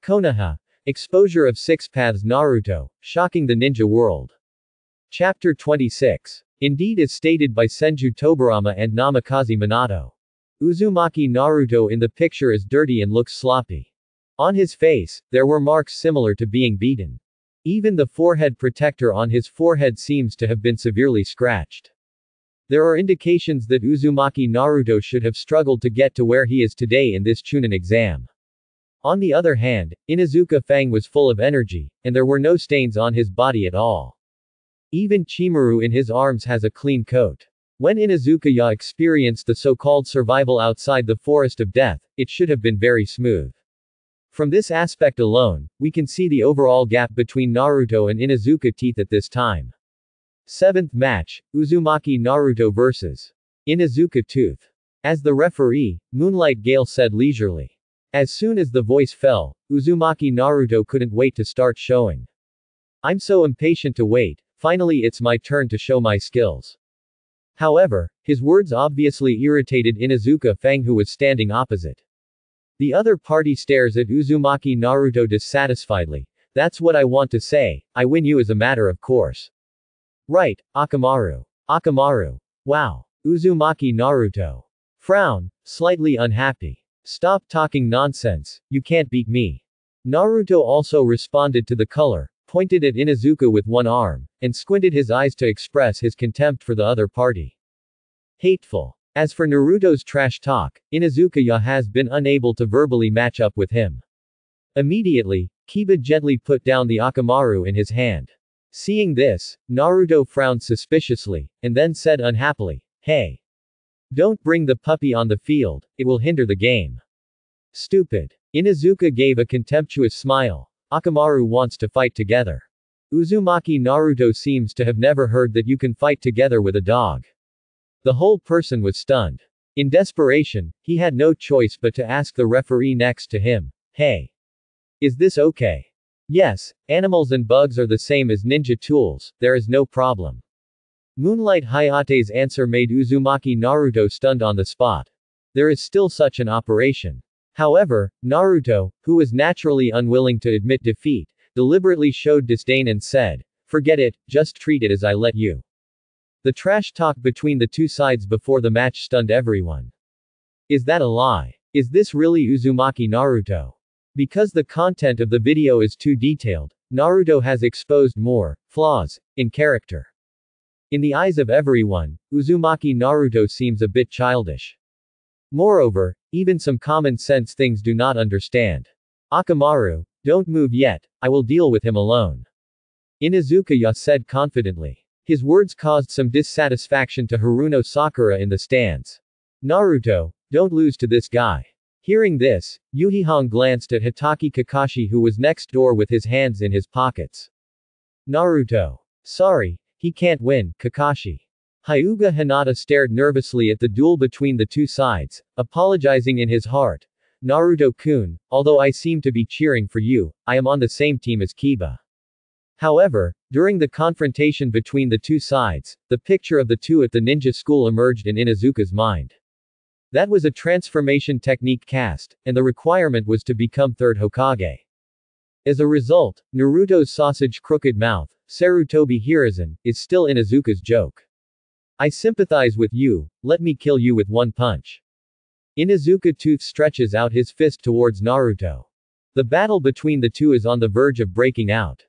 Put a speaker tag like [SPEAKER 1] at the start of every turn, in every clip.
[SPEAKER 1] Konoha. Exposure of Six Paths Naruto, shocking the ninja world. Chapter 26. Indeed as stated by Senju Tobarama and Namikaze Minato. Uzumaki Naruto in the picture is dirty and looks sloppy. On his face, there were marks similar to being beaten. Even the forehead protector on his forehead seems to have been severely scratched. There are indications that Uzumaki Naruto should have struggled to get to where he is today in this Chunin exam. On the other hand, Inuzuka Fang was full of energy, and there were no stains on his body at all. Even Chimaru in his arms has a clean coat. When Inuzuka experienced the so-called survival outside the forest of death, it should have been very smooth. From this aspect alone, we can see the overall gap between Naruto and Inuzuka teeth at this time. 7th match, Uzumaki Naruto vs. Inuzuka Tooth. As the referee, Moonlight Gale said leisurely. As soon as the voice fell, Uzumaki Naruto couldn't wait to start showing. I'm so impatient to wait, finally it's my turn to show my skills. However, his words obviously irritated Inuzuka Fang who was standing opposite. The other party stares at Uzumaki Naruto dissatisfiedly. That's what I want to say, I win you as a matter of course. Right, Akamaru. Akamaru. Wow. Uzumaki Naruto. Frown, slightly unhappy. Stop talking nonsense, you can't beat me. Naruto also responded to the color, pointed at Inuzuka with one arm, and squinted his eyes to express his contempt for the other party. Hateful. As for Naruto's trash talk, Inuzuka has been unable to verbally match up with him. Immediately, Kiba gently put down the Akamaru in his hand. Seeing this, Naruto frowned suspiciously, and then said unhappily, "Hey. Don't bring the puppy on the field, it will hinder the game." Stupid. Inuzuka gave a contemptuous smile. Akamaru wants to fight together. Uzumaki Naruto seems to have never heard that you can fight together with a dog. The whole person was stunned. In desperation, he had no choice but to ask the referee next to him, "Hey. Is this okay?" "Yes, animals and bugs are the same as ninja tools, there is no problem." Moonlight Hayate's answer made Uzumaki Naruto stunned on the spot. There is still such an operation. However, Naruto, who was naturally unwilling to admit defeat, deliberately showed disdain and said, "Forget it, just treat it as I let you." The trash talk between the two sides before the match stunned everyone. Is that a lie? Is this really Uzumaki Naruto? Because the content of the video is too detailed, Naruto has exposed more flaws in character. In the eyes of everyone, Uzumaki Naruto seems a bit childish. Moreover, even some common sense things do not understand. Akamaru, don't move yet, I will deal with him alone. Inuzuka said confidently. His words caused some dissatisfaction to Haruno Sakura in the stands. Naruto, don't lose to this guy. Hearing this, Yuhihong glanced at Hitaki Kakashi who was next door with his hands in his pockets. Naruto. Sorry. He can't win, Kakashi. Hyuga Hinata stared nervously at the duel between the two sides, apologizing in his heart. Naruto-kun, although I seem to be cheering for you, I am on the same team as Kiba. However, during the confrontation between the two sides, the picture of the two at the ninja school emerged in Inuzuka's mind. That was a transformation technique cast, and the requirement was to become third Hokage. As a result, Naruto's sausage crooked mouth, Sarutobi Hiruzen, is still Inuzuka's joke. I sympathize with you, let me kill you with one punch. Inuzuka Tooth stretches out his fist towards Naruto. The battle between the two is on the verge of breaking out.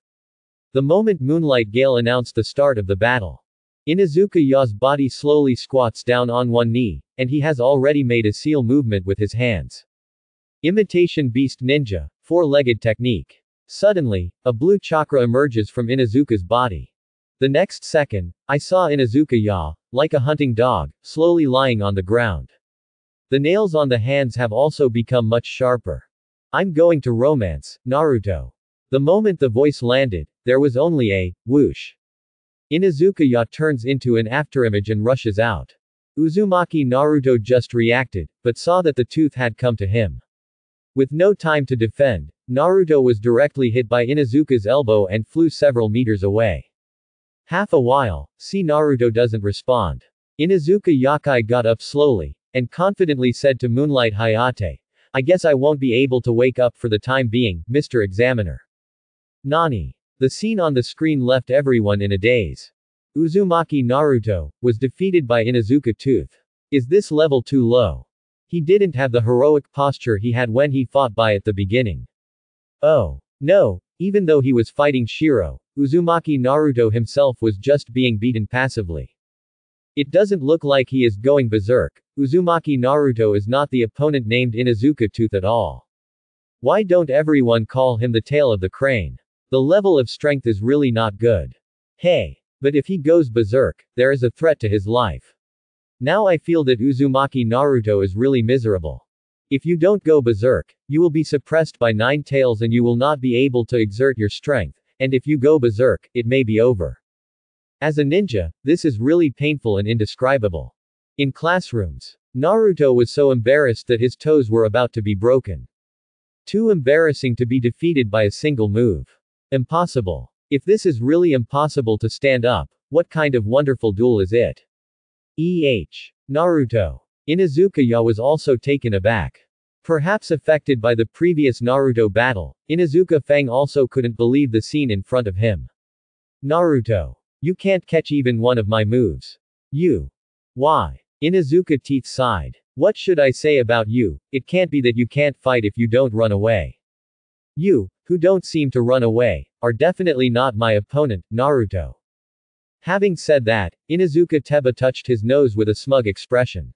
[SPEAKER 1] The moment Moonlight Gale announced the start of the battle. Inuzuka's body slowly squats down on one knee, and he has already made a seal movement with his hands. Imitation Beast Ninja, four-legged technique. Suddenly, a blue chakra emerges from Inuzuka's body. The next second, I saw Inuzuka, like a hunting dog, slowly lying on the ground. The nails on the hands have also become much sharper. I'm going to romance, Naruto. The moment the voice landed, there was only a whoosh. Inuzuka turns into an afterimage and rushes out. Uzumaki Naruto just reacted, but saw that the tooth had come to him. With no time to defend, Naruto was directly hit by Inuzuka's elbow and flew several meters away. Half a while, see Naruto doesn't respond. Inuzuka Yakai got up slowly, and confidently said to Moonlight Hayate, I guess I won't be able to wake up for the time being, Mr. Examiner. Nani. The scene on the screen left everyone in a daze. Uzumaki Naruto was defeated by Inuzuka Tooth. Is this level too low? He didn't have the heroic posture he had when he fought Bai at the beginning. Oh. No. Even though he was fighting Shiro, Uzumaki Naruto himself was just being beaten passively. It doesn't look like he is going berserk. Uzumaki Naruto is not the opponent named Inuzuka Tooth at all. Why don't everyone call him the tail of the crane? The level of strength is really not good. Hey. But if he goes berserk, there is a threat to his life. Now I feel that Uzumaki Naruto is really miserable. If you don't go berserk, you will be suppressed by 9 tails and you will not be able to exert your strength, and if you go berserk, it may be over. As a ninja, this is really painful and indescribable. In classrooms, Naruto was so embarrassed that his toes were about to be broken. Too embarrassing to be defeated by a single move. Impossible. If this is really impossible to stand up, what kind of wonderful duel is it? Naruto. Inuzuka was also taken aback. Perhaps affected by the previous Naruto battle, Inuzuka Fang also couldn't believe the scene in front of him. Naruto. You can't catch even one of my moves. You. Why? Inuzuka Teeth sighed. What should I say about you? It can't be that you can't fight if you don't run away. You, who don't seem to run away, are definitely not my opponent, Naruto. Having said that, Inuzuka Teba touched his nose with a smug expression.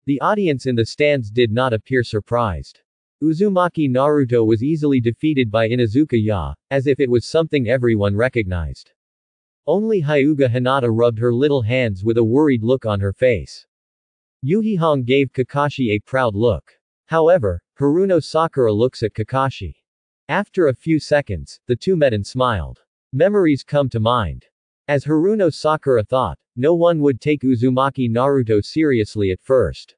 [SPEAKER 1] The audience in the stands did not appear surprised. Uzumaki Naruto was easily defeated by Inuzuka, as if it was something everyone recognized. Only Hyuga Hinata rubbed her little hands with a worried look on her face. Yuhihong gave Kakashi a proud look. However, Haruno Sakura looks at Kakashi. After a few seconds, the two met and smiled. Memories come to mind. As Haruno Sakura thought, no one would take Uzumaki Naruto seriously at first.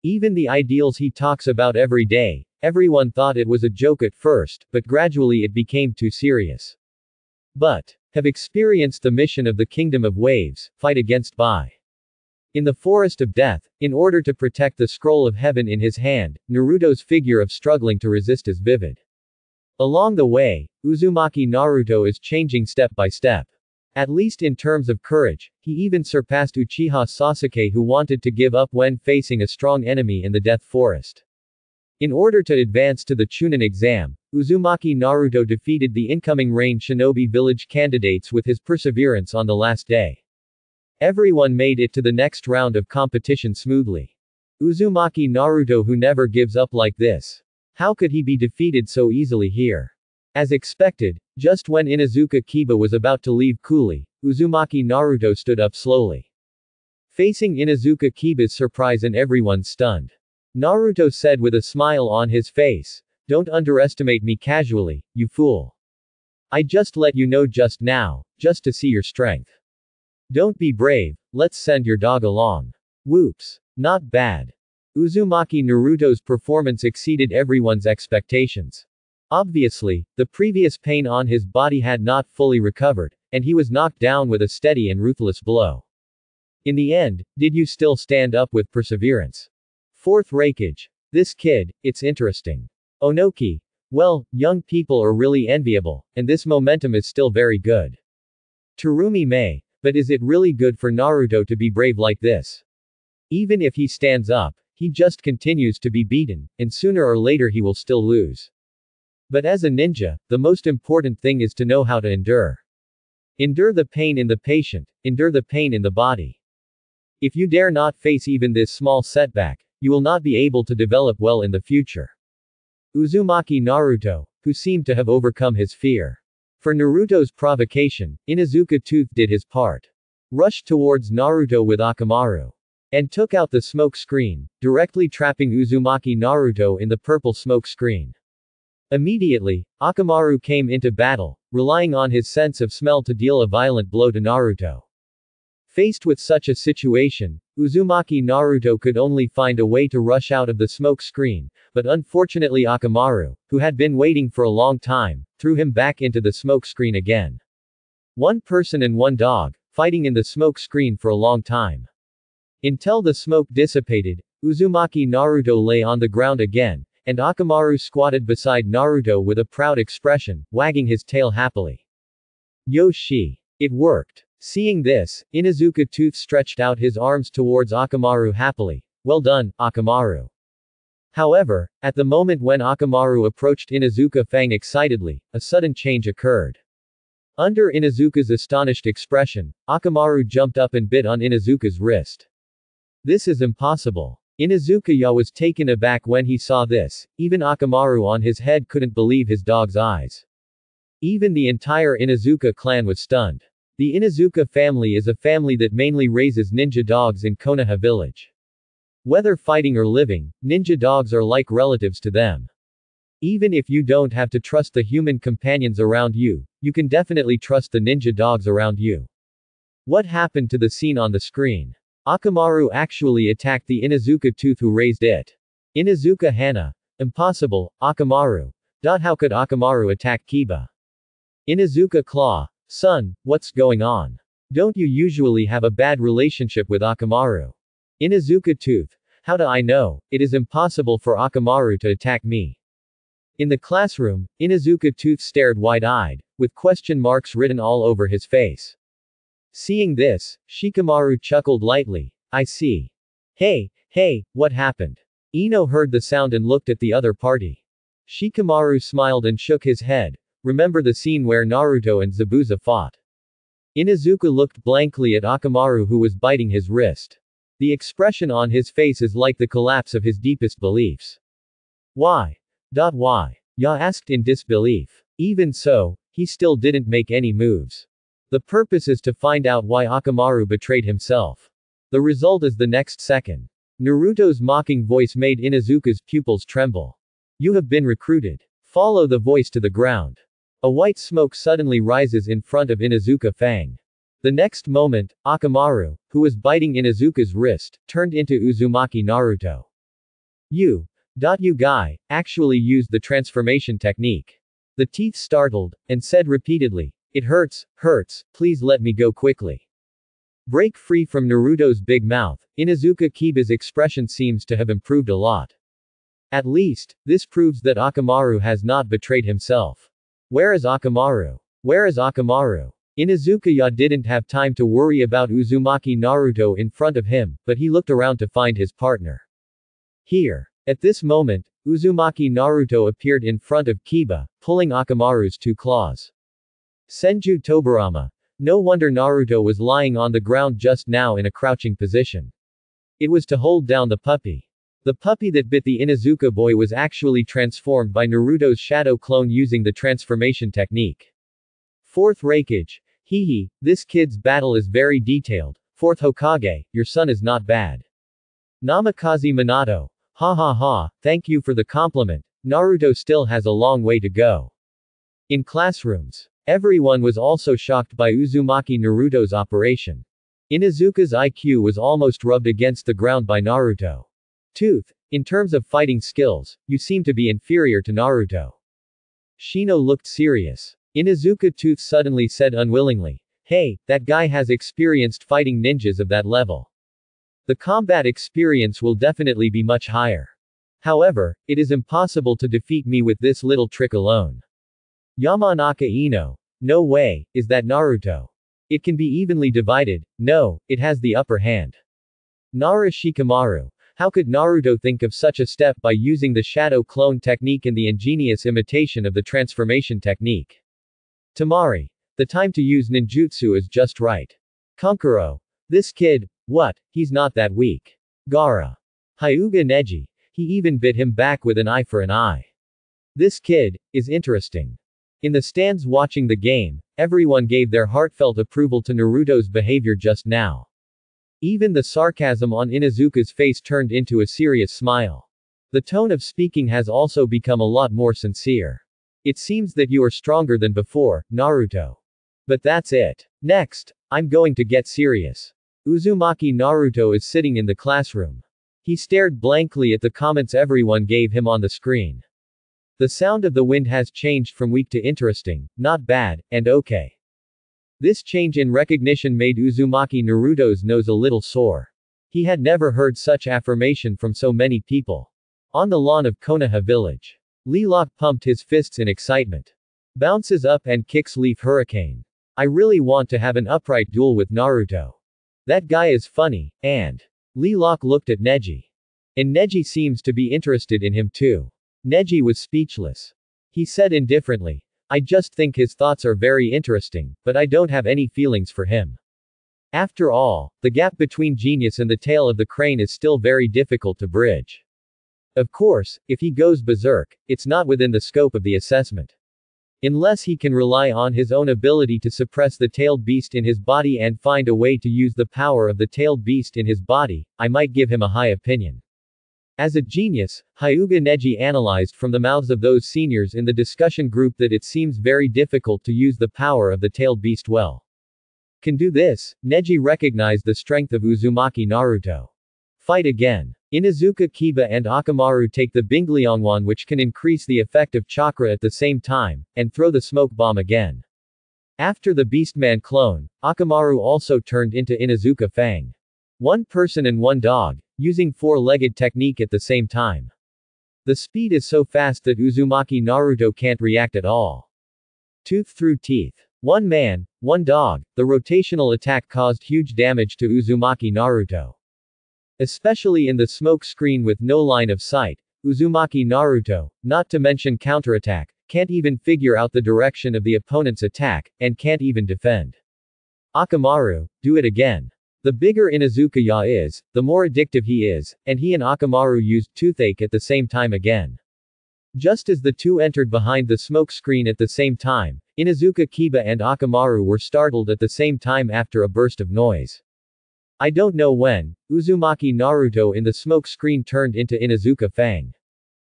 [SPEAKER 1] Even the ideals he talks about every day, everyone thought it was a joke at first, but gradually it became too serious. But have experienced the mission of the Kingdom of Waves, fight against Bai. In the Forest of Death, in order to protect the Scroll of Heaven in his hand, Naruto's figure of struggling to resist is vivid. Along the way, Uzumaki Naruto is changing step by step. At least in terms of courage, he even surpassed Uchiha Sasuke who wanted to give up when facing a strong enemy in the Death Forest. In order to advance to the Chunin exam, Uzumaki Naruto defeated the incoming Rain Shinobi village candidates with his perseverance on the last day. Everyone made it to the next round of competition smoothly. Uzumaki Naruto who never gives up like this. How could he be defeated so easily here? As expected, just when Inuzuka Kiba was about to leave coolly, Uzumaki Naruto stood up slowly. Facing Inuzuka Kiba's surprise and everyone stunned. Naruto said with a smile on his face, "Don't underestimate me casually, you fool. I just let you know just now, just to see your strength. Don't be brave, let's send your dog along." Whoops. Not bad. Uzumaki Naruto's performance exceeded everyone's expectations. Obviously, the previous pain on his body had not fully recovered, and he was knocked down with a steady and ruthless blow. In the end, did you still stand up with perseverance? Fourth Raikage. This kid, it's interesting. Onoki. Well, young people are really enviable, and this momentum is still very good. Terumi May. But is it really good for Naruto to be brave like this? Even if he stands up, he just continues to be beaten, and sooner or later he will still lose. But as a ninja, the most important thing is to know how to endure. Endure the pain in the patient, endure the pain in the body. If you dare not face even this small setback, you will not be able to develop well in the future. Uzumaki Naruto, who seemed to have overcome his fear. For Naruto's provocation, Inuzuka Tooth did his part. Rushed towards Naruto with Akamaru. And took out the smoke screen, directly trapping Uzumaki Naruto in the purple smoke screen. Immediately, Akamaru came into battle, relying on his sense of smell to deal a violent blow to Naruto. Faced with such a situation, Uzumaki Naruto could only find a way to rush out of the smoke screen, but unfortunately Akamaru, who had been waiting for a long time, threw him back into the smoke screen again. One person and one dog, fighting in the smoke screen for a long time. Until the smoke dissipated, Uzumaki Naruto lay on the ground again, and Akamaru squatted beside Naruto with a proud expression, wagging his tail happily. Yoshi. It worked. Seeing this, Inuzuka Tooth stretched out his arms towards Akamaru happily. Well done, Akamaru. However, at the moment when Akamaru approached Inuzuka Fang excitedly, a sudden change occurred. Under Inuzuka's astonished expression, Akamaru jumped up and bit on Inuzuka's wrist. This is impossible. Inuzuka was taken aback when he saw this, even Akamaru on his head couldn't believe his dog's eyes. Even the entire Inuzuka clan was stunned. The Inuzuka family is a family that mainly raises ninja dogs in Konoha village. Whether fighting or living, ninja dogs are like relatives to them. Even if you don't have to trust the human companions around you, you can definitely trust the ninja dogs around you. What happened to the scene on the screen? Akamaru actually attacked the Inuzuka Tooth who raised it. Inuzuka Hana. Impossible, Akamaru. How could Akamaru attack Kiba? Inuzuka Claw. Son, what's going on? Don't you usually have a bad relationship with Akamaru? Inuzuka Tooth. How do I know? It is impossible for Akamaru to attack me. In the classroom, Inuzuka Tooth stared wide-eyed, with question marks written all over his face. Seeing this, Shikamaru chuckled lightly. I see. Hey, what happened? Ino heard the sound and looked at the other party. Shikamaru smiled and shook his head. Remember the scene where Naruto and Zabuza fought? Inuzuka looked blankly at Akamaru who was biting his wrist. The expression on his face is like the collapse of his deepest beliefs. Why? Why? Ya asked in disbelief. Even so, he still didn't make any moves. The purpose is to find out why Akamaru betrayed himself. The result is the next second. Naruto's mocking voice made Inuzuka's pupils tremble. You have been recruited. Follow the voice to the ground. A white smoke suddenly rises in front of Inuzuka Fang. The next moment, Akamaru, who was biting Inuzuka's wrist, turned into Uzumaki Naruto. You guy, actually used the transformation technique. The teeth startled, and said repeatedly, it hurts, please let me go quickly. Break free from Naruto's big mouth, Inuzuka Kiba's expression seems to have improved a lot. At least, this proves that Akamaru has not betrayed himself. Where is Akamaru? Inuzuka didn't have time to worry about Uzumaki Naruto in front of him, but he looked around to find his partner. Here. At this moment, Uzumaki Naruto appeared in front of Kiba, pulling Akamaru's two claws. Senju Tobarama. No wonder Naruto was lying on the ground just now in a crouching position. It was to hold down the puppy. The puppy that bit the Inuzuka boy was actually transformed by Naruto's shadow clone using the transformation technique. Fourth Raikage. Hehe, this kid's battle is very detailed. Fourth Hokage, your son is not bad. Namikaze Minato. Ha, thank you for the compliment. Naruto still has a long way to go. In classrooms, everyone was also shocked by Uzumaki Naruto's operation. Inuzuka's IQ was almost rubbed against the ground by Naruto. Tooth, in terms of fighting skills, you seem to be inferior to Naruto. Shino looked serious. Inuzuka Tooth suddenly said unwillingly, hey, that guy has experienced fighting ninjas of that level. The combat experience will definitely be much higher. However, it is impossible to defeat me with this little trick alone. Yamanaka Ino. No way, is that Naruto? It can be evenly divided, no, it has the upper hand. Nara Shikamaru. How could Naruto think of such a step by using the shadow clone technique and the ingenious imitation of the transformation technique? Tamari. The time to use ninjutsu is just right. Kankuro. This kid, what, he's not that weak. Gaara. Hyuga Neji. He even bit him back with an eye for an eye. This kid is interesting. In the stands watching the game, everyone gave their heartfelt approval to Naruto's behavior just now. Even the sarcasm on Inuzuka's face turned into a serious smile. The tone of speaking has also become a lot more sincere. It seems that you are stronger than before, Naruto. But that's it. Next, I'm going to get serious. Uzumaki Naruto is sitting in the classroom. He stared blankly at the comments everyone gave him on the screen. The sound of the wind has changed from weak to interesting, not bad, and okay. This change in recognition made Uzumaki Naruto's nose a little sore. He had never heard such affirmation from so many people. On the lawn of Konoha village. Lelock pumped his fists in excitement. Bounces up and kicks Leaf Hurricane. I really want to have an upright duel with Naruto. That guy is funny, and Lelock looked at Neji. And Neji seems to be interested in him too. Neji was speechless. He said indifferently, I just think his thoughts are very interesting, but I don't have any feelings for him. After all, the gap between genius and the tail of the crane is still very difficult to bridge. Of course, if he goes berserk, it's not within the scope of the assessment. Unless he can rely on his own ability to suppress the tailed beast in his body and find a way to use the power of the tailed beast in his body, I might give him a high opinion. As a genius, Hyuga Neji analyzed from the mouths of those seniors in the discussion group that it seems very difficult to use the power of the tailed beast well. Can do this, Neji recognized the strength of Uzumaki Naruto. Fight again. Inuzuka Kiba and Akamaru take the Bingliangwan, which can increase the effect of chakra at the same time, and throw the smoke bomb again. After the Beastman clone, Akamaru also turned into Inuzuka Fang. One person and one dog, using four-legged technique at the same time. The speed is so fast that Uzumaki Naruto can't react at all. Tooth through teeth. One man, one dog, the rotational attack caused huge damage to Uzumaki Naruto. Especially in the smoke screen with no line of sight, Uzumaki Naruto, not to mention counterattack, can't even figure out the direction of the opponent's attack, and can't even defend. Akamaru, do it again. The bigger Inuzuka is, the more addictive he is, and he and Akamaru used toothache at the same time again. Just as the two entered behind the smoke screen at the same time, Inuzuka Kiba and Akamaru were startled at the same time after a burst of noise. I don't know when, Uzumaki Naruto in the smoke screen turned into Inuzuka Fang.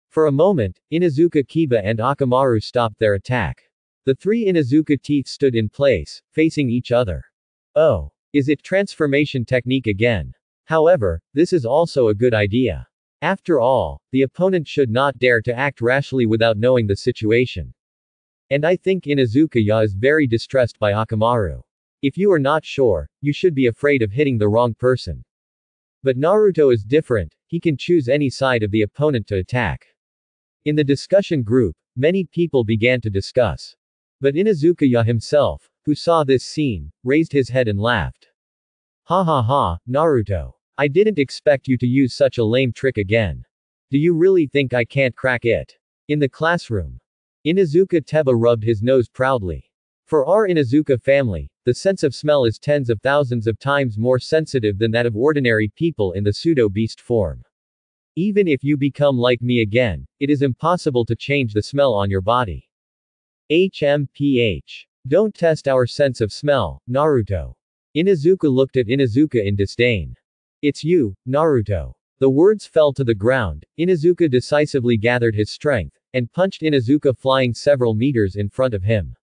[SPEAKER 1] For a moment, Inuzuka Kiba and Akamaru stopped their attack. The three Inuzuka teeth stood in place, facing each other. Oh. Is it transformation technique again? However, this is also a good idea. After all, the opponent should not dare to act rashly without knowing the situation. And I think Inuzuka is very distressed by Akamaru. If you are not sure, you should be afraid of hitting the wrong person. But Naruto is different, he can choose any side of the opponent to attack. In the discussion group, many people began to discuss. But Inuzuka himself, who saw this scene, raised his head and laughed. Ha ha ha, Naruto. I didn't expect you to use such a lame trick again. Do you really think I can't crack it? In the classroom. Inuzuka Teba rubbed his nose proudly. For our Inuzuka family, the sense of smell is tens of thousands of times more sensitive than that of ordinary people in the pseudo-beast form. Even if you become like me again, it is impossible to change the smell on your body. HMPH. Don't test our sense of smell, Naruto. Inuzuka looked at Inuzuka in disdain. It's you, Naruto. The words fell to the ground. Inuzuka decisively gathered his strength, and punched Inuzuka flying several meters in front of him.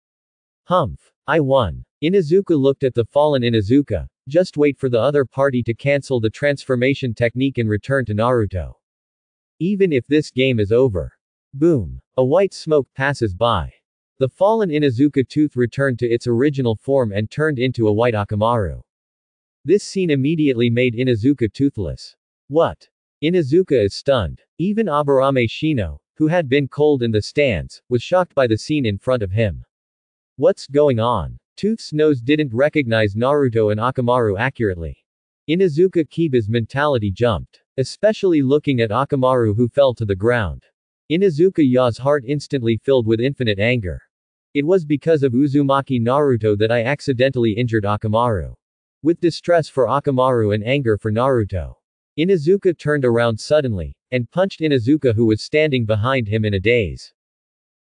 [SPEAKER 1] Humph. I won. Inuzuka looked at the fallen Inuzuka. Just wait for the other party to cancel the transformation technique and return to Naruto. Even if this game is over. Boom. A white smoke passes by. The fallen Inuzuka tooth returned to its original form and turned into a white Akamaru. This scene immediately made Inuzuka toothless. What? Inuzuka is stunned. Even Aburame Shino, who had been cold in the stands, was shocked by the scene in front of him. What's going on? Tooth's nose didn't recognize Naruto and Akamaru accurately. Inuzuka Kiba's mentality jumped. Especially looking at Akamaru, who fell to the ground. Inuzuka's heart instantly filled with infinite anger. It was because of Uzumaki Naruto that I accidentally injured Akamaru. With distress for Akamaru and anger for Naruto, Inuzuka turned around suddenly, and punched Inuzuka, who was standing behind him, in a daze.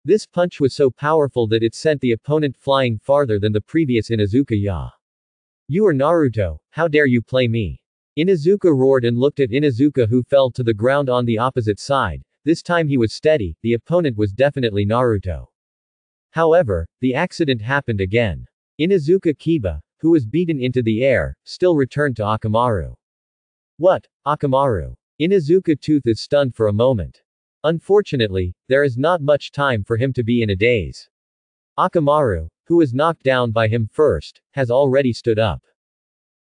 [SPEAKER 1] This punch was so powerful that it sent the opponent flying farther than the previous Inuzuka. You are Naruto, how dare you play me? Inuzuka roared and looked at Inuzuka, who fell to the ground on the opposite side. This time he was steady, the opponent was definitely Naruto. However, the accident happened again. Inuzuka Kiba, who was beaten into the air, still returned to Akamaru. What, Akamaru? Inuzuka Tooth is stunned for a moment. Unfortunately, there is not much time for him to be in a daze. Akamaru, who was knocked down by him first, has already stood up.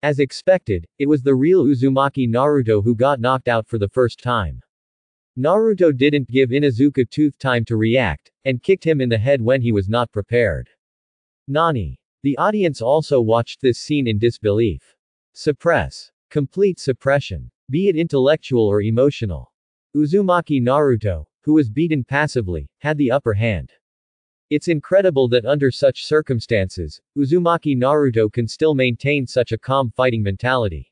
[SPEAKER 1] As expected, it was the real Uzumaki Naruto who got knocked out for the first time. Naruto didn't give Inuzuka Tooth time to react, and kicked him in the head when he was not prepared. Nani? The audience also watched this scene in disbelief. Suppress. Complete suppression. Be it intellectual or emotional. Uzumaki Naruto, who was beaten passively, had the upper hand. It's incredible that under such circumstances, Uzumaki Naruto can still maintain such a calm fighting mentality.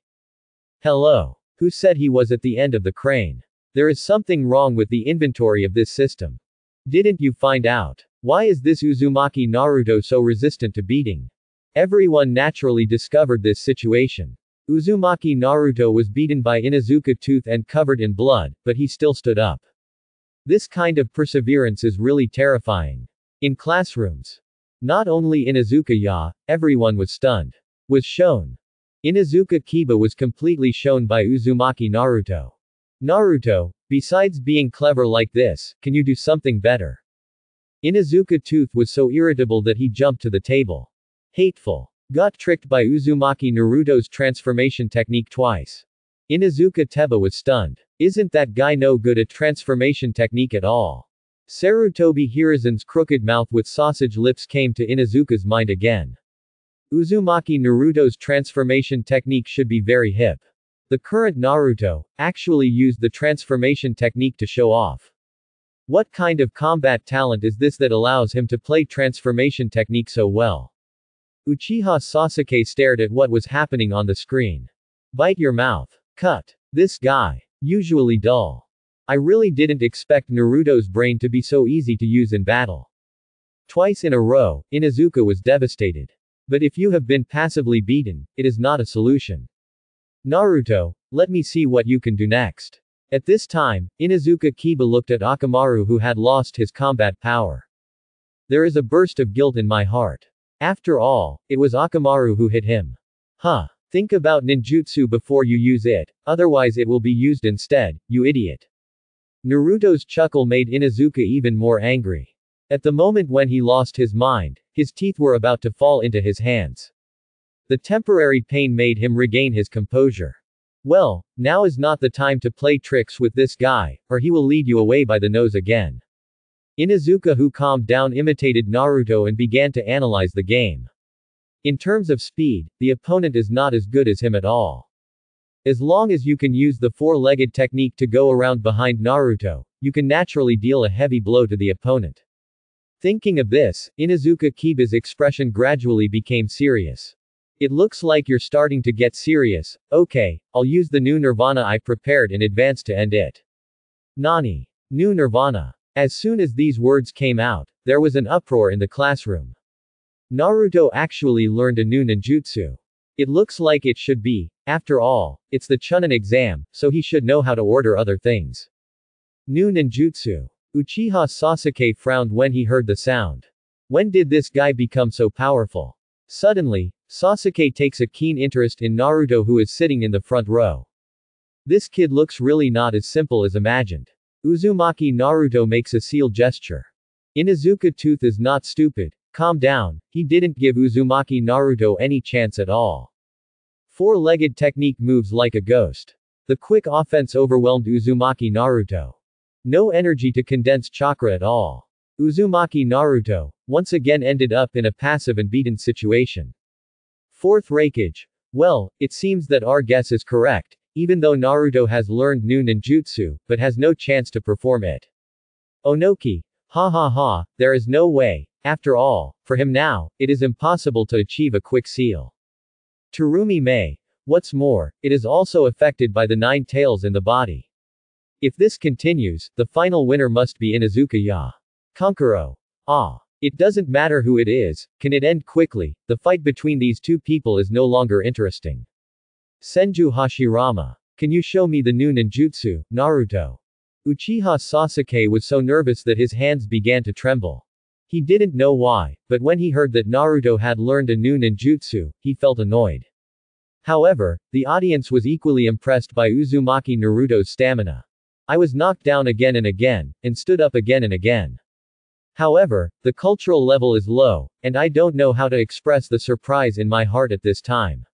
[SPEAKER 1] Hello. Who said he was at the end of the crane? There is something wrong with the inventory of this system. Didn't you find out? Why is this Uzumaki Naruto so resistant to beating? Everyone naturally discovered this situation. Uzumaki Naruto was beaten by Inuzuka Tooth and covered in blood, but he still stood up. This kind of perseverance is really terrifying. In classrooms. Not only Inuzuka, everyone was stunned. Was shown. Inuzuka Kiba was completely shown by Uzumaki Naruto. Naruto, besides being clever like this, can you do something better? Inuzuka Tooth was so irritable that he jumped to the table. Hateful. Got tricked by Uzumaki Naruto's transformation technique twice. Inuzuka Teba was stunned. Isn't that guy no good at transformation technique at all? Sarutobi Hiruzen's crooked mouth with sausage lips came to Inuzuka's mind again. Uzumaki Naruto's transformation technique should be very hip. The current Naruto actually used the transformation technique to show off. What kind of combat talent is this that allows him to play transformation technique so well? Uchiha Sasuke stared at what was happening on the screen. Bite your mouth. Cut. This guy. Usually dull. I really didn't expect Naruto's brain to be so easy to use in battle. Twice in a row, Inuzuka was devastated. But if you have been passively beaten, it is not a solution. Naruto, let me see what you can do next. At this time, Inuzuka Kiba looked at Akamaru who had lost his combat power. There is a burst of guilt in my heart. After all, it was Akamaru who hit him. Huh. Think about ninjutsu before you use it, otherwise it will be used instead, you idiot. Naruto's chuckle made Inuzuka even more angry. At the moment when he lost his mind, his teeth were about to fall into his hands. The temporary pain made him regain his composure. Well, now is not the time to play tricks with this guy, or he will lead you away by the nose again. Inuzuka, who calmed down, imitated Naruto and began to analyze the game. In terms of speed, the opponent is not as good as him at all. As long as you can use the four-legged technique to go around behind Naruto, you can naturally deal a heavy blow to the opponent. Thinking of this, Inuzuka Kiba's expression gradually became serious. It looks like you're starting to get serious. Okay, I'll use the new Nirvana I prepared in advance to end it. Nani? New Nirvana. As soon as these words came out, there was an uproar in the classroom. Naruto actually learned a new ninjutsu. It looks like it should be. After all, it's the Chunin exam, so he should know how to order other things. New ninjutsu. Uchiha Sasuke frowned when he heard the sound. When did this guy become so powerful? Suddenly, Sasuke takes a keen interest in Naruto, who is sitting in the front row. This kid looks really not as simple as imagined. Uzumaki Naruto makes a seal gesture. Inuzuka Tooth is not stupid. Calm down, he didn't give Uzumaki Naruto any chance at all. Four-legged technique moves like a ghost. The quick offense overwhelmed Uzumaki Naruto. No energy to condense chakra at all. Uzumaki Naruto, once again ended up in a passive and beaten situation. Fourth Raikage. Well, it seems that our guess is correct, even though Naruto has learned new ninjutsu, but has no chance to perform it. Onoki. Ha ha ha, there is no way. After all, for him now, it is impossible to achieve a quick seal. Terumi Mei. What's more, it is also affected by the 9 tails in the body. If this continues, the final winner must be Inuzuka Kankuro. It doesn't matter who it is, can it end quickly? The fight between these two people is no longer interesting. Senju Hashirama. Can you show me the new ninjutsu, Naruto? Uchiha Sasuke was so nervous that his hands began to tremble. He didn't know why, but when he heard that Naruto had learned a new ninjutsu, he felt annoyed. However, the audience was equally impressed by Uzumaki Naruto's stamina. I was knocked down again and again, and stood up again and again. However, the cultural level is low, and I don't know how to express the surprise in my heart at this time.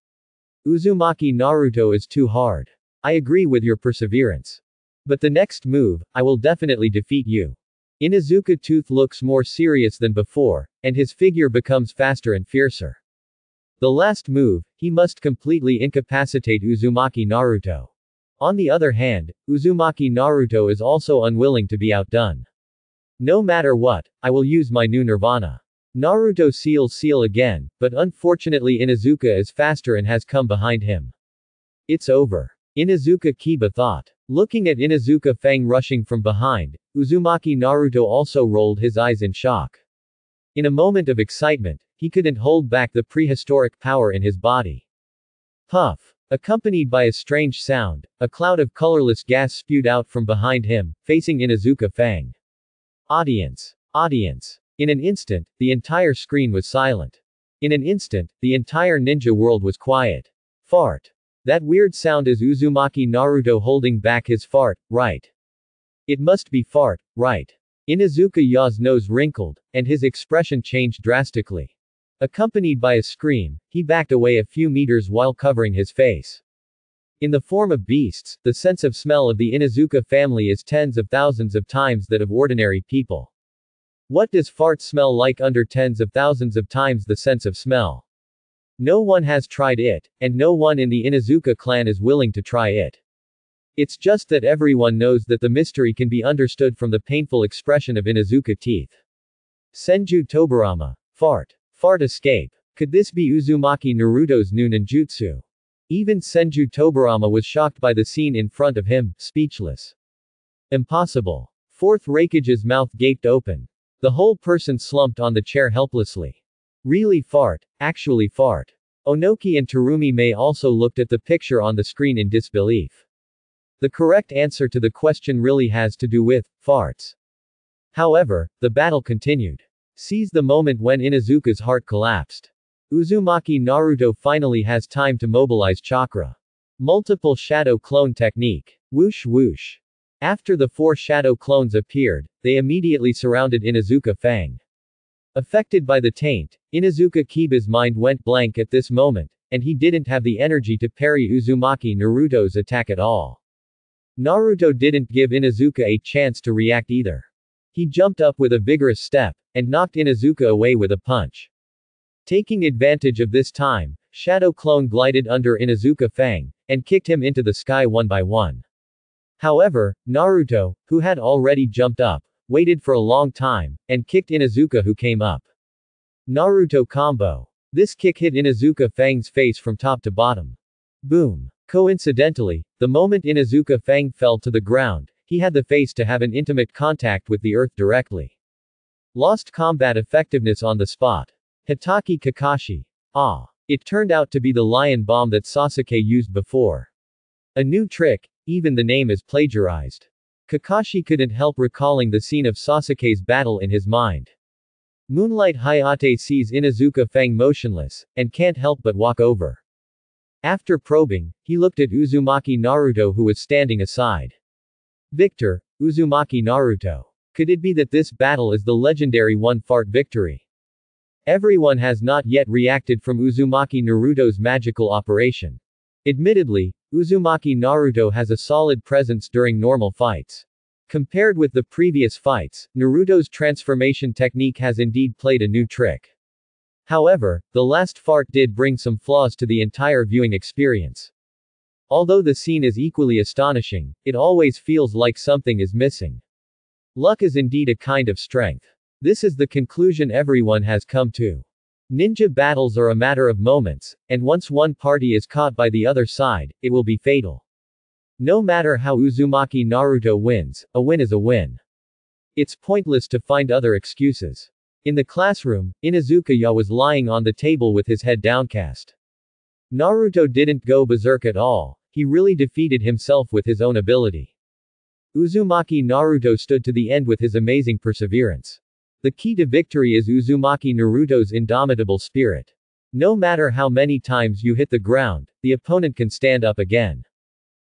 [SPEAKER 1] Uzumaki Naruto is too hard. I agree with your perseverance. But the next move, I will definitely defeat you. Inuzuka Tooth looks more serious than before, and his figure becomes faster and fiercer. The last move, he must completely incapacitate Uzumaki Naruto. On the other hand, Uzumaki Naruto is also unwilling to be outdone. No matter what, I will use my new nirvana. Naruto seal again, but unfortunately Inuzuka is faster and has come behind him. It's over. Inuzuka Kiba thought. Looking at Inuzuka Fang rushing from behind, Uzumaki Naruto also rolled his eyes in shock. In a moment of excitement, he couldn't hold back the prehistoric power in his body. Puff! Accompanied by a strange sound, a cloud of colorless gas spewed out from behind him, facing Inuzuka Fang. Audience. Audience. In an instant, the entire screen was silent. In an instant, the entire ninja world was quiet. Fart. That weird sound is Uzumaki Naruto holding back his fart, right? It must be fart, right? Inuzuka Ya's nose wrinkled, and his expression changed drastically. Accompanied by a scream, he backed away a few meters while covering his face. In the form of beasts, the sense of smell of the Inuzuka family is tens of thousands of times that of ordinary people. What does fart smell like under tens of thousands of times the sense of smell? No one has tried it, and no one in the Inuzuka clan is willing to try it. It's just that everyone knows that the mystery can be understood from the painful expression of Inuzuka teeth. Senju Tobarama. Fart. Fart escape. Could this be Uzumaki Naruto's new ninjutsu? Even Senju Tobarama was shocked by the scene in front of him, speechless. Impossible. Fourth Raikage's mouth gaped open. The whole person slumped on the chair helplessly. Really fart. Actually fart. Onoki and Terumi May also looked at the picture on the screen in disbelief. The correct answer to the question really has to do with farts. However, the battle continued. Seize the moment when Inuzuka's heart collapsed. Uzumaki Naruto finally has time to mobilize chakra. Multiple shadow clone technique. Whoosh whoosh. After the 4 shadow clones appeared, they immediately surrounded Inuzuka Fang. Affected by the taint, Inuzuka Kiba's mind went blank at this moment, and he didn't have the energy to parry Uzumaki Naruto's attack at all. Naruto didn't give Inuzuka a chance to react either. He jumped up with a vigorous step, and knocked Inuzuka away with a punch. Taking advantage of this time, Shadow Clone glided under Inuzuka Fang, and kicked him into the sky one by one. However, Naruto, who had already jumped up, waited for a long time, and kicked Inuzuka who came up. Naruto combo. This kick hit Inuzuka Fang's face from top to bottom. Boom. Coincidentally, the moment Inuzuka Fang fell to the ground, he had the face to have an intimate contact with the earth directly. Lost combat effectiveness on the spot. Hitaki Kakashi. Ah. It turned out to be the lion bomb that Sasuke used before. A new trick, even the name is plagiarized. Kakashi couldn't help recalling the scene of Sasuke's battle in his mind. Moonlight Hayate sees Inuzuka Fang motionless, and can't help but walk over. After probing, he looked at Uzumaki Naruto who was standing aside. Victor, Uzumaki Naruto. Could it be that this battle is the legendary one-fart victory? Everyone has not yet reacted from Uzumaki Naruto's magical operation. Admittedly, Uzumaki Naruto has a solid presence during normal fights. Compared with the previous fights, Naruto's transformation technique has indeed played a new trick. However, the last fart did bring some flaws to the entire viewing experience. Although the scene is equally astonishing, it always feels like something is missing. Luck is indeed a kind of strength. This is the conclusion everyone has come to. Ninja battles are a matter of moments, and once one party is caught by the other side, it will be fatal. No matter how Uzumaki Naruto wins, a win is a win. It's pointless to find other excuses. In the classroom, Inuzuka Ya was lying on the table with his head downcast. Naruto didn't go berserk at all, he really defeated himself with his own ability. Uzumaki Naruto stood to the end with his amazing perseverance. The key to victory is Uzumaki Naruto's indomitable spirit. No matter how many times you hit the ground, the opponent can stand up again.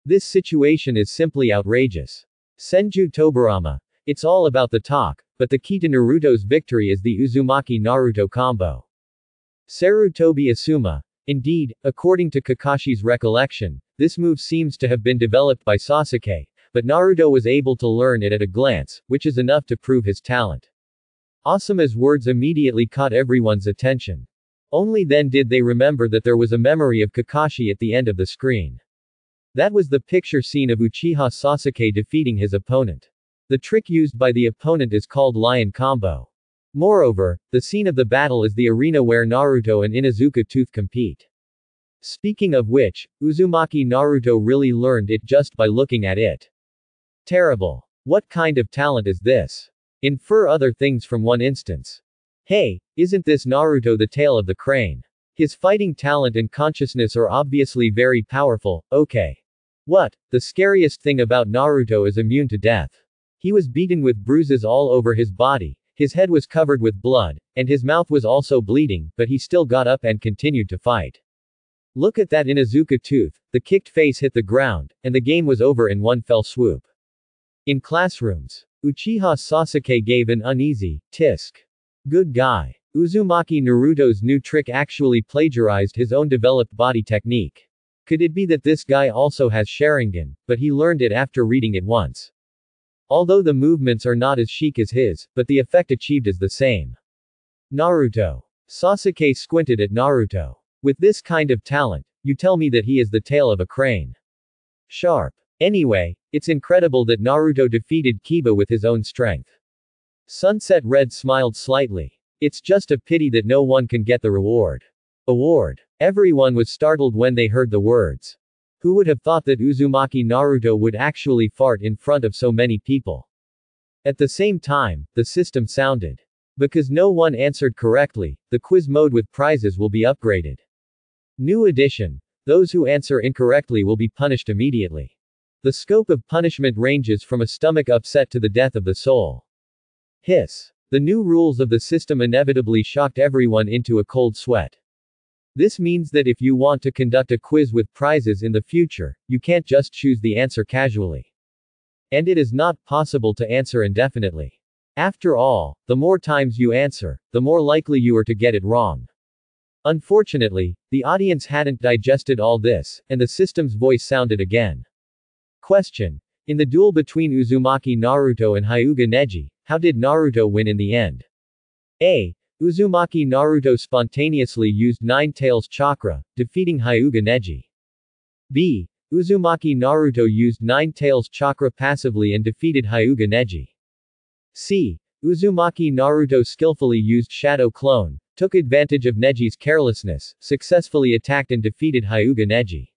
[SPEAKER 1] This situation is simply outrageous. Senju Tobarama. It's all about the talk, but the key to Naruto's victory is the Uzumaki Naruto combo. Sarutobi Asuma. Indeed, according to Kakashi's recollection, this move seems to have been developed by Sasuke, but Naruto was able to learn it at a glance, which is enough to prove his talent. Asuma's words immediately caught everyone's attention. Only then did they remember that there was a memory of Kakashi at the end of the screen. That was the picture scene of Uchiha Sasuke defeating his opponent. The trick used by the opponent is called Lion Combo. Moreover, the scene of the battle is the arena where Naruto and Inuzuka Tooth compete. Speaking of which, Uzumaki Naruto really learned it just by looking at it. Terrible. What kind of talent is this? Infer other things from one instance. Hey, isn't this Naruto the tail of the crane? His fighting talent and consciousness are obviously very powerful, okay. What? The scariest thing about Naruto is immune to death. He was beaten with bruises all over his body, his head was covered with blood, and his mouth was also bleeding, but he still got up and continued to fight. Look at that Inuzuka Tooth, the kicked face hit the ground, and the game was over in one fell swoop. In classrooms, Uchiha Sasuke gave an uneasy, tisk. Good guy. Uzumaki Naruto's new trick actually plagiarized his own developed body technique. Could it be that this guy also has Sharingan, but he learned it after reading it once? Although the movements are not as chic as his, but the effect achieved is the same. Naruto. Sasuke squinted at Naruto. With this kind of talent, you tell me that he is the tail of a crane. Sharp. Anyway, it's incredible that Naruto defeated Kiba with his own strength. Sunset Red smiled slightly. It's just a pity that no one can get the reward. Award. Everyone was startled when they heard the words. Who would have thought that Uzumaki Naruto would actually fart in front of so many people? At the same time, the system sounded. Because no one answered correctly, the quiz mode with prizes will be upgraded. New addition. Those who answer incorrectly will be punished immediately. The scope of punishment ranges from a stomach upset to the death of the soul. Hiss. The new rules of the system inevitably shocked everyone into a cold sweat. This means that if you want to conduct a quiz with prizes in the future, you can't just choose the answer casually. And it is not possible to answer indefinitely. After all, the more times you answer, the more likely you are to get it wrong. Unfortunately, the audience hadn't digested all this, and the system's voice sounded again. Question. In the duel between Uzumaki Naruto and Hyuga Neji, how did Naruto win in the end? A. Uzumaki Naruto spontaneously used Nine Tails Chakra, defeating Hyuga Neji. B. Uzumaki Naruto used Nine Tails Chakra passively and defeated Hyuga Neji. C. Uzumaki Naruto skillfully used Shadow Clone, took advantage of Neji's carelessness, successfully attacked and defeated Hyuga Neji.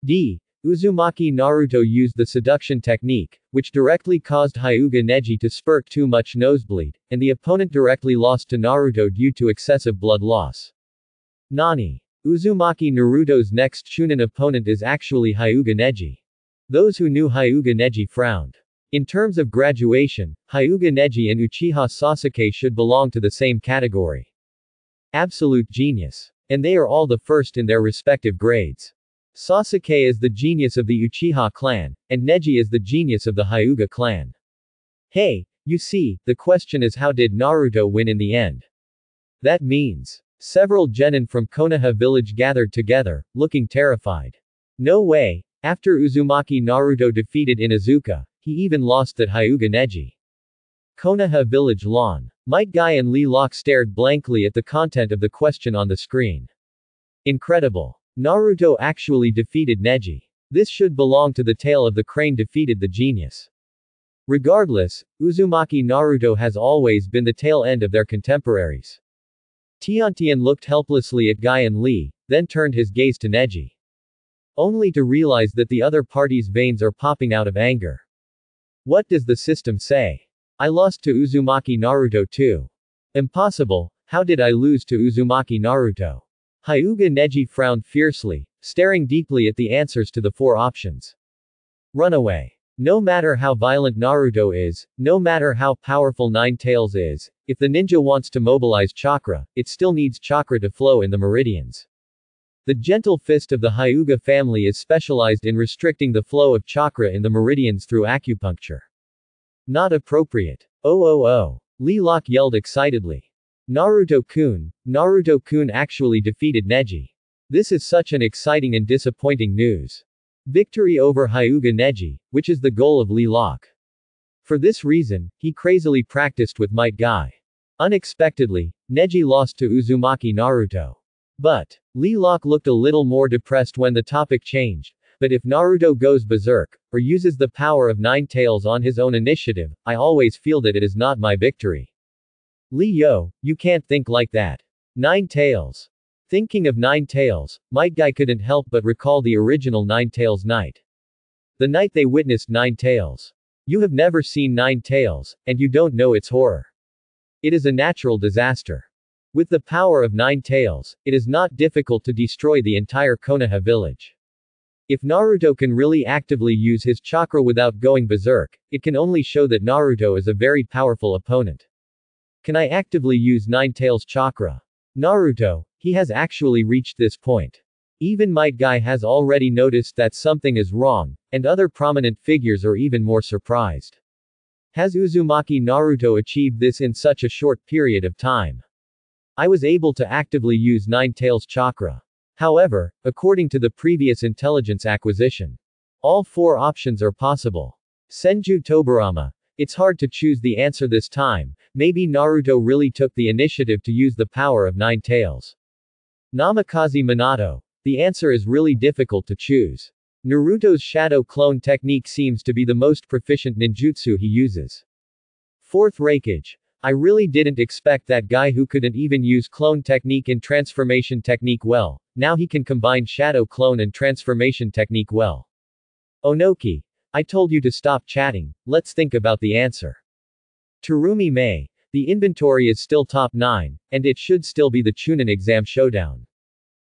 [SPEAKER 1] D. Uzumaki Naruto used the seduction technique, which directly caused Hyuga Neji to spurt too much nosebleed, and the opponent directly lost to Naruto due to excessive blood loss. Nani. Uzumaki Naruto's next Chunin opponent is actually Hyuga Neji. Those who knew Hyuga Neji frowned. In terms of graduation, Hyuga Neji and Uchiha Sasuke should belong to the same category. Absolute genius. And they are all the first in their respective grades. Sasuke is the genius of the Uchiha clan, and Neji is the genius of the Hyuga clan. Hey, you see, the question is how did Naruto win in the end? That means. Several genin from Konoha village gathered together, looking terrified. No way. After Uzumaki Naruto defeated Inuzuka, he even lost at Hyuga Neji. Konoha village lawn. Might Guy and Lee Locke stared blankly at the content of the question on the screen. Incredible. Naruto actually defeated Neji. This should belong to the tale of the crane defeated the genius. Regardless, Uzumaki Naruto has always been the tail end of their contemporaries. Tiantian looked helplessly at Guy and Lee, then turned his gaze to Neji. Only to realize that the other party's veins are popping out of anger. What does the system say? I lost to Uzumaki Naruto too. Impossible, how did I lose to Uzumaki Naruto? Hyuga Neji frowned fiercely, staring deeply at the answers to the 4 options. Run away. No matter how violent Naruto is, no matter how powerful Nine Tails is, if the ninja wants to mobilize chakra, it still needs chakra to flow in the meridians. The gentle fist of the Hyuga family is specialized in restricting the flow of chakra in the meridians through acupuncture. Not appropriate. Oh. Lee Locke yelled excitedly. Naruto-kun actually defeated Neji. This is such an exciting and disappointing news. Victory over Hyuga Neji, which is the goal of Lee Locke. For this reason, he crazily practiced with Might Guy. Unexpectedly, Neji lost to Uzumaki Naruto. But, Lee Locke looked a little more depressed when the topic changed. But if Naruto goes berserk, or uses the power of Nine Tails on his own initiative, I always feel that it is not my victory. Lee Yo, you can't think like that. Nine Tails. Thinking of Nine Tails, Might Guy couldn't help but recall the original Nine Tails night. The night they witnessed Nine Tails. You have never seen Nine Tails, and you don't know its horror. It is a natural disaster. With the power of Nine Tails, it is not difficult to destroy the entire Konoha village. If Naruto can really actively use his chakra without going berserk, it can only show that Naruto is a very powerful opponent. Can I actively use Nine Tails chakra? Naruto, he has actually reached this point. Even Might Guy has already noticed that something is wrong, and other prominent figures are even more surprised. Has Uzumaki Naruto achieved this in such a short period of time? I was able to actively use Nine Tails chakra. However, according to the previous intelligence acquisition, all four options are possible. Senju Tobarama, it's hard to choose the answer this time. Maybe Naruto really took the initiative to use the power of Nine Tails. Namikaze Minato, the answer is really difficult to choose. Naruto's shadow clone technique seems to be the most proficient ninjutsu he uses. Fourth Raikage. I really didn't expect that guy who couldn't even use clone technique and transformation technique well, now he can combine shadow clone and transformation technique well. Onoki. I told you to stop chatting, let's think about the answer. Terumi Mei. The inventory is still top 9, and it should still be the Chunin exam showdown.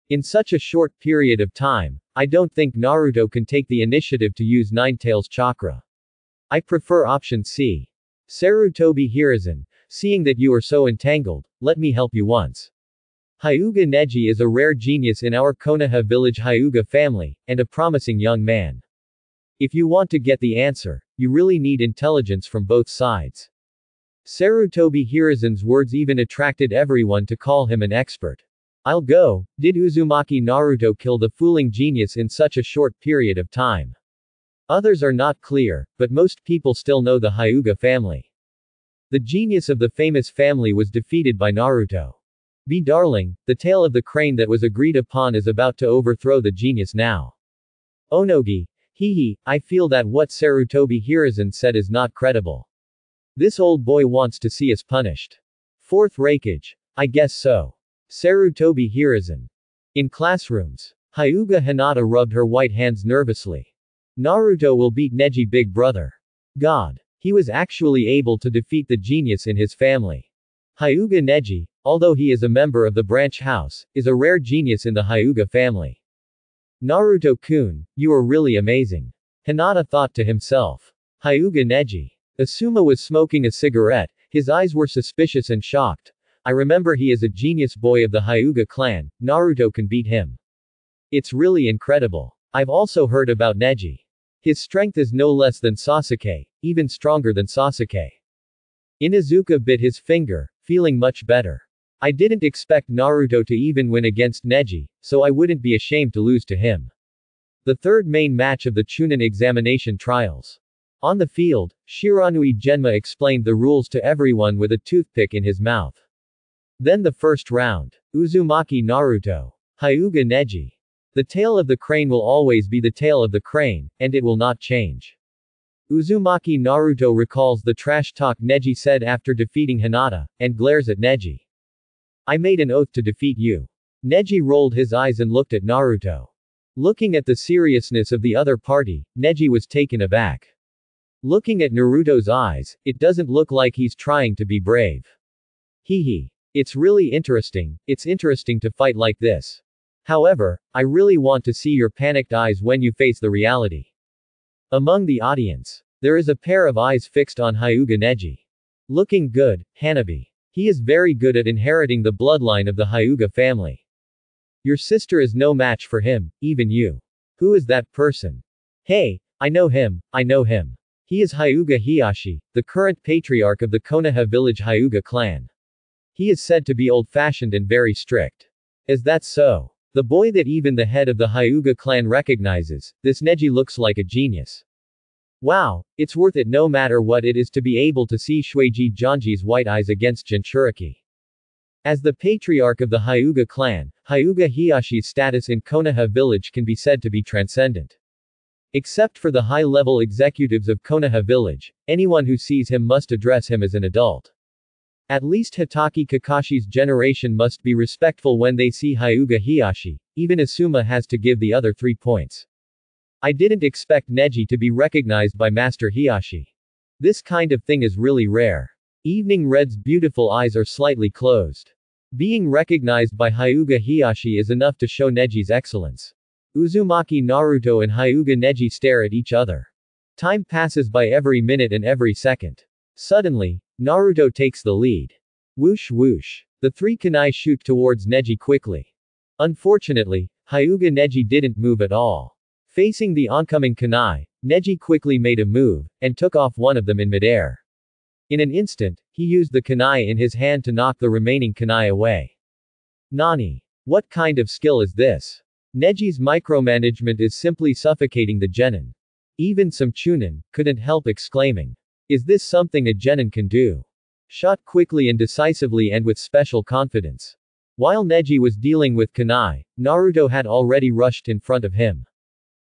[SPEAKER 1] In such a short period of time, I don't think Naruto can take the initiative to use Nine Tails chakra. I prefer option C. Sarutobi Hiruzen. Seeing that you are so entangled, let me help you once. Hyuga Neji is a rare genius in our Konoha village Hyuga family, and a promising young man. If you want to get the answer, you really need intelligence from both sides. Sarutobi Hiruzen's words even attracted everyone to call him an expert. I'll go. Did Uzumaki Naruto kill the fooling genius in such a short period of time? Others are not clear, but most people still know the Hyuga family. The genius of the famous family was defeated by Naruto. Be darling, the tail of the crane that was agreed upon is about to overthrow the genius now. Onogi. Hehe, I feel that what Sarutobi Hiruzen said is not credible. This old boy wants to see us punished. Fourth Raikage. I guess so. Sarutobi Hiruzen. In classrooms. Hyuga Hinata rubbed her white hands nervously. Naruto will beat Neji big brother. God. He was actually able to defeat the genius in his family. Hyuga Neji, although he is a member of the branch house, is a rare genius in the Hyuga family. Naruto-kun, you are really amazing. Hinata thought to himself. Hyuga Neji. Asuma was smoking a cigarette, his eyes were suspicious and shocked. I remember he is a genius boy of the Hyuga clan, Naruto can beat him. It's really incredible. I've also heard about Neji. His strength is no less than Sasuke, even stronger than Sasuke. Inuzuka bit his finger, feeling much better. I didn't expect Naruto to even win against Neji, so I wouldn't be ashamed to lose to him. The third main match of the Chunin examination trials. On the field, Shiranui Genma explained the rules to everyone with a toothpick in his mouth. Then the first round. Uzumaki Naruto. Hyuga Neji. The tail of the crane will always be the tail of the crane, and it will not change. Uzumaki Naruto recalls the trash talk Neji said after defeating Hinata, and glares at Neji. I made an oath to defeat you. Neji rolled his eyes and looked at Naruto. Looking at the seriousness of the other party, Neji was taken aback. Looking at Naruto's eyes, it doesn't look like he's trying to be brave. Hehe. It's really interesting, it's interesting to fight like this. However, I really want to see your panicked eyes when you face the reality. Among the audience, there is a pair of eyes fixed on Hyuga Neji. Looking good, Hanabi. He is very good at inheriting the bloodline of the Hyuga family. Your sister is no match for him, even you. Who is that person? Hey, I know him, I know him. He is Hyuga Hiyashi, the current patriarch of the Konoha village Hyuga clan. He is said to be old-fashioned and very strict. Is that so? The boy that even the head of the Hyuga clan recognizes, this Neji looks like a genius. Wow, it's worth it no matter what it is to be able to see Shueiji Janji's white eyes against Jinchuriki. As the patriarch of the Hyuga clan, Hyuga Hiyashi's status in Konoha village can be said to be transcendent. Except for the high-level executives of Konoha village, anyone who sees him must address him as an adult. At least Hitaki Kakashi's generation must be respectful when they see Hyuga Hiyashi, even Asuma has to give the other 3 points. I didn't expect Neji to be recognized by Master Hiyashi. This kind of thing is really rare. Evening Red's beautiful eyes are slightly closed. Being recognized by Hyuga Hiyashi is enough to show Neji's excellence. Uzumaki Naruto and Hyuga Neji stare at each other. Time passes by every minute and every second. Suddenly, Naruto takes the lead. Whoosh whoosh. The 3 kunai shoot towards Neji quickly. Unfortunately, Hyuga Neji didn't move at all. Facing the oncoming kunai, Neji quickly made a move, and took off one of them in midair. In an instant, he used the kunai in his hand to knock the remaining kunai away. Nani? What kind of skill is this? Neji's micromanagement is simply suffocating the genin. Even some chunin couldn't help exclaiming. Is this something a genin can do? Shot quickly and decisively and with special confidence. While Neji was dealing with kunai, Naruto had already rushed in front of him.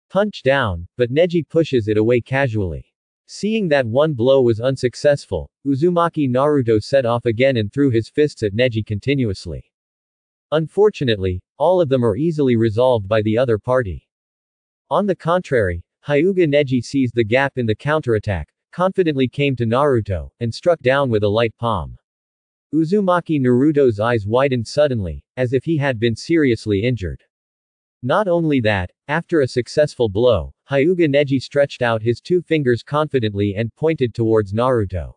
[SPEAKER 1] Punch down, but Neji pushes it away casually. Seeing that one blow was unsuccessful, Uzumaki Naruto set off again and threw his fists at Neji continuously. Unfortunately, all of them are easily resolved by the other party. On the contrary, Hyuga Neji sees the gap in the counterattack, confidently came to Naruto, and struck down with a light palm. Uzumaki Naruto's eyes widened suddenly, as if he had been seriously injured. Not only that, after a successful blow, Hyuga Neji stretched out his 2 fingers confidently and pointed towards Naruto.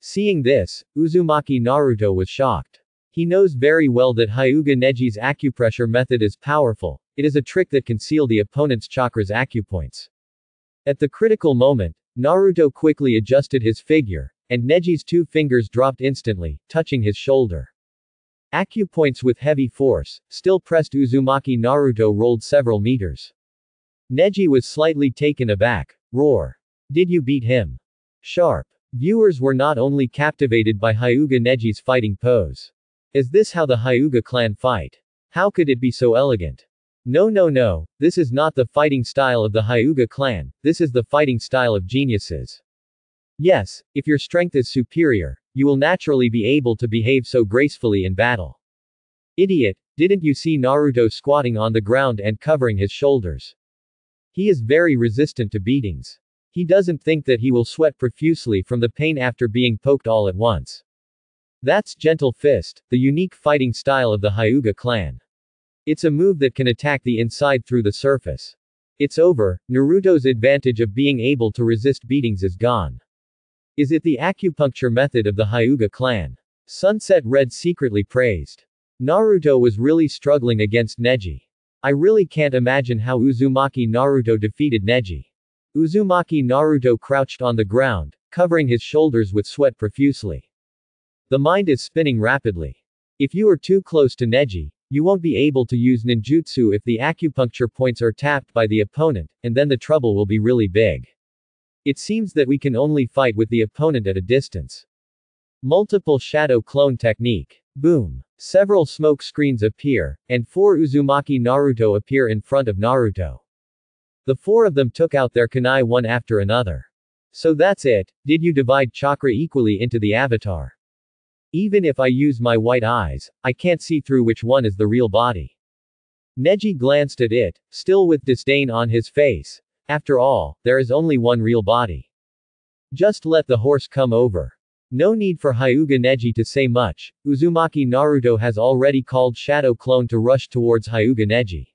[SPEAKER 1] Seeing this, Uzumaki Naruto was shocked. He knows very well that Hyuga Neji's acupressure method is powerful. It is a trick that can seal the opponent's chakra's acupoints. At the critical moment, Naruto quickly adjusted his figure, and Neji's 2 fingers dropped instantly, touching his shoulder. Acupoints with heavy force, still pressed. Uzumaki Naruto rolled several meters. Neji was slightly taken aback. Roar. Did you beat him? Sharp. Viewers were not only captivated by Hyuga Neji's fighting pose. Is this how the Hyuga clan fight? How could it be so elegant? No, this is not the fighting style of the Hyuga clan, this is the fighting style of geniuses. Yes, if your strength is superior, you will naturally be able to behave so gracefully in battle. Idiot, didn't you see Naruto squatting on the ground and covering his shoulders? He is very resistant to beatings. He doesn't think that he will sweat profusely from the pain after being poked all at once. That's Gentle Fist, the unique fighting style of the Hyuga clan. It's a move that can attack the inside through the surface. It's over, Naruto's advantage of being able to resist beatings is gone. Is it the acupuncture method of the Hyuga clan? Sunset Red secretly praised. Naruto was really struggling against Neji. I really can't imagine how Uzumaki Naruto defeated Neji. Uzumaki Naruto crouched on the ground, covering his shoulders with sweat profusely. The mind is spinning rapidly. If you are too close to Neji, you won't be able to use ninjutsu if the acupuncture points are tapped by the opponent, and then the trouble will be really big. It seems that we can only fight with the opponent at a distance. Multiple shadow clone technique. Boom. Several smoke screens appear, and 4 Uzumaki Naruto appear in front of Naruto. The 4 of them took out their kunai one after another. So that's it, did you divide chakra equally into the avatar? Even if I use my white eyes, I can't see through which one is the real body. Neji glanced at it, still with disdain on his face. After all, there is only one real body. Just let the horse come over. No need for Hyuga Neji to say much, Uzumaki Naruto has already called Shadow Clone to rush towards Hyuga Neji.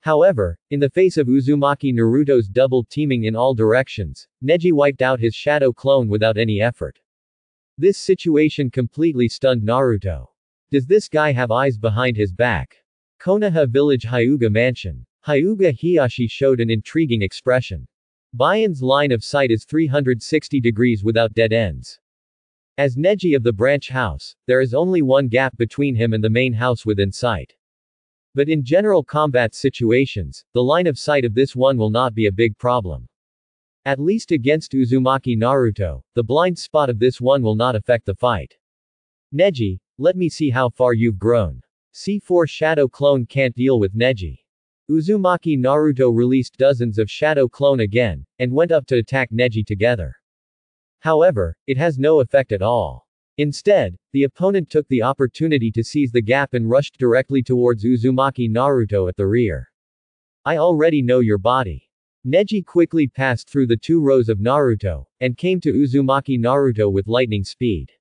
[SPEAKER 1] However, in the face of Uzumaki Naruto's double teaming in all directions, Neji wiped out his Shadow Clone without any effort. This situation completely stunned Naruto. Does this guy have eyes behind his back? Konoha Village Hyuga Mansion. Hyuga Hiyashi showed an intriguing expression. Bayan's line of sight is 360 degrees without dead ends. As Neji of the branch house, there is only one gap between him and the main house within sight. But in general combat situations, the line of sight of this one will not be a big problem. At least against Uzumaki Naruto, the blind spot of this one will not affect the fight. Neji, let me see how far you've grown. C4 Shadow Clone can't deal with Neji. Uzumaki Naruto released dozens of Shadow Clone again, and went up to attack Neji together. However, it has no effect at all. Instead, the opponent took the opportunity to seize the gap and rushed directly towards Uzumaki Naruto at the rear. I already know your body. Neji quickly passed through the 2 rows of Naruto, and came to Uzumaki Naruto with lightning speed.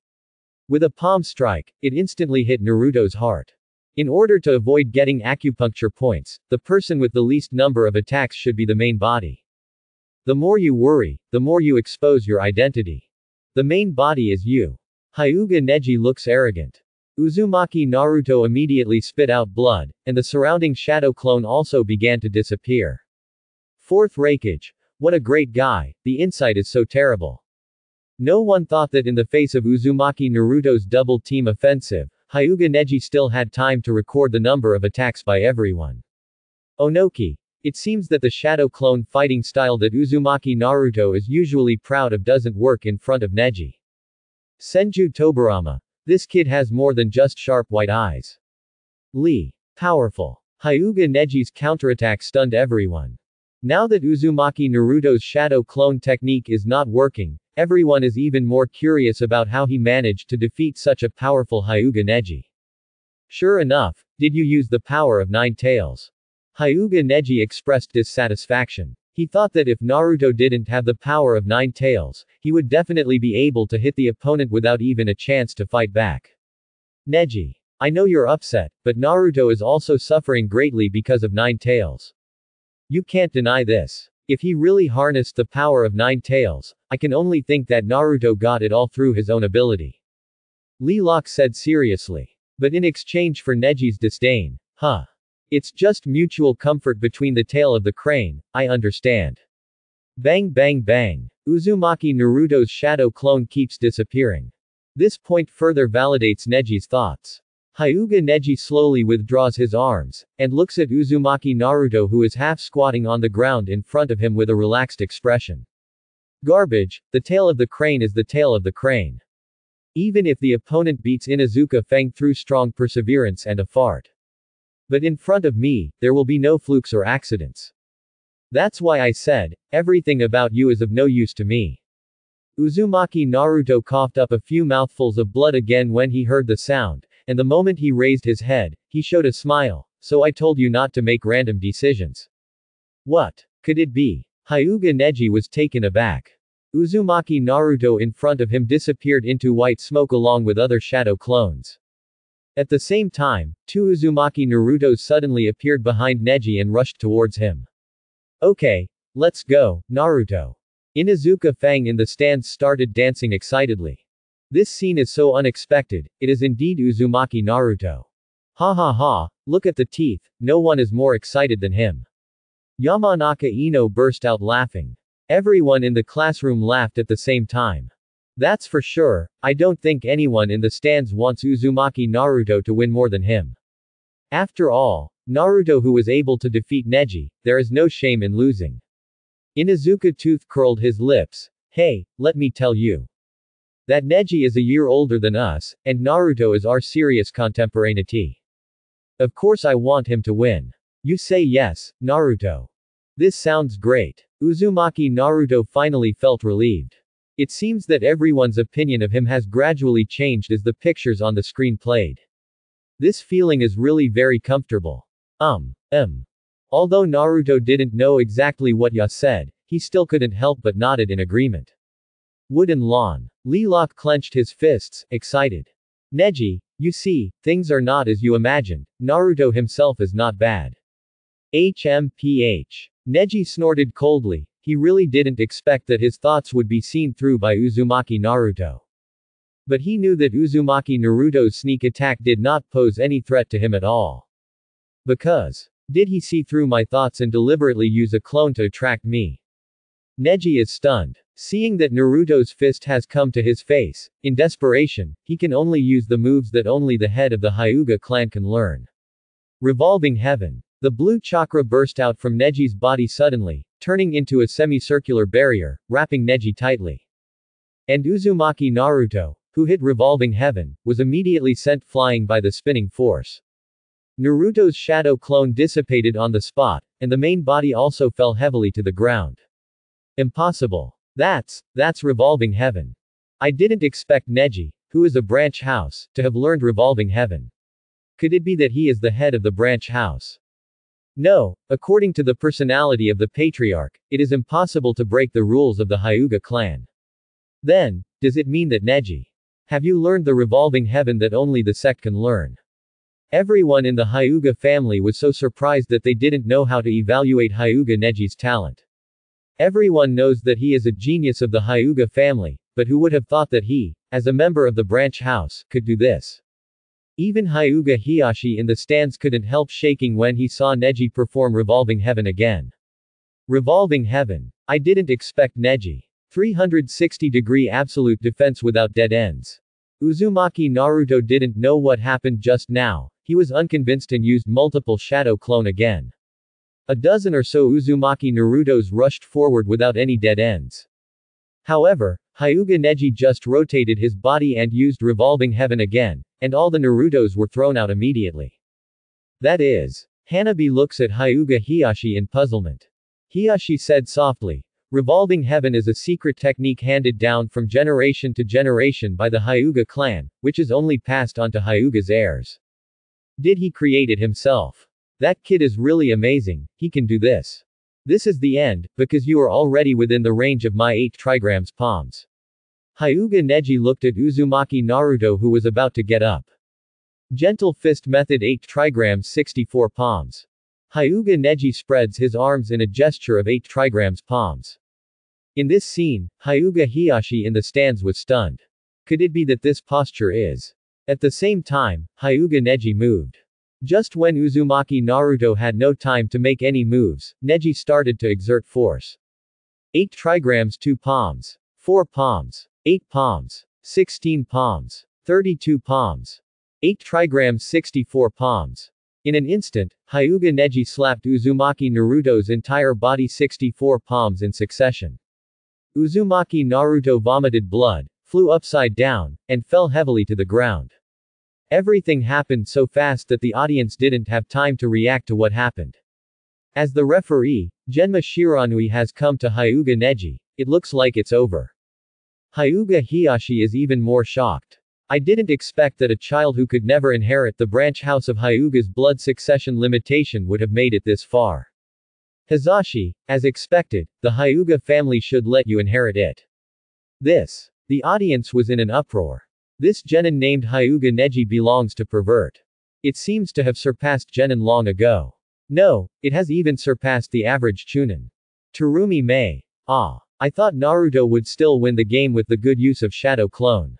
[SPEAKER 1] With a palm strike, it instantly hit Naruto's heart. In order to avoid getting acupuncture points, the person with the least number of attacks should be the main body. The more you worry, the more you expose your identity. The main body is you. Hyuga Neji looks arrogant. Uzumaki Naruto immediately spit out blood, and the surrounding shadow clone also began to disappear. 4th Raikage. What a great guy, the insight is so terrible. No one thought that in the face of Uzumaki Naruto's double team offensive, Hyuga Neji still had time to record the number of attacks by everyone. Onoki. It seems that the shadow clone fighting style that Uzumaki Naruto is usually proud of doesn't work in front of Neji. Senju Tobarama. This kid has more than just sharp white eyes. Lee. Powerful. Hyuga Neji's counterattack stunned everyone. Now that Uzumaki Naruto's shadow clone technique is not working, everyone is even more curious about how he managed to defeat such a powerful Hyuga Neji. Sure enough, did you use the power of 9 tails? Hyuga Neji expressed dissatisfaction. He thought that if Naruto didn't have the power of 9 tails, he would definitely be able to hit the opponent without even a chance to fight back. Neji. I know you're upset, but Naruto is also suffering greatly because of 9 tails. You can't deny this. If he really harnessed the power of 9 tails, I can only think that Naruto got it all through his own ability. Lee Locke said seriously. But in exchange for Neji's disdain, huh? It's just mutual comfort between the tail of the crane, I understand. Bang bang bang. Uzumaki Naruto's shadow clone keeps disappearing. This point further validates Neji's thoughts. Hyuga Neji slowly withdraws his arms, and looks at Uzumaki Naruto who is half squatting on the ground in front of him with a relaxed expression. Garbage, the tail of the crane is the tail of the crane. Even if the opponent beats Inuzuka Fang through strong perseverance and a fart. But in front of me, there will be no flukes or accidents. That's why I said, everything about you is of no use to me. Uzumaki Naruto coughed up a few mouthfuls of blood again when he heard the sound, and the moment he raised his head, he showed a smile. So I told you not to make random decisions. What could it be? Hyuga Neji was taken aback. Uzumaki Naruto in front of him disappeared into white smoke along with other shadow clones. At the same time, 2 Uzumaki Narutos suddenly appeared behind Neji and rushed towards him. Okay, let's go, Naruto. Inuzuka Fang in the stands started dancing excitedly. This scene is so unexpected, it is indeed Uzumaki Naruto. Ha ha ha, look at the teeth, no one is more excited than him. Yamanaka Ino burst out laughing. Everyone in the classroom laughed at the same time. That's for sure, I don't think anyone in the stands wants Uzumaki Naruto to win more than him. After all, Naruto who was able to defeat Neji, there is no shame in losing. Inuzuka Tooth curled his lips. Hey, let me tell you. That Neji is a year older than us, and Naruto is our serious contemporaneity. Of course I want him to win. You say yes, Naruto. This sounds great. Uzumaki Naruto finally felt relieved. It seems that everyone's opinion of him has gradually changed as the pictures on the screen played. This feeling is really very comfortable. Although Naruto didn't know exactly what Ya said, he still couldn't help but nodded in agreement. Wooden lawn. Lee Locke clenched his fists, excited. Neji, you see, things are not as you imagined. Naruto himself is not bad. HMPH. Neji snorted coldly. He really didn't expect that his thoughts would be seen through by Uzumaki Naruto. But he knew that Uzumaki Naruto's sneak attack did not pose any threat to him at all. Because, did he see through my thoughts and deliberately use a clone to attract me? Neji is stunned. Seeing that Naruto's fist has come to his face, in desperation, he can only use the moves that only the head of the Hyuga clan can learn. Revolving heaven. The blue chakra burst out from Neji's body suddenly, turning into a semicircular barrier, wrapping Neji tightly. And Uzumaki Naruto, who hit revolving heaven, was immediately sent flying by the spinning force. Naruto's shadow clone dissipated on the spot, and the main body also fell heavily to the ground. Impossible. That's revolving heaven. I didn't expect Neji, who is a branch house, to have learned revolving heaven. Could it be that he is the head of the branch house? No, according to the personality of the patriarch, it is impossible to break the rules of the Hyuga clan. Then, does it mean that Neji? Have you learned the revolving heaven that only the sect can learn? Everyone in the Hyuga family was so surprised that they didn't know how to evaluate Hyuga Neji's talent. Everyone knows that he is a genius of the Hyuga family, but who would have thought that he, as a member of the branch house, could do this? Even Hyuga Hiyashi in the stands couldn't help shaking when he saw Neji perform revolving heaven again. Revolving heaven. I didn't expect Neji. 360-degree absolute defense without dead ends. Uzumaki Naruto didn't know what happened just now. He was unconvinced and used multiple shadow clone again. A dozen or so Uzumaki Narutos rushed forward without any dead ends. However, Hyuga Neji just rotated his body and used revolving heaven again, and all the Narutos were thrown out immediately. That is. Hanabi looks at Hyuga Hiyashi in puzzlement. Hiyashi said softly, revolving heaven is a secret technique handed down from generation to generation by the Hyuga clan, which is only passed on to Hyuga's heirs. Did he create it himself? That kid is really amazing, he can do this. This is the end, because you are already within the range of my 8 trigrams palms. Hyuga Neji looked at Uzumaki Naruto who was about to get up. Gentle fist method 8 trigrams 64 palms. Hyuga Neji spreads his arms in a gesture of 8 trigrams palms. In this scene, Hyuga Hiyashi in the stands was stunned. Could it be that this posture is? At the same time, Hyuga Neji moved. Just when Uzumaki Naruto had no time to make any moves, Neji started to exert force. 8 trigrams 2 palms. 4 palms. 8 palms. 16 palms. 32 palms. 8 trigrams 64 palms. In an instant, Hyuga Neji slapped Uzumaki Naruto's entire body 64 palms in succession. Uzumaki Naruto vomited blood, flew upside down, and fell heavily to the ground. Everything happened so fast that the audience didn't have time to react to what happened. As the referee, Genma Shiranui has come to Hyuga Neji. It looks like it's over. Hyuga Hiyashi is even more shocked. I didn't expect that a child who could never inherit the branch house of Hyuga's blood succession limitation would have made it this far. Hizashi, as expected, the Hyuga family should let you inherit it. This. The audience was in an uproar. This genin named Hyuga Neji belongs to pervert. It seems to have surpassed genin long ago. No, it has even surpassed the average chunin. Terumi Mei. Ah. I thought Naruto would still win the game with the good use of shadow clone.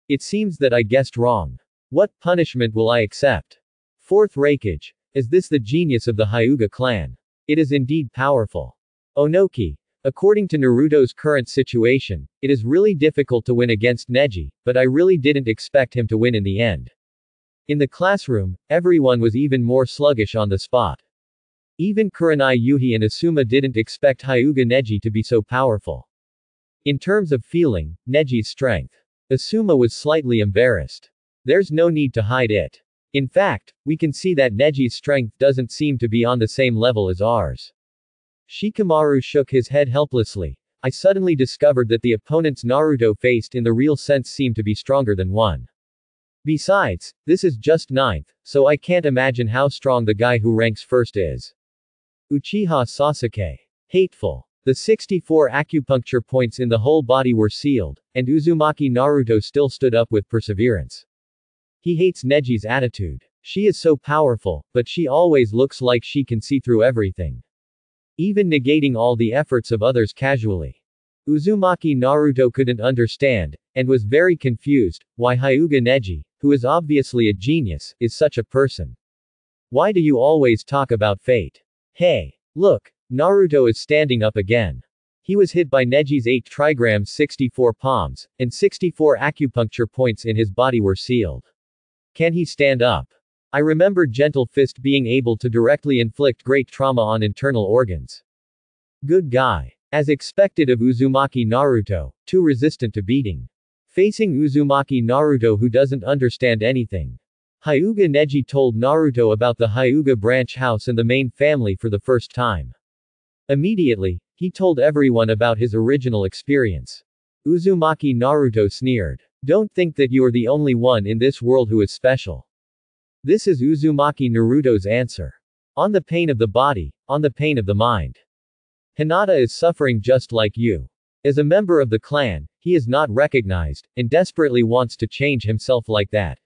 [SPEAKER 1] It seems that I guessed wrong. What punishment will I accept? Fourth Raikage. Is this the genius of the Hyuga clan? It is indeed powerful. Onoki. According to Naruto's current situation, it is really difficult to win against Neji, but I really didn't expect him to win in the end. In the classroom, everyone was even more sluggish on the spot. Even Kurenai Yuhi and Asuma didn't expect Hyuga Neji to be so powerful. In terms of feeling, Neji's strength. Asuma was slightly embarrassed. There's no need to hide it. In fact, we can see that Neji's strength doesn't seem to be on the same level as ours. Shikamaru shook his head helplessly. I suddenly discovered that the opponents Naruto faced in the real sense seemed to be stronger than one. Besides, this is just 9th, so I can't imagine how strong the guy who ranks first is. Uchiha Sasuke. Hateful. The 64 acupuncture points in the whole body were sealed, and Uzumaki Naruto still stood up with perseverance. He hates Neji's attitude. She is so powerful, but she always looks like she can see through everything. Even negating all the efforts of others casually. Uzumaki Naruto couldn't understand, and was very confused, why Hyuga Neji, who is obviously a genius, is such a person. Why do you always talk about fate? Hey! Look! Naruto is standing up again. He was hit by Neji's 8 trigrams 64 palms, and 64 acupuncture points in his body were sealed. Can he stand up? I remember Gentle Fist being able to directly inflict great trauma on internal organs. Good guy. As expected of Uzumaki Naruto, too resistant to beating. Facing Uzumaki Naruto who doesn't understand anything. Hyuga Neji told Naruto about the Hyuga branch house and the main family for the first time. Immediately, he told everyone about his original experience. Uzumaki Naruto sneered. Don't think that you are the only one in this world who is special. This is Uzumaki Naruto's answer. On the pain of the body, on the pain of the mind. Hinata is suffering just like you. As a member of the clan, he is not recognized, and desperately wants to change himself like that.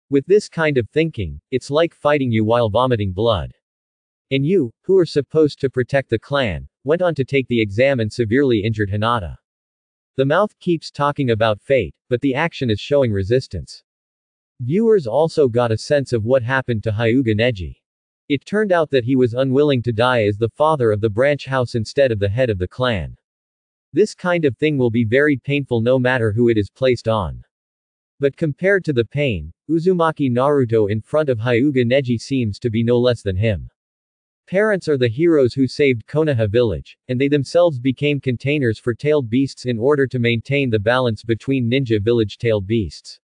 [SPEAKER 1] With this kind of thinking, it's like fighting you while vomiting blood. And you, who are supposed to protect the clan, went on to take the exam and severely injured Hinata. The mouth keeps talking about fate, but the action is showing resistance. Viewers also got a sense of what happened to Hyuga Neji. It turned out that he was unwilling to die as the father of the branch house instead of the head of the clan. This kind of thing will be very painful no matter who it is placed on. But compared to the pain, Uzumaki Naruto in front of Hyuga Neji seems to be no less than him. Parents are the heroes who saved Konoha village, and they themselves became containers for tailed beasts in order to maintain the balance between ninja village tailed beasts.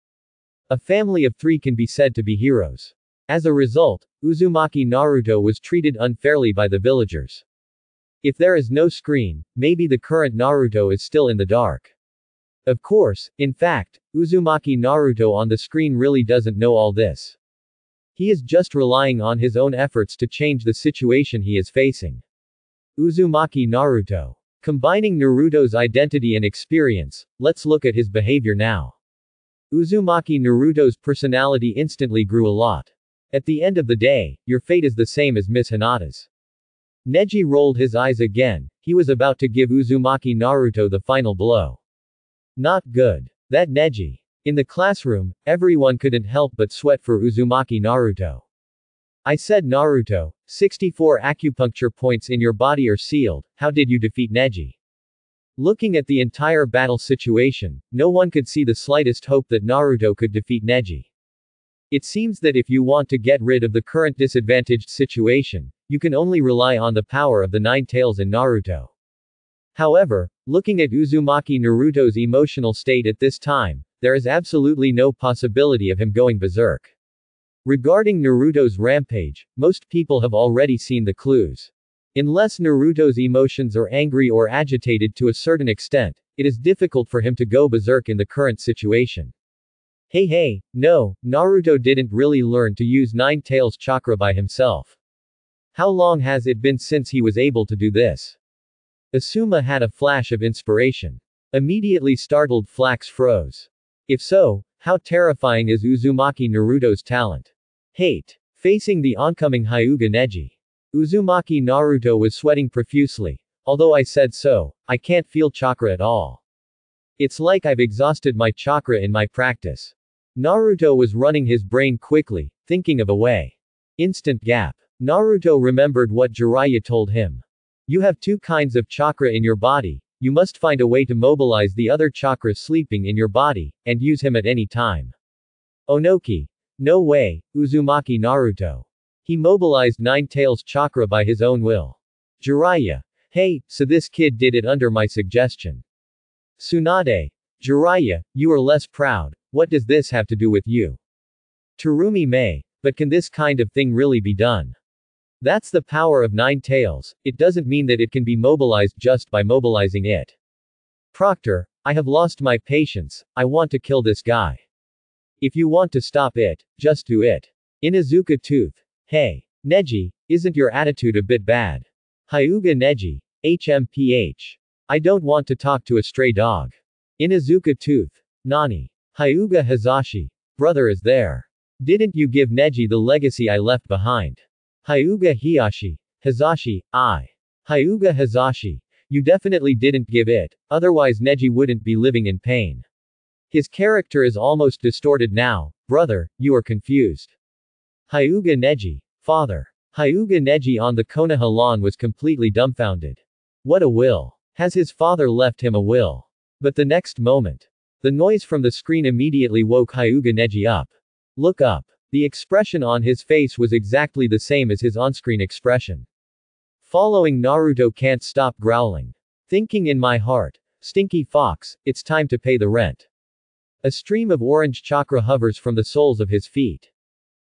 [SPEAKER 1] A family of 3 can be said to be heroes. As a result, Uzumaki Naruto was treated unfairly by the villagers. If there is no screen, maybe the current Naruto is still in the dark. Of course, in fact, Uzumaki Naruto on the screen really doesn't know all this. He is just relying on his own efforts to change the situation he is facing. Uzumaki Naruto. Combining Naruto's identity and experience, let's look at his behavior now. Uzumaki Naruto's personality instantly grew a lot. At the end of the day, your fate is the same as Miss Hinata's. Neji rolled his eyes again, he was about to give Uzumaki Naruto the final blow. Not good. That Neji. In the classroom, everyone couldn't help but sweat for Uzumaki Naruto. I said Naruto, 64 acupuncture points in your body are sealed, how did you defeat Neji? Looking at the entire battle situation, no one could see the slightest hope that Naruto could defeat Neji. It seems that if you want to get rid of the current disadvantaged situation, you can only rely on the power of the 9 tails in Naruto. However, looking at Uzumaki Naruto's emotional state at this time, there is absolutely no possibility of him going berserk. Regarding Naruto's rampage, most people have already seen the clues. Unless Naruto's emotions are angry or agitated to a certain extent, it is difficult for him to go berserk in the current situation. Hey, no, Naruto didn't really learn to use 9 tails chakra by himself. How long has it been since he was able to do this? Asuma had a flash of inspiration. Immediately startled, Flax froze. If so, how terrifying is Uzumaki Naruto's talent? Hate. Facing the oncoming Hyuga Neji. Uzumaki Naruto was sweating profusely. Although I said so, I can't feel chakra at all. It's like I've exhausted my chakra in my practice. Naruto was running his brain quickly, thinking of a way. Instant gap. Naruto remembered what Jiraiya told him. You have 2 kinds of chakra in your body, you must find a way to mobilize the other chakra sleeping in your body, and use him at any time. Onoki. No way, Uzumaki Naruto. He mobilized 9 tails chakra by his own will. Jiraiya. Hey, so this kid did it under my suggestion. Tsunade. Jiraiya, you are less proud, what does this have to do with you? Terumi may. But can this kind of thing really be done? That's the power of 9 tails, it doesn't mean that it can be mobilized just by mobilizing it. Proctor, I have lost my patience, I want to kill this guy. If you want to stop it, just do it. Inuzuka Tooth. Hey. Neji, isn't your attitude a bit bad? Hyuga Neji. HMPH. I don't want to talk to a stray dog. Inuzuka Tooth. Nani. Hyuga Hazashi. Brother is there. Didn't you give Neji the legacy I left behind? Hyuga Hiyashi. Hazashi, I. Hyuga Hazashi. You definitely didn't give it, otherwise Neji wouldn't be living in pain. His character is almost distorted now, brother, you are confused. Hyuga Neji. Father. Hyuga Neji on the Konoha lawn was completely dumbfounded. What a will. Has his father left him a will? But the next moment. The noise from the screen immediately woke Hyuga Neji up. Look up. The expression on his face was exactly the same as his on-screen expression. Following Naruto can't stop growling. Thinking in my heart, stinky fox, it's time to pay the rent. A stream of orange chakra hovers from the soles of his feet.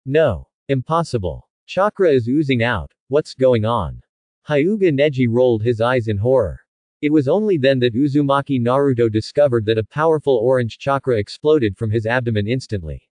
[SPEAKER 1] No. Impossible. Chakra is oozing out, what's going on? Hyuga Neji rolled his eyes in horror. It was only then that Uzumaki Naruto discovered that a powerful orange chakra exploded from his abdomen instantly.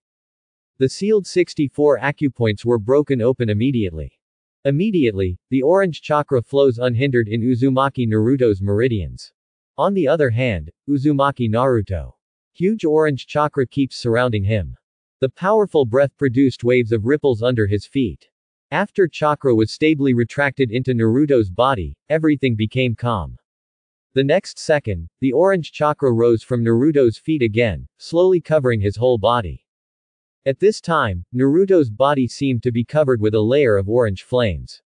[SPEAKER 1] The sealed 64 acupoints were broken open immediately. Immediately, the orange chakra flows unhindered in Uzumaki Naruto's meridians. On the other hand, Uzumaki Naruto. Huge orange chakra keeps surrounding him. The powerful breath produced waves of ripples under his feet. After chakra was stably retracted into Naruto's body, everything became calm. The next second, the orange chakra rose from Naruto's feet again, slowly covering his whole body. At this time, Naruto's body seemed to be covered with a layer of orange flames.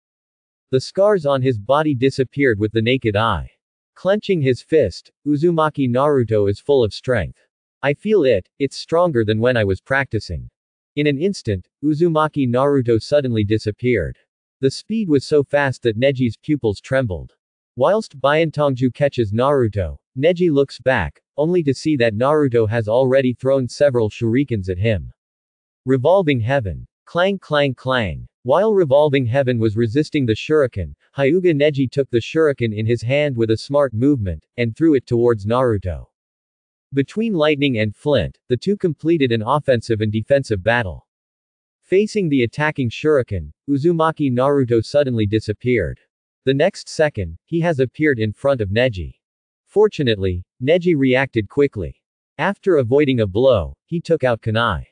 [SPEAKER 1] The scars on his body disappeared with the naked eye. Clenching his fist, Uzumaki Naruto is full of strength. I feel it, it's stronger than when I was practicing. In an instant, Uzumaki Naruto suddenly disappeared. The speed was so fast that Neji's pupils trembled. Whilst Byantongju catches Naruto, Neji looks back, only to see that Naruto has already thrown several shurikens at him. Revolving Heaven. Clang clang clang. While Revolving Heaven was resisting the shuriken, Hyuga Neji took the shuriken in his hand with a smart movement, and threw it towards Naruto. Between lightning and flint, the two completed an offensive and defensive battle. Facing the attacking shuriken, Uzumaki Naruto suddenly disappeared. The next second, he has appeared in front of Neji. Fortunately, Neji reacted quickly. After avoiding a blow, he took out kunai.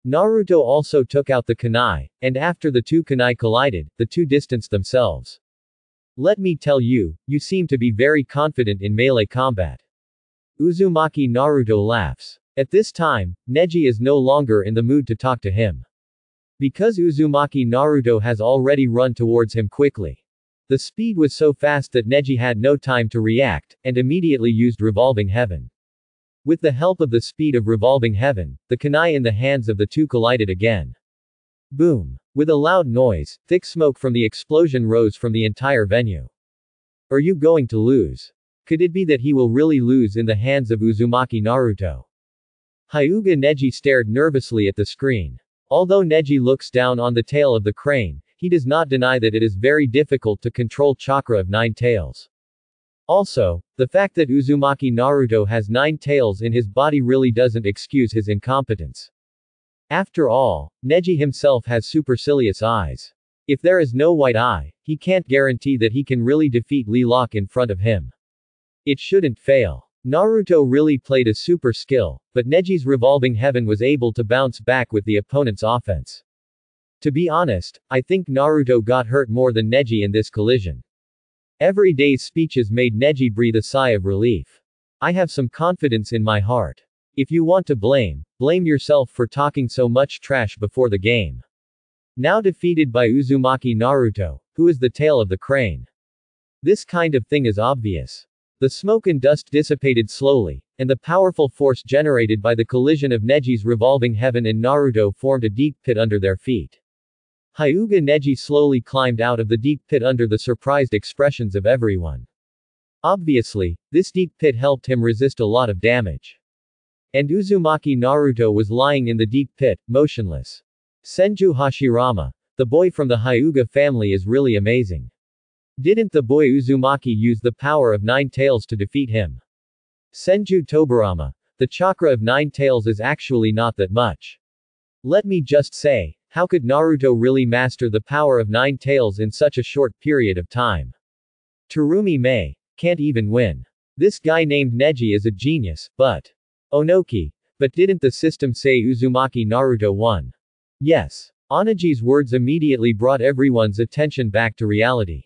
[SPEAKER 1] Naruto also took out the kunai, and after the two kunai collided, the two distanced themselves. Let me tell you, you seem to be very confident in melee combat. Uzumaki Naruto laughs. At this time, Neji is no longer in the mood to talk to him. Because Uzumaki Naruto has already run towards him quickly. The speed was so fast that Neji had no time to react, and immediately used Revolving Heaven. With the help of the speed of Revolving Heaven, the kunai in the hands of the two collided again. Boom. With a loud noise, thick smoke from the explosion rose from the entire venue. Are you going to lose? Could it be that he will really lose in the hands of Uzumaki Naruto? Hyuga Neji stared nervously at the screen. Although Neji looks down on the tail of the crane, he does not deny that it is very difficult to control chakra of 9 tails. Also, the fact that Uzumaki Naruto has 9 tails in his body really doesn't excuse his incompetence. After all, Neji himself has supercilious eyes. If there is no white eye, he can't guarantee that he can really defeat Lee Locke in front of him. It shouldn't fail. Naruto really played a super skill, but Neji's Revolving Heaven was able to bounce back with the opponent's offense. To be honest, I think Naruto got hurt more than Neji in this collision. Every day's speeches made Neji breathe a sigh of relief. I have some confidence in my heart. If you want to blame yourself for talking so much trash before the game. Now defeated by Uzumaki Naruto, who is the tail of the crane. This kind of thing is obvious. The smoke and dust dissipated slowly, and the powerful force generated by the collision of Neji's Revolving Heaven and Naruto formed a deep pit under their feet. Hyuga Neji slowly climbed out of the deep pit under the surprised expressions of everyone. Obviously, this deep pit helped him resist a lot of damage. And Uzumaki Naruto was lying in the deep pit, motionless. Senju Hashirama, the boy from the Hyuga family, is really amazing. Didn't the boy Uzumaki use the power of 9 tails to defeat him? Senju Tobarama, the chakra of 9 tails is actually not that much. Let me just say, how could Naruto really master the power of 9 tails in such a short period of time? Terumi Mei can't even win. This guy named Neji is a genius, but Onoki. But didn't the system say Uzumaki Naruto won? Yes. Onaji's words immediately brought everyone's attention back to reality.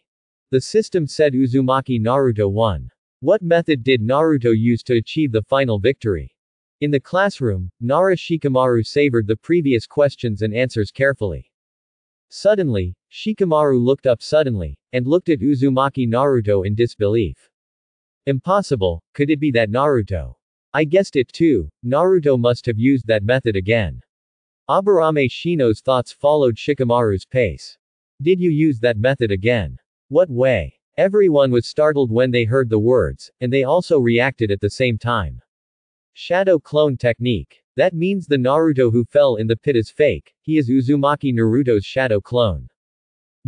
[SPEAKER 1] The system said Uzumaki Naruto won. What method did Naruto use to achieve the final victory? In the classroom, Nara Shikamaru savored the previous questions and answers carefully. Suddenly, Shikamaru looked up suddenly, and looked at Uzumaki Naruto in disbelief. Impossible, could it be that Naruto? I guessed it too, Naruto must have used that method again. Aburame Shino's thoughts followed Shikamaru's pace. Did you use that method again? What way? Everyone was startled when they heard the words, and they also reacted at the same time. Shadow clone technique. That means the Naruto who fell in the pit is fake, he is Uzumaki Naruto's shadow clone.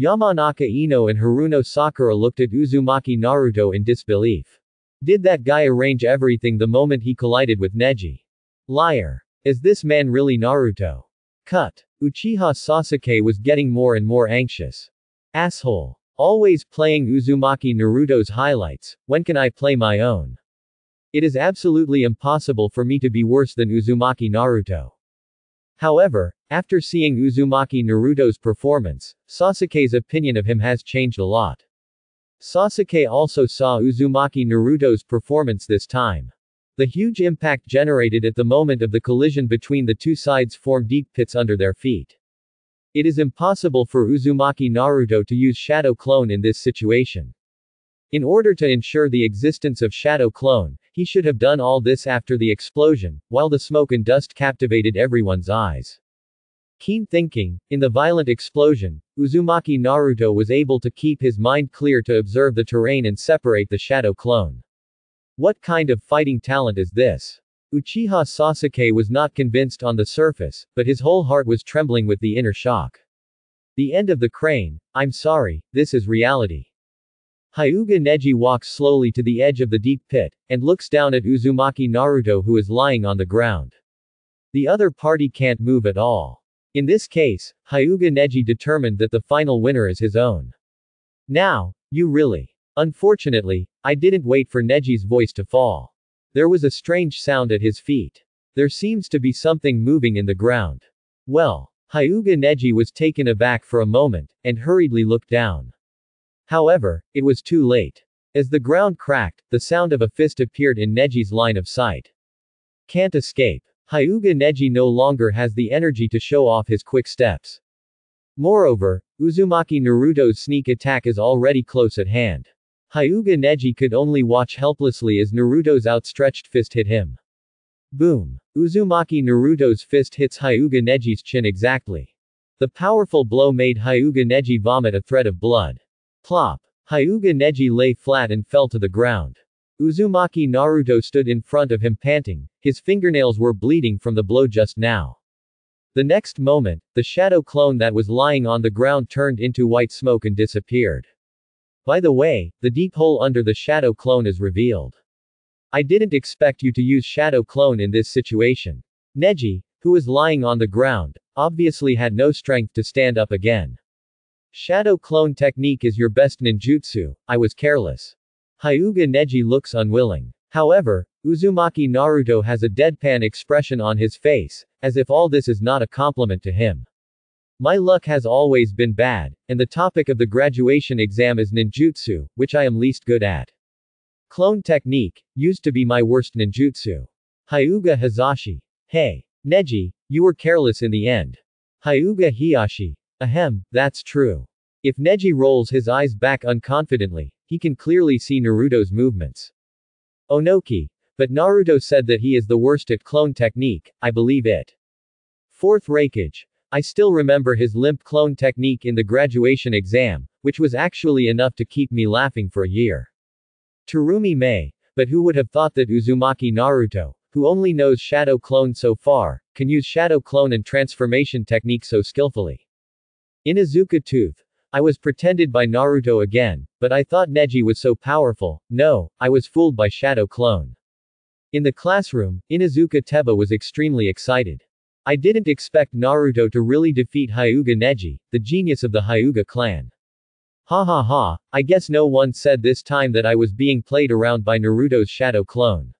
[SPEAKER 1] Yamanaka Ino and Haruno Sakura looked at Uzumaki Naruto in disbelief. Did that guy arrange everything the moment he collided with Neji? Liar. Is this man really Naruto? Cut. Uchiha Sasuke was getting more and more anxious. Asshole. Always playing Uzumaki Naruto's highlights, when can I play my own? It is absolutely impossible for me to be worse than Uzumaki Naruto. However, after seeing Uzumaki Naruto's performance, Sasuke's opinion of him has changed a lot. Sasuke also saw Uzumaki Naruto's performance this time. The huge impact generated at the moment of the collision between the two sides formed deep pits under their feet. It is impossible for Uzumaki Naruto to use Shadow Clone in this situation. In order to ensure the existence of Shadow Clone, he should have done all this after the explosion, while the smoke and dust captivated everyone's eyes. Keen thinking, in the violent explosion, Uzumaki Naruto was able to keep his mind clear to observe the terrain and separate the Shadow Clone. What kind of fighting talent is this? Uchiha Sasuke was not convinced on the surface, but his whole heart was trembling with the inner shock. The end of the crane. I'm sorry, this is reality. Hyuga Neji walks slowly to the edge of the deep pit, and looks down at Uzumaki Naruto who is lying on the ground. The other party can't move at all. In this case, Hyuga Neji determined that the final winner is his own. Now, you really. Unfortunately, I didn't wait for Neji's voice to fall. There was a strange sound at his feet. There seems to be something moving in the ground. Well, Hyuga Neji was taken aback for a moment, and hurriedly looked down. However, it was too late. As the ground cracked, the sound of a fist appeared in Neji's line of sight. Can't escape. Hyuga Neji no longer has the energy to show off his quick steps. Moreover, Uzumaki Naruto's sneak attack is already close at hand. Hyuga Neji could only watch helplessly as Naruto's outstretched fist hit him. Boom. Uzumaki Naruto's fist hits Hyuga Neji's chin exactly. The powerful blow made Hyuga Neji vomit a thread of blood. Plop. Hyuga Neji lay flat and fell to the ground. Uzumaki Naruto stood in front of him panting, his fingernails were bleeding from the blow just now. The next moment, the shadow clone that was lying on the ground turned into white smoke and disappeared. By the way, the deep hole under the shadow clone is revealed. I didn't expect you to use shadow clone in this situation. Neji, who was lying on the ground, obviously had no strength to stand up again. Shadow clone technique is your best ninjutsu, I was careless. Hyuga Neji looks unwilling. However, Uzumaki Naruto has a deadpan expression on his face, as if all this is not a compliment to him. My luck has always been bad, and the topic of the graduation exam is ninjutsu, which I am least good at. Clone technique, used to be my worst ninjutsu. Hyuga Hizashi. Hey. Neji, you were careless in the end. Hyuga Hiyashi. Ahem, that's true. If Neji rolls his eyes back unconfidently, he can clearly see Naruto's movements. Onoki. But Naruto said that he is the worst at clone technique, I believe it. Fourth Raikage. I still remember his limp clone technique in the graduation exam, which was actually enough to keep me laughing for a year. Terumi May. But who would have thought that Uzumaki Naruto, who only knows shadow clone so far, can use shadow clone and transformation technique so skillfully? Inuzuka Tooth. I was pretended by Naruto again, but I thought Neji was so powerful. No, I was fooled by shadow clone. In the classroom, Inuzuka Teba was extremely excited. I didn't expect Naruto to really defeat Hyuga Neji, the genius of the Hyuga clan. Ha ha ha, I guess no one said this time that I was being played around by Naruto's shadow clone.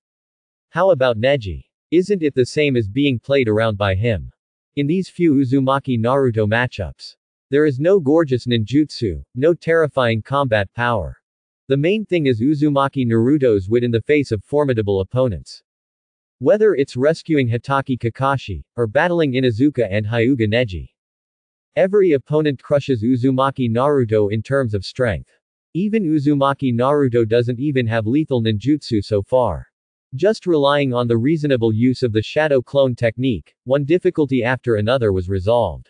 [SPEAKER 1] How about Neji? Isn't it the same as being played around by him? In these few Uzumaki Naruto matchups, there is no gorgeous ninjutsu, no terrifying combat power. The main thing is Uzumaki Naruto's wit in the face of formidable opponents. Whether it's rescuing Hitaki Kakashi, or battling Inuzuka and Hyuga Neji. Every opponent crushes Uzumaki Naruto in terms of strength. Even Uzumaki Naruto doesn't even have lethal ninjutsu so far. Just relying on the reasonable use of the shadow clone technique, one difficulty after another was resolved.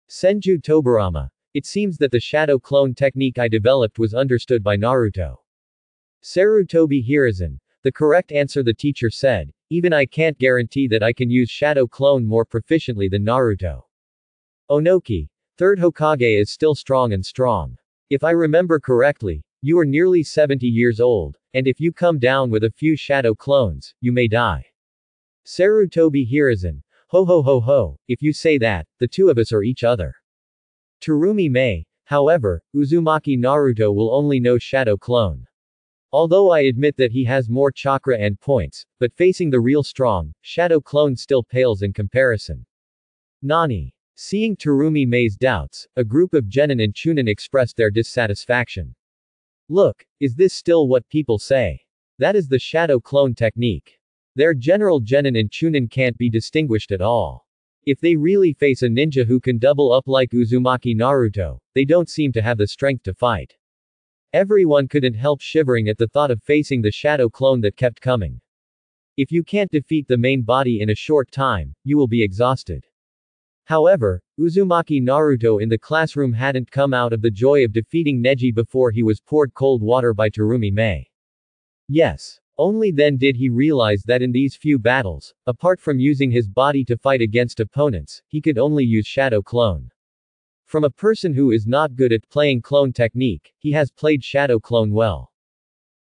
[SPEAKER 1] Senju Toburama. It seems that the shadow clone technique I developed was understood by Naruto. Sarutobi Hiruzen. The correct answer, the teacher said. Even I can't guarantee that I can use shadow clone more proficiently than Naruto. Onoki. Third Hokage is still strong and strong. If I remember correctly, you are nearly 70 years old, and if you come down with a few shadow clones, you may die. Sarutobi Hiruzen. Ho ho ho ho, if you say that, the two of us are each other. Terumi may. However, Uzumaki Naruto will only know shadow clone. Although I admit that he has more chakra and points, but facing the real strong, shadow clone still pales in comparison. Nani. Seeing Terumi May's doubts, a group of genin and chunin expressed their dissatisfaction. Look, is this still what people say? That is the shadow clone technique. Their general genin and chunin can't be distinguished at all. If they really face a ninja who can double up like Uzumaki Naruto, they don't seem to have the strength to fight. Everyone couldn't help shivering at the thought of facing the shadow clone that kept coming. If you can't defeat the main body in a short time, you will be exhausted. However, Uzumaki Naruto in the classroom hadn't come out of the joy of defeating Neji before he was poured cold water by Terumi May. Yes. Only then did he realize that in these few battles, apart from using his body to fight against opponents, he could only use shadow clone. From a person who is not good at playing clone technique, he has played shadow clone well.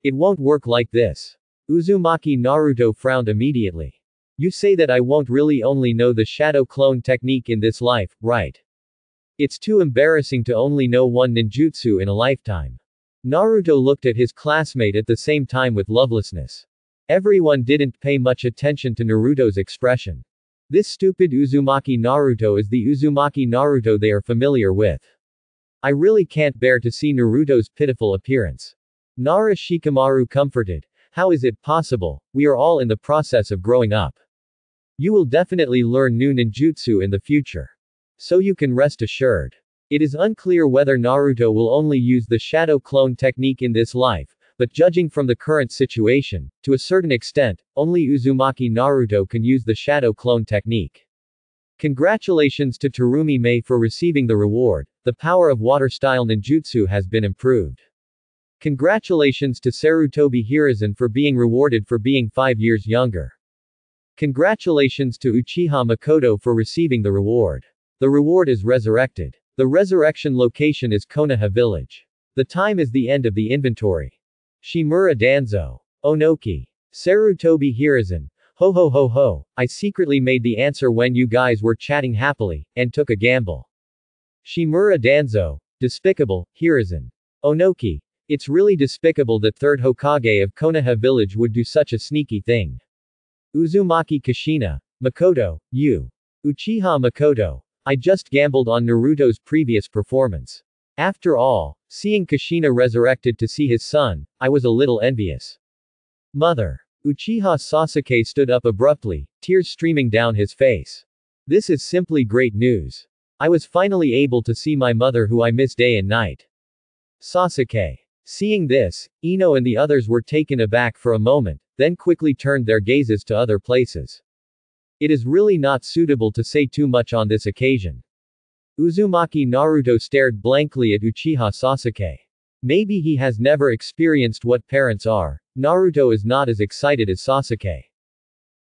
[SPEAKER 1] It won't work like this. Uzumaki Naruto frowned immediately. You say that I won't really only know the shadow clone technique in this life, right? It's too embarrassing to only know one ninjutsu in a lifetime. Naruto looked at his classmate at the same time with lovelessness. Everyone didn't pay much attention to Naruto's expression. This stupid Uzumaki Naruto is the Uzumaki Naruto they are familiar with. I really can't bear to see Naruto's pitiful appearance. Nara Shikamaru comforted. How is it possible? We are all in the process of growing up. You will definitely learn new ninjutsu in the future. So you can rest assured. It is unclear whether Naruto will only use the shadow clone technique in this life, but judging from the current situation, to a certain extent, only Uzumaki Naruto can use the shadow clone technique. Congratulations to Terumi May for receiving the reward. The power of water-style ninjutsu has been improved. Congratulations to Sarutobi Hiruzen for being rewarded for being 5 years younger. Congratulations to Uchiha Makoto for receiving the reward. The reward is resurrected. The resurrection location is Konoha village. The time is the end of the inventory. Shimura Danzo. Onoki. Sarutobi Hiruzen. Ho ho ho ho, I secretly made the answer when you guys were chatting happily, and took a gamble. Shimura Danzo. Despicable, Hiruzen. Onoki. It's really despicable that third Hokage of Konoha village would do such a sneaky thing. Uzumaki Kushina. Makoto, you. Uchiha Makoto. I just gambled on Naruto's previous performance. After all, seeing Kushina resurrected to see his son, I was a little envious. Mother. Uchiha Sasuke stood up abruptly, tears streaming down his face. This is simply great news. I was finally able to see my mother who I miss day and night. Sasuke. Seeing this, Ino and the others were taken aback for a moment, then quickly turned their gazes to other places. It is really not suitable to say too much on this occasion. Uzumaki Naruto stared blankly at Uchiha Sasuke. Maybe he has never experienced what parents are. Naruto is not as excited as Sasuke.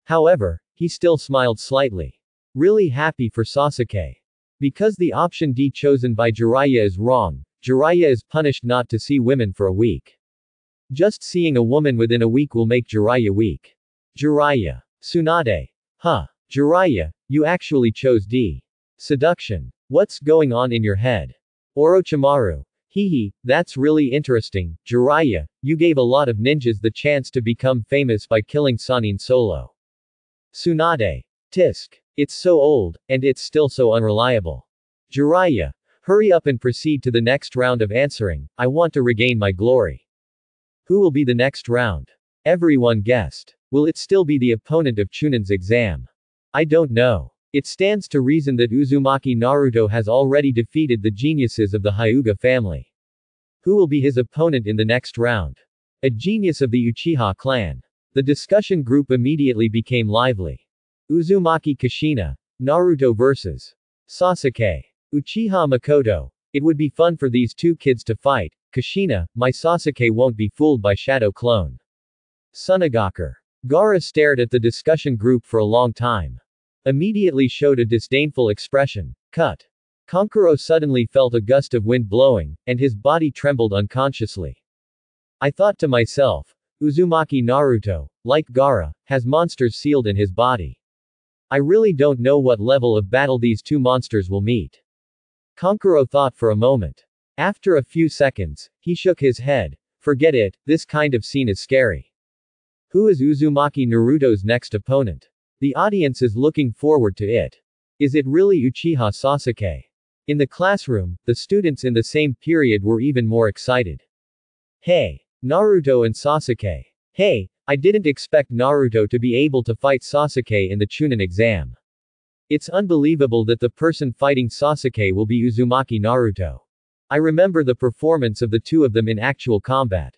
[SPEAKER 1] However, he still smiled slightly. Really happy for Sasuke. Because the option D chosen by Jiraiya is wrong, Jiraiya is punished not to see women for a week. Just seeing a woman within a week will make Jiraiya weak. Jiraiya. Tsunade. Huh. Jiraiya, you actually chose D. Seduction. What's going on in your head? Orochimaru. Hehe, that's really interesting, Jiraiya, you gave a lot of ninjas the chance to become famous by killing Sannin solo. Tsunade. Tisk. It's so old, and it's still so unreliable. Jiraiya. Hurry up and proceed to the next round of answering, I want to regain my glory. Who will be the next round? Everyone guessed. Will it still be the opponent of Chunin's exam? I don't know. It stands to reason that Uzumaki Naruto has already defeated the geniuses of the Hyuga family. Who will be his opponent in the next round? A genius of the Uchiha clan. The discussion group immediately became lively. Uzumaki Kushina. Naruto vs. Sasuke. Uchiha Makoto. It would be fun for these two kids to fight. Kushina, my Sasuke won't be fooled by shadow clone. Sunagaku. Gaara stared at the discussion group for a long time. Immediately showed a disdainful expression. Cut. Kankuro suddenly felt a gust of wind blowing, and his body trembled unconsciously. I thought to myself, Uzumaki Naruto, like Gaara, has monsters sealed in his body. I really don't know what level of battle these two monsters will meet. Kankuro thought for a moment. After a few seconds, he shook his head. Forget it, this kind of scene is scary. Who is Uzumaki Naruto's next opponent? The audience is looking forward to it. Is it really Uchiha Sasuke? In the classroom, the students in the same period were even more excited. Hey! Naruto and Sasuke. Hey! I didn't expect Naruto to be able to fight Sasuke in the Chunin exam. It's unbelievable that the person fighting Sasuke will be Uzumaki Naruto. I remember the performance of the two of them in actual combat.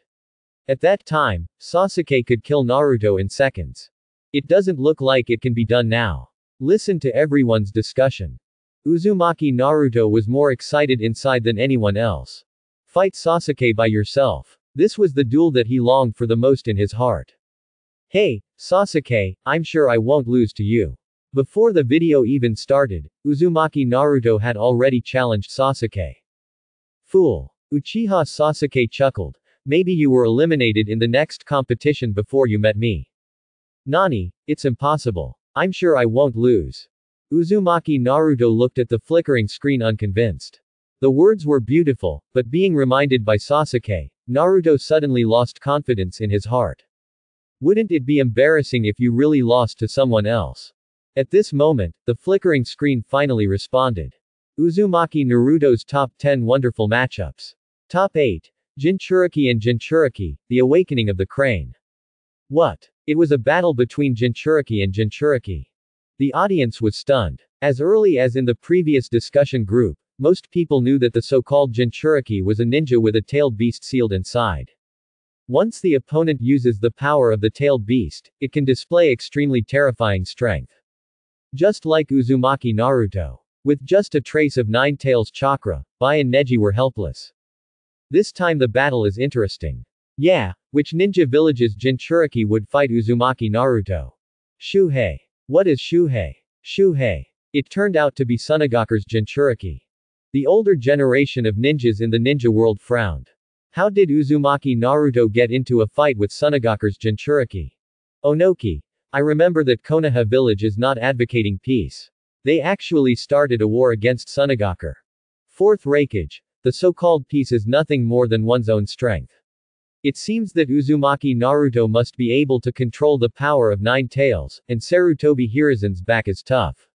[SPEAKER 1] At that time, Sasuke could kill Naruto in seconds. It doesn't look like it can be done now. Listen to everyone's discussion. Uzumaki Naruto was more excited inside than anyone else. Fight Sasuke by yourself. This was the duel that he longed for the most in his heart. Hey, Sasuke, I'm sure I won't lose to you. Before the video even started, Uzumaki Naruto had already challenged Sasuke. Fool. Uchiha Sasuke chuckled. Maybe you were eliminated in the next competition before you met me. Nani, it's impossible. I'm sure I won't lose. Uzumaki Naruto looked at the flickering screen unconvinced. The words were beautiful, but being reminded by Sasuke, Naruto suddenly lost confidence in his heart. Wouldn't it be embarrassing if you really lost to someone else? At this moment, the flickering screen finally responded. Uzumaki Naruto's top 10 wonderful matchups. Top 8. Jinchuriki and Jinchuriki, the awakening of the crane. What? It was a battle between Jinchuriki and Jinchuriki. The audience was stunned. As early as in the previous discussion group, most people knew that the so-called Jinchuriki was a ninja with a tailed beast sealed inside. Once the opponent uses the power of the tailed beast, it can display extremely terrifying strength. Just like Uzumaki Naruto. With just a trace of Nine Tails chakra, Bai and Neji were helpless. This time the battle is interesting. Yeah, which ninja village's Jinchuriki would fight Uzumaki Naruto? Shuhei. What is Shuhei? Shuhei. It turned out to be Sunagaku's Jinchuriki. The older generation of ninjas in the ninja world frowned. How did Uzumaki Naruto get into a fight with Sunagaku's Jinchuriki? Onoki. I remember that Konoha village is not advocating peace. They actually started a war against Sunagaku. Fourth Raikage. The so-called peace is nothing more than one's own strength. It seems that Uzumaki Naruto must be able to control the power of Nine Tails, and Sarutobi Hiruzen's back is tough.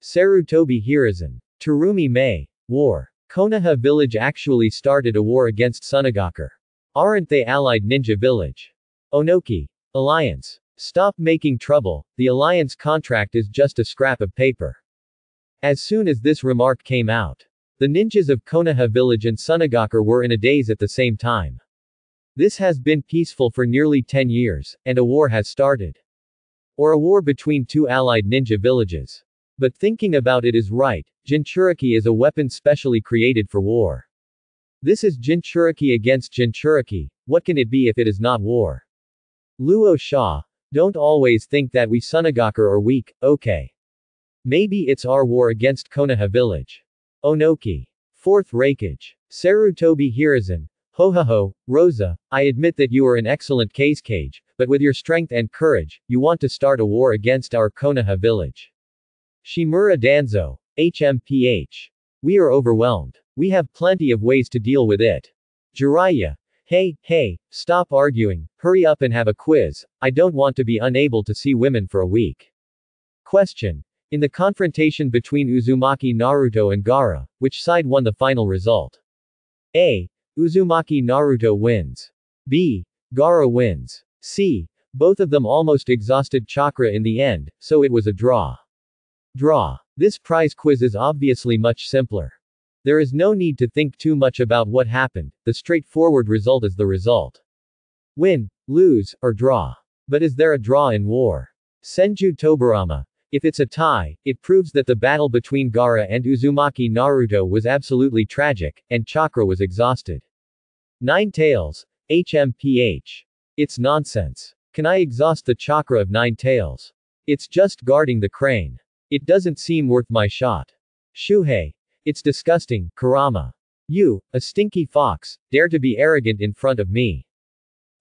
[SPEAKER 1] Sarutobi Hiruzen. Terumi Mei. War. Konoha village actually started a war against Sunagaku. Aren't they allied ninja village? Onoki. Alliance. Stop making trouble, the alliance contract is just a scrap of paper. As soon as this remark came out, the ninjas of Konoha village and Sunagaku were in a daze at the same time. This has been peaceful for nearly 10 years, and a war has started. Or a war between two allied ninja villages. But thinking about it is right, Jinchuriki is a weapon specially created for war. This is Jinchuriki against Jinchuriki, what can it be if it is not war? Luo Sha. Don't always think that we Sunagaku are weak, okay. Maybe it's our war against Konoha village. Onoki. Fourth Raikage. Sarutobi Hiruzen. Ho ho ho, Rosa, I admit that you are an excellent cage, but with your strength and courage, you want to start a war against our Konoha village. Shimura Danzo. HMPH. We are overwhelmed. We have plenty of ways to deal with it. Jiraiya. Hey, stop arguing, hurry up and have a quiz, I don't want to be unable to see women for a week. Question. In the confrontation between Uzumaki Naruto and Gaara, which side won the final result? A. Uzumaki Naruto wins. B. Gaara wins. C. Both of them almost exhausted chakra in the end, so it was a draw. Draw. This prize quiz is obviously much simpler. There is no need to think too much about what happened, the straightforward result is the result. Win, lose, or draw. But is there a draw in war? Senju Toburama. If it's a tie, it proves that the battle between Gaara and Uzumaki Naruto was absolutely tragic, and chakra was exhausted. Nine tails. HMPH. It's nonsense. Can I exhaust the chakra of nine tails? It's just guarding the crane. It doesn't seem worth my shot. Shuhei. It's disgusting, Kurama. You, a stinky fox, dare to be arrogant in front of me.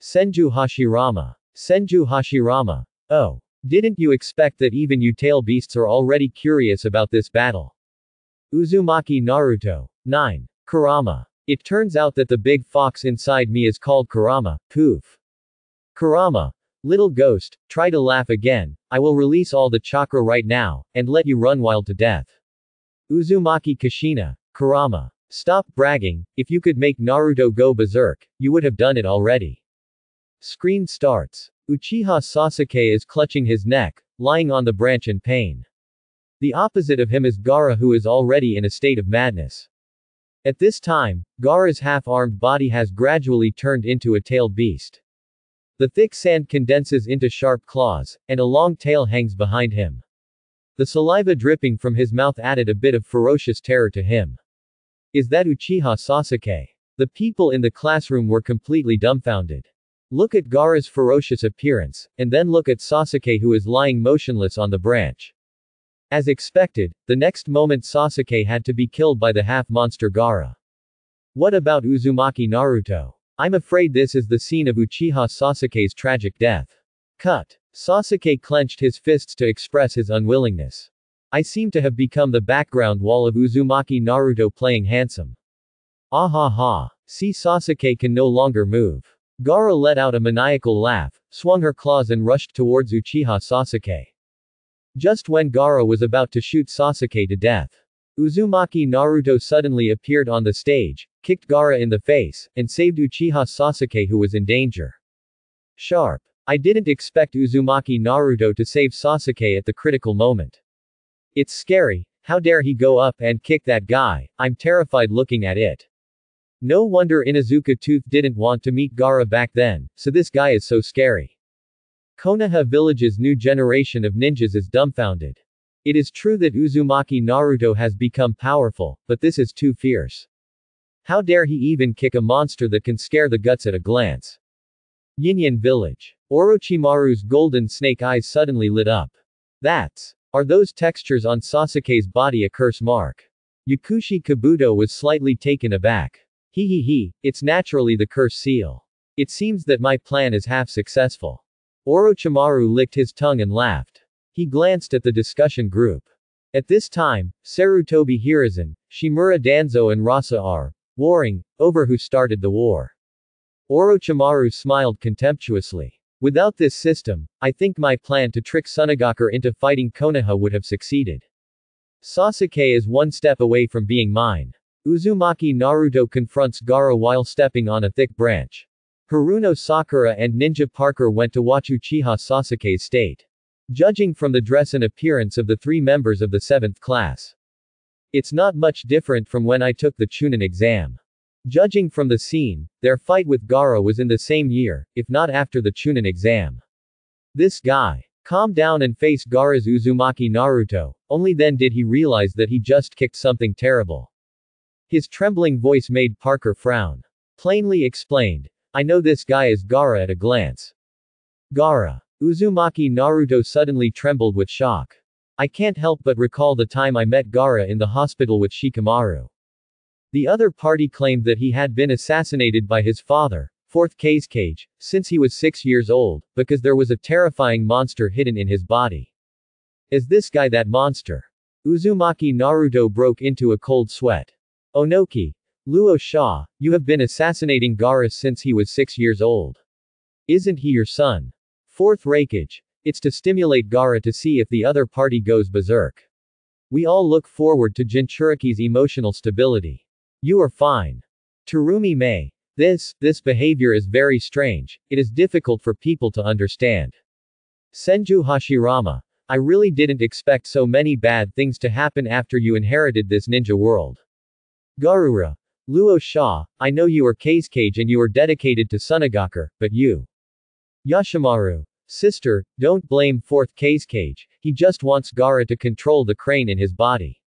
[SPEAKER 1] Senju Hashirama. Senju Hashirama. Oh. Didn't you expect that even you tail beasts are already curious about this battle? Uzumaki Naruto. 9. Kurama. It turns out that the big fox inside me is called Kurama. Poof. Kurama. Little ghost, try to laugh again. I will release all the chakra right now, and let you run wild to death. Uzumaki Kushina. Kurama. Stop bragging. If you could make Naruto go berserk, you would have done it already. Screen starts. Uchiha Sasuke is clutching his neck, lying on the branch in pain. The opposite of him is Gaara, who is already in a state of madness. At this time, Gaara's half-armed body has gradually turned into a tailed beast. The thick sand condenses into sharp claws, and a long tail hangs behind him. The saliva dripping from his mouth added a bit of ferocious terror to him. Is that Uchiha Sasuke? The people in the classroom were completely dumbfounded. Look at Gaara's ferocious appearance, and then look at Sasuke, who is lying motionless on the branch. As expected, the next moment Sasuke had to be killed by the half-monster Gaara. What about Uzumaki Naruto? I'm afraid this is the scene of Uchiha Sasuke's tragic death. Cut. Sasuke clenched his fists to express his unwillingness. I seem to have become the background wall of Uzumaki Naruto playing handsome. Ah ha ha. See, Sasuke can no longer move. Gaara let out a maniacal laugh, swung her claws and rushed towards Uchiha Sasuke. Just when Gaara was about to shoot Sasuke to death, Uzumaki Naruto suddenly appeared on the stage, kicked Gaara in the face, and saved Uchiha Sasuke, who was in danger. Sharp. I didn't expect Uzumaki Naruto to save Sasuke at the critical moment. It's scary. How dare he go up and kick that guy? I'm terrified looking at it. No wonder Inuzuka Tooth didn't want to meet Gaara back then, so this guy is so scary. Konoha Village's new generation of ninjas is dumbfounded. It is true that Uzumaki Naruto has become powerful, but this is too fierce. How dare he even kick a monster that can scare the guts at a glance? Yinyan Village. Orochimaru's golden snake eyes suddenly lit up. Are those textures on Sasuke's body a curse mark? Yakushi Kabuto was slightly taken aback. It's naturally the curse seal. It seems that my plan is half successful. Orochimaru licked his tongue and laughed. He glanced at the discussion group. At this time, Sarutobi Hiruzen, Shimura Danzo and Rasa are warring over who started the war. Orochimaru smiled contemptuously. Without this system, I think my plan to trick Sunagaku into fighting Konoha would have succeeded. Sasuke is one step away from being mine. Uzumaki Naruto confronts Gaara while stepping on a thick branch. Haruno Sakura and Ninja Parker went to watch Uchiha Sasuke's state. Judging from the dress and appearance of the three members of the 7th class, it's not much different from when I took the Chunin exam. Judging from the scene, their fight with Gaara was in the same year, if not after the Chunin exam. This guy. Calm down and face Gaara's Uzumaki Naruto. Only then did he realize that he just kicked something terrible. His trembling voice made Parker frown. Plainly explained. I know this guy is Gaara at a glance. Gaara. Uzumaki Naruto suddenly trembled with shock. I can't help but recall the time I met Gaara in the hospital with Shikamaru. The other party claimed that he had been assassinated by his father, 4th Kazekage, since he was 6 years old, because there was a terrifying monster hidden in his body. Is this guy that monster? Uzumaki Naruto broke into a cold sweat. Onoki. Luo Sha, you have been assassinating Gaara since he was 6 years old. Isn't he your son? 4th Raikage. It's to stimulate Gaara to see if the other party goes berserk. We all look forward to Jinchuriki's emotional stability. You are fine. Terumi Mei. This behavior is very strange. It is difficult for people to understand. Senju Hashirama. I really didn't expect so many bad things to happen after you inherited this ninja world. Garura. Luo Sha, I know you are Kazekage and you are dedicated to Sunagaku, but you. Yashimaru. Sister, don't blame fourth Cage, he just wants Gaara to control the crane in his body.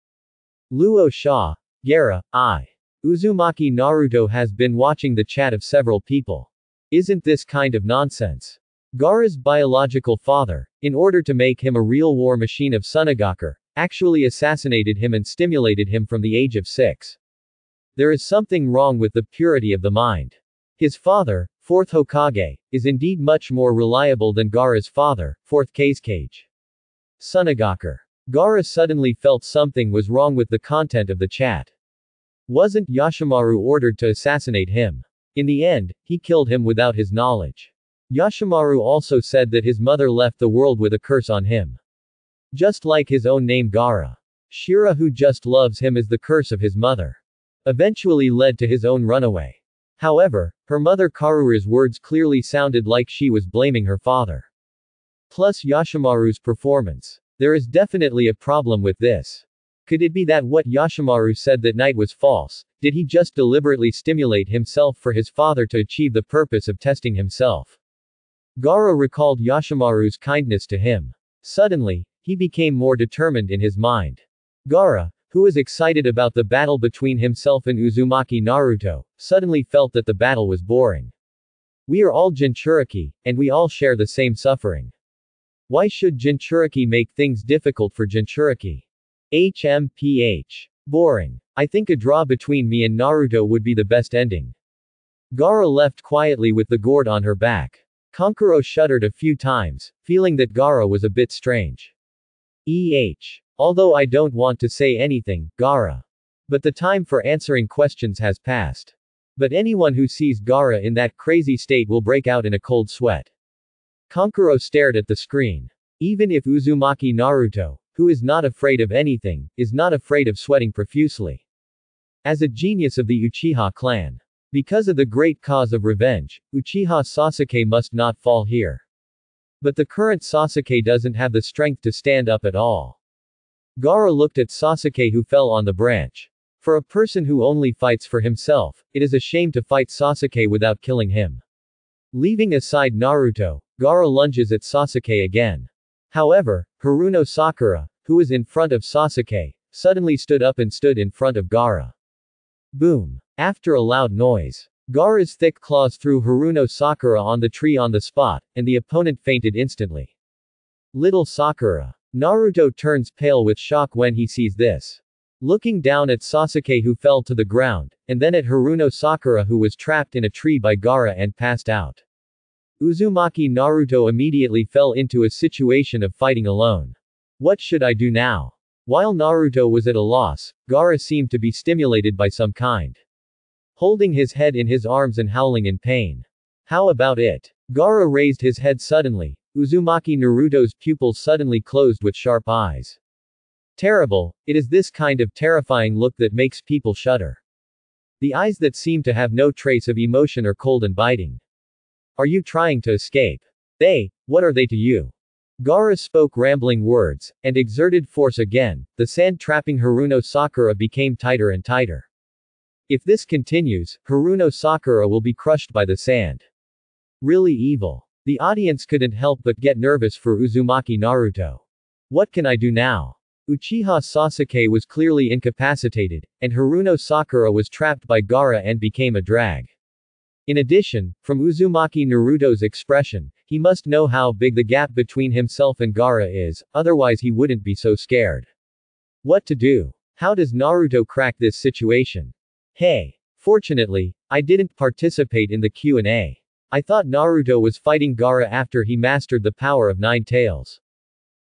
[SPEAKER 1] Luo Sha. Gaara, I. Uzumaki Naruto has been watching the chat of several people. Isn't this kind of nonsense? Gaara's biological father, in order to make him a real war machine of Sunagaku, actually assassinated him and stimulated him from the age of 6. There is something wrong with the purity of the mind. His father, 4th Hokage, is indeed much more reliable than Gaara's father, 4th Cage. Sunagaku. Gaara suddenly felt something was wrong with the content of the chat. Wasn't Yashimaru ordered to assassinate him? In the end, he killed him without his knowledge. Yashimaru also said that his mother left the world with a curse on him. Just like his own name Gaara. Shira, who just loves him, is the curse of his mother. Eventually led to his own runaway. However, her mother Karura's words clearly sounded like she was blaming her father. Plus Yashimaru's performance. There is definitely a problem with this. Could it be that what Yashimaru said that night was false? Did he just deliberately stimulate himself for his father to achieve the purpose of testing himself? Gaara recalled Yashimaru's kindness to him. Suddenly, he became more determined in his mind. Gaara, who was excited about the battle between himself and Uzumaki Naruto, suddenly felt that the battle was boring. We are all Jinchuriki, and we all share the same suffering. Why should Jinchuriki make things difficult for Jinchuriki? HMPH. Boring. I think a draw between me and Naruto would be the best ending. Gaara left quietly with the gourd on her back. Kankuro shuddered a few times, feeling that Gaara was a bit strange. Although I don't want to say anything, Gaara. But the time for answering questions has passed. But anyone who sees Gaara in that crazy state will break out in a cold sweat. Kankuro stared at the screen. Even if Uzumaki Naruto, who is not afraid of anything, is not afraid of sweating profusely. As a genius of the Uchiha clan. Because of the great cause of revenge, Uchiha Sasuke must not fall here. But the current Sasuke doesn't have the strength to stand up at all. Gaara looked at Sasuke, who fell on the branch. For a person who only fights for himself, it is a shame to fight Sasuke without killing him. Leaving aside Naruto, Gaara lunges at Sasuke again. However, Haruno Sakura, who was in front of Sasuke, suddenly stood up and stood in front of Gaara. Boom. After a loud noise, Gaara's thick claws threw Haruno Sakura on the tree on the spot, and the opponent fainted instantly. Little Sakura. Naruto turns pale with shock when he sees this. Looking down at Sasuke, who fell to the ground, and then at Haruno Sakura, who was trapped in a tree by Gaara and passed out. Uzumaki Naruto immediately fell into a situation of fighting alone. What should I do now? While Naruto was at a loss, Gaara seemed to be stimulated by some kind. Holding his head in his arms and howling in pain. How about it? Gaara raised his head suddenly. Uzumaki Naruto's pupils suddenly closed with sharp eyes. Terrible, it is this kind of terrifying look that makes people shudder. The eyes that seem to have no trace of emotion are cold and biting. Are you trying to escape? What are they to you? Gaara spoke rambling words, and exerted force again. The sand trapping Haruno Sakura became tighter and tighter. If this continues, Haruno Sakura will be crushed by the sand. Really evil. The audience couldn't help but get nervous for Uzumaki Naruto. What can I do now? Uchiha Sasuke was clearly incapacitated, and Haruno Sakura was trapped by Gaara and became a drag. In addition, from Uzumaki Naruto's expression, he must know how big the gap between himself and Gaara is, otherwise he wouldn't be so scared. What to do? How does Naruto crack this situation? Fortunately, I didn't participate in the Q&A. I thought Naruto was fighting Gaara after he mastered the power of 9 tails.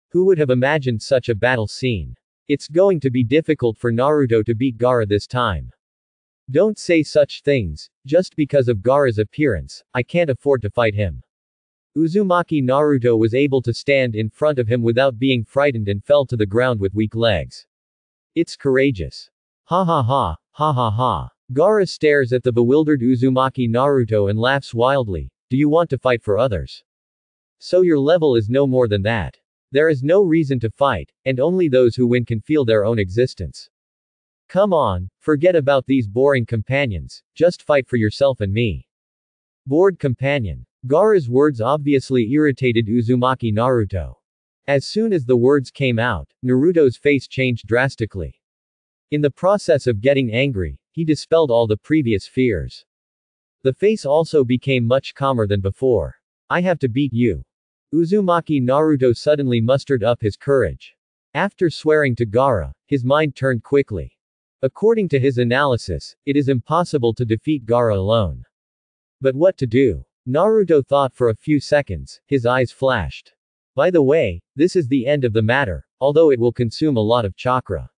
[SPEAKER 1] Who would have imagined such a battle scene? It's going to be difficult for Naruto to beat Gaara this time. Don't say such things. Just because of Gaara's appearance, I can't afford to fight him. Uzumaki Naruto was able to stand in front of him without being frightened and fell to the ground with weak legs. It's courageous. Ha ha ha, ha ha ha. Gaara stares at the bewildered Uzumaki Naruto and laughs wildly. Do you want to fight for others? So your level is no more than that. There is no reason to fight, and only those who win can feel their own existence. Come on, forget about these boring companions, just fight for yourself and me. Bored companion. Gaara's words obviously irritated Uzumaki Naruto. As soon as the words came out, Naruto's face changed drastically. In the process of getting angry, he dispelled all the previous fears. The face also became much calmer than before. I have to beat you. Uzumaki Naruto suddenly mustered up his courage. After swearing to Gaara, his mind turned quickly. According to his analysis, it is impossible to defeat Gaara alone. But what to do? Naruto thought for a few seconds, his eyes flashed. By the way, this is the end of the matter, although it will consume a lot of chakra.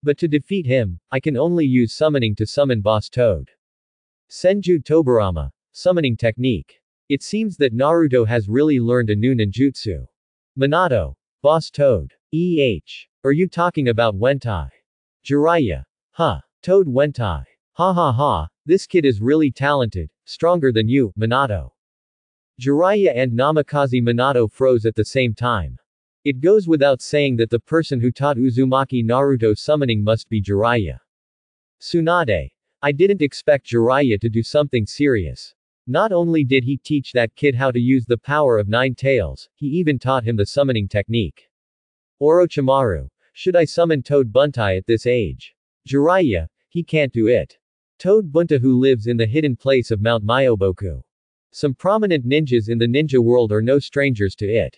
[SPEAKER 1] But to defeat him, I can only use summoning to summon Boss Toad. Senju Tobarama, summoning technique. It seems that Naruto has really learned a new ninjutsu. Minato, Boss Toad. Are you talking about Wentai? Jiraiya. Huh. Toad Wentai. Ha ha ha, this kid is really talented, stronger than you, Minato. Jiraiya and Namikaze Minato froze at the same time. It goes without saying that the person who taught Uzumaki Naruto summoning must be Jiraiya. Tsunade. I didn't expect Jiraiya to do something serious. Not only did he teach that kid how to use the power of 9 tails, he even taught him the summoning technique. Orochimaru. Should I summon Toad Buntai at this age? Jiraiya. He can't do it. Toad Bunta, who lives in the hidden place of Mount Myoboku. Some prominent ninjas in the ninja world are no strangers to it.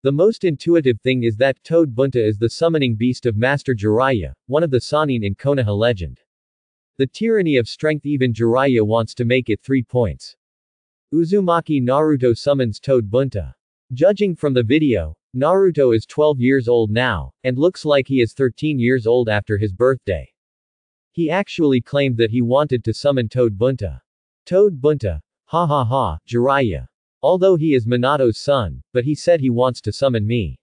[SPEAKER 1] The most intuitive thing is that Toad Bunta is the summoning beast of Master Jiraiya, one of the Sannin in Konoha legend. The tyranny of strength, even Jiraiya wants to make it 3 points. Uzumaki Naruto summons Toad Bunta. Judging from the video, Naruto is 12 years old now, and looks like he is 13 years old after his birthday. He actually claimed that he wanted to summon Toad Bunta. Toad Bunta. Ha ha ha, Jiraiya. Although he is Minato's son, but he said he wants to summon me.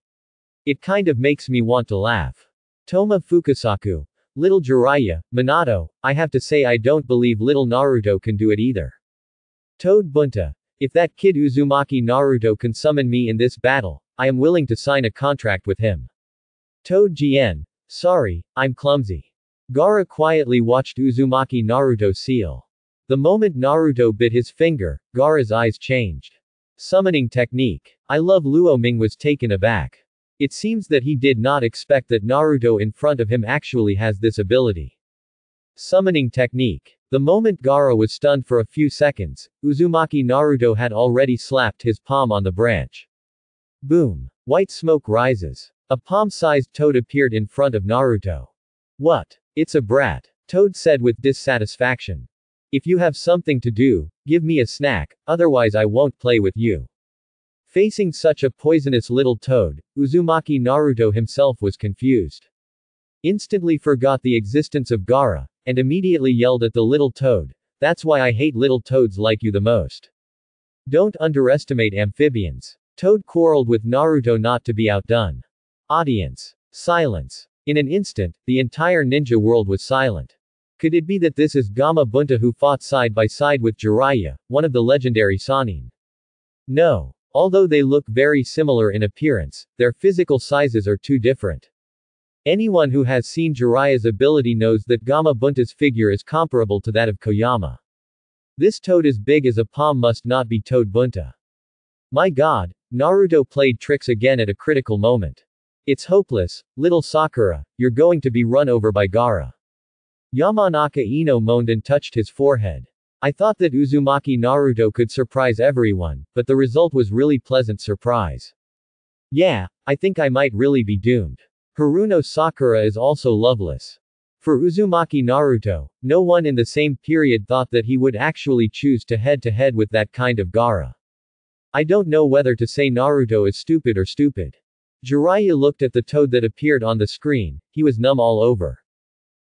[SPEAKER 1] It kind of makes me want to laugh. Toma Fukasaku. Little Jiraiya, Minato, I have to say I don't believe little Naruto can do it either. Toad Bunta. If that kid Uzumaki Naruto can summon me in this battle, I am willing to sign a contract with him. Toad Jien. Sorry, I'm clumsy. Gaara quietly watched Uzumaki Naruto seal. The moment Naruto bit his finger, Gaara's eyes changed. Summoning technique. I love Luo Ming was taken aback. It seems that he did not expect that Naruto in front of him actually has this ability. Summoning technique. The moment Gaara was stunned for a few seconds, Uzumaki Naruto had already slapped his palm on the branch. Boom. White smoke rises. A palm-sized toad appeared in front of Naruto. What? It's a brat, Toad said with dissatisfaction. If you have something to do, give me a snack, otherwise I won't play with you. Facing such a poisonous little toad, Uzumaki Naruto himself was confused. Instantly forgot the existence of Gaara, and immediately yelled at the little toad, that's why I hate little toads like you the most. Don't underestimate amphibians. Toad quarreled with Naruto not to be outdone. Audience. Silence. In an instant, the entire ninja world was silent. Could it be that this is Gamma Bunta who fought side by side with Jiraiya, one of the legendary Sannin? No. Although they look very similar in appearance, their physical sizes are too different. Anyone who has seen Jiraiya's ability knows that Gamma Bunta's figure is comparable to that of Koyama. This toad as big as a palm must not be Toad Bunta. My god, Naruto played tricks again at a critical moment. It's hopeless, little Sakura, you're going to be run over by Gaara. Yamanaka Ino moaned and touched his forehead. I thought that Uzumaki Naruto could surprise everyone, but the result was really pleasant surprise. Yeah, I think I might really be doomed. Haruno Sakura is also loveless. For Uzumaki Naruto, no one in the same period thought that he would actually choose to head with that kind of Gaara. I don't know whether to say Naruto is stupid or stupid. Jiraiya looked at the toad that appeared on the screen, he was numb all over.